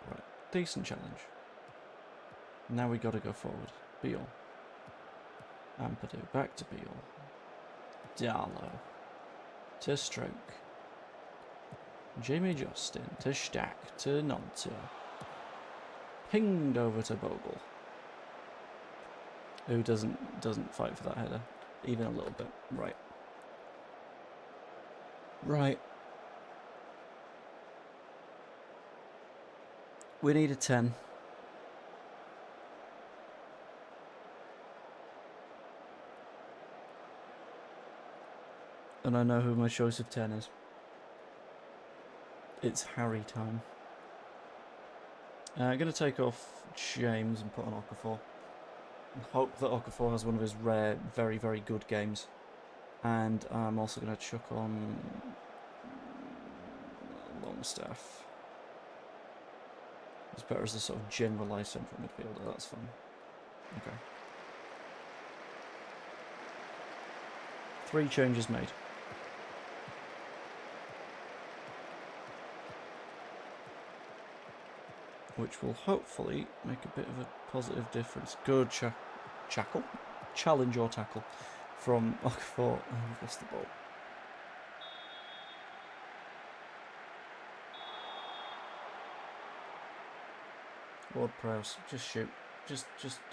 Right. Decent challenge. Now we got to go forward. Beale. Ampadu. Back to Beale. Darlow. To Stroke. Jamie Justin to Stack to Nonto. Pinged over to Bogle. Who doesn't fight for that header. Even a little bit. Right. Right. We need a 10. And I know who my choice of 10 is. It's Harry time. I'm going to take off James and put on Okafor. And hope that Okafor has one of his rare, very, very good games. And I'm also going to chuck on Longstaff. He's better as a sort of generalised central midfielder, that's fine. Okay. 3 changes made. Which will hopefully make a bit of a positive difference. Good challenge or tackle from Okafor. Oh, we've lost the ball. Ward-Prowse, just shoot. Just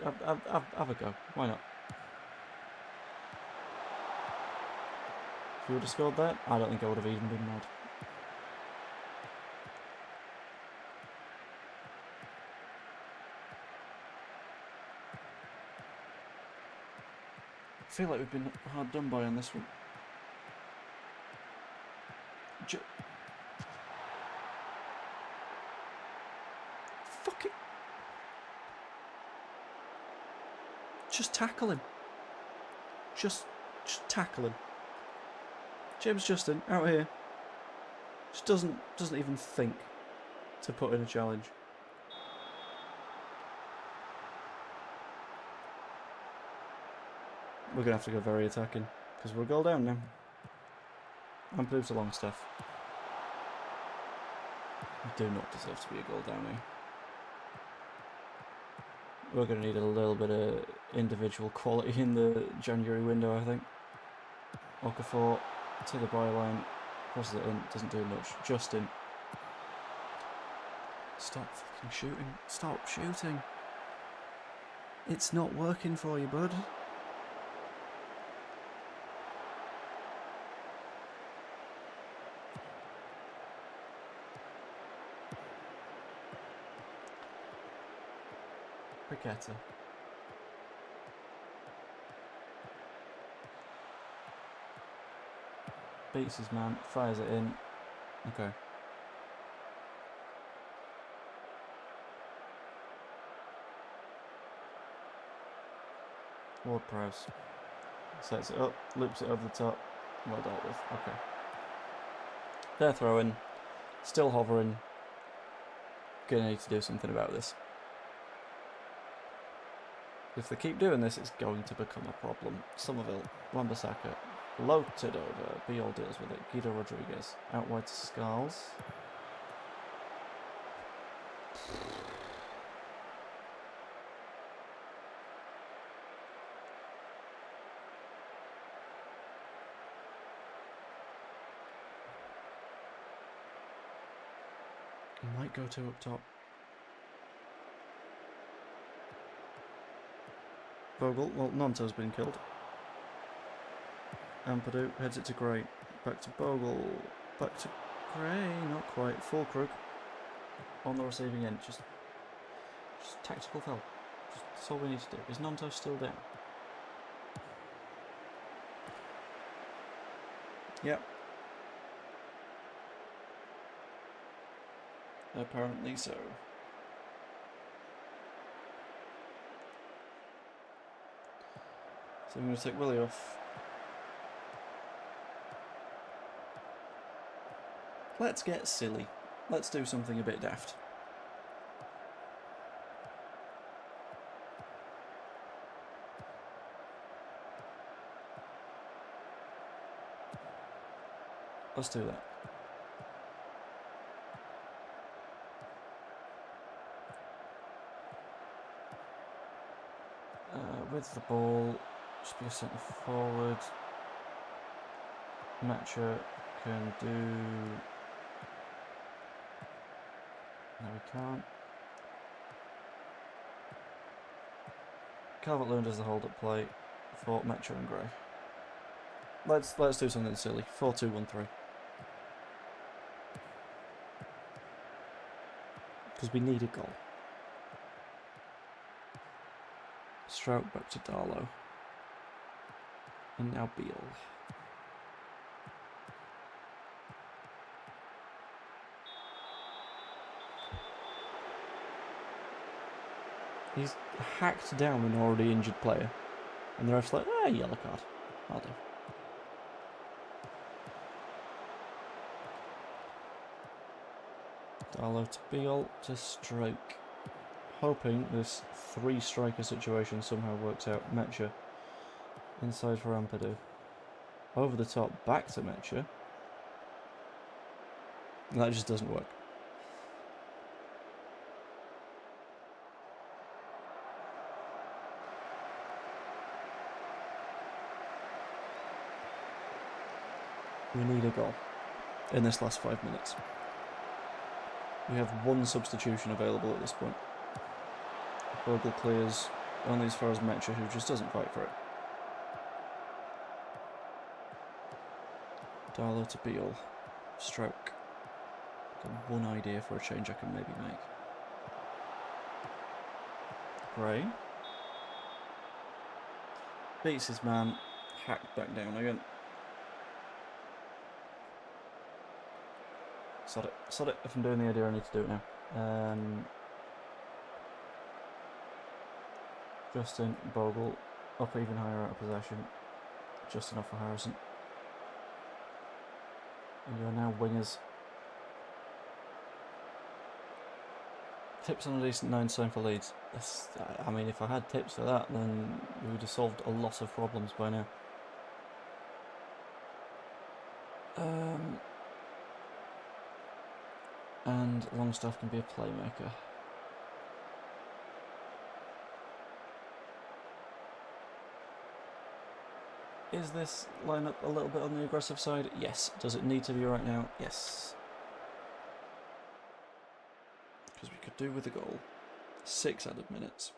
have a go. Why not? If you would have scored that, I don't think I would have even been mad. I feel like we've been hard done by on this one. Fuck it. Just tackle him. Just tackle him. James Justin out here just doesn't even think to put in a challenge. We're going to have to go very attacking, because we're a goal down now. And moves along stuff. We do not deserve to be a goal down here. We're going to need a little bit of individual quality in the January window, I think. Okafor to the byline, crosses it in, doesn't do much. Justin. Stop fucking shooting. Stop shooting. It's not working for you, bud. Paqueta. Beats his man, fires it in. Okay. Ward-Prowse. Sets it up, loops it over the top. Well dealt with. Okay. They're throwing. Still hovering. Gonna need to do something about this. If they keep doing this, it's going to become a problem. Somerville, Wan-Bissaka, floated over. Biol deals with it. Guido Rodriguez, out wide to Scarles. He might go two up top. Bogle, well, Nanto's been killed. Ampadu heads it to Gray. Back to Bogle. Back to Gray. Not quite. Fulkrug on the receiving end. Just tactical foul. That's all we need to do. Is Nanto still down? Yep. Apparently so. So I'm going to take Willie off. Let's get silly. Let's do something a bit daft. Let's do that. With the ball, just be a centre forward. Matcher can do. No, we can't. Calvert-Lewin does the hold-up play for Matcher and Gray. Let's do something silly. 4-2-1-3. Because we need a goal. Strout back to Darlow. And now Beal. He's hacked down an already injured player. And the ref's like, yellow card. I'll do. Darlow to Beal to Stroke. Hoping this three-striker situation somehow works out. Metcher inside for Ampadu. Over the top, back to Metcher. That just doesn't work. We need a goal in this last 5 minutes. We have one substitution available at this point. Bogle clears only as far as Metcher, who just doesn't fight for it. Darlow to Beal. Stroke. Got one idea for a change I can maybe make. Gray. Beats his man. Hacked back down again. Sod it. Sod it. If I'm doing the idea, I need to do it now. Justin, Bogle, up even higher out of possession. Justin off for Harrison. And you're now wingers. Tips on a decent 9 sign for Leeds. I mean, if I had tips for that, then we would have solved a lot of problems by now. And Longstaff can be a playmaker. Is this lineup a little bit on the aggressive side? Yes. Does it need to be right now? Yes. Because we could do with a goal. 6 added minutes.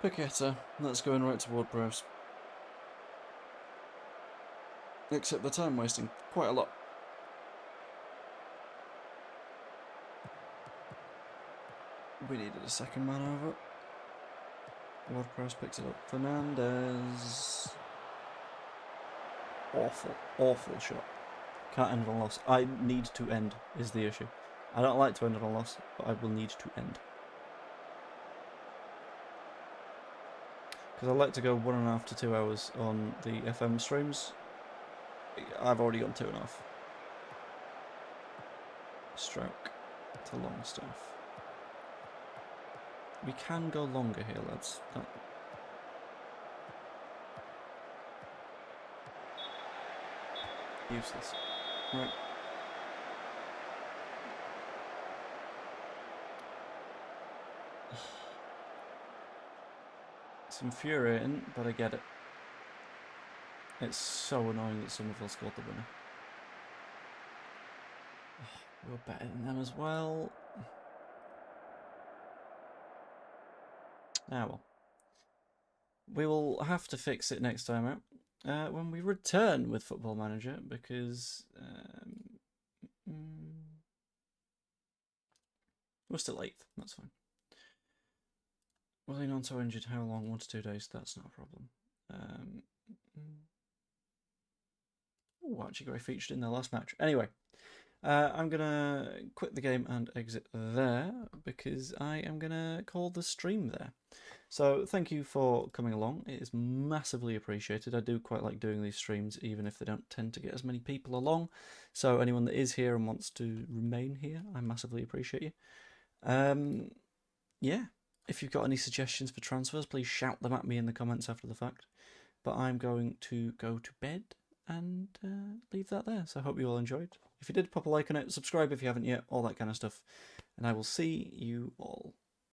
Paqueta, that's going right toward Prowse. Except the time wasting quite a lot. We needed a second man over. Ward-Prowse picks it up. Fernandez. Awful shot. Can't end on a loss. I need to end is the issue. I don't like to end on a loss, but I will need to end. Because I like to go 1.5 to 2 hours on the FM streams. I've already gone 2.5. Stroke to Longstaff. We can go longer here, lads. Useless. Right. It's infuriating, but I get it. It's so annoying that Somerville scored the winner. We're better than them as well. Ah well. We will have to fix it next time out when we return with Football Manager, because we're still 8th. That's fine. Willie Nonto injured. How long? 1 to 2 days. That's not a problem. Oh, actually, Gray featured in their last match. Anyway, I'm going to quit the game and exit there, because I am going to call the stream there. So thank you for coming along. It is massively appreciated. I do quite like doing these streams, even if they don't tend to get as many people along. So anyone that is here and wants to remain here, I massively appreciate you. Yeah, if you've got any suggestions for transfers, please shout them at me in the comments after the fact. But I'm going to go to bed and leave that there. So I hope you all enjoyed. If you did, pop a like on it, subscribe if you haven't yet, all that kind of stuff. And I will see you all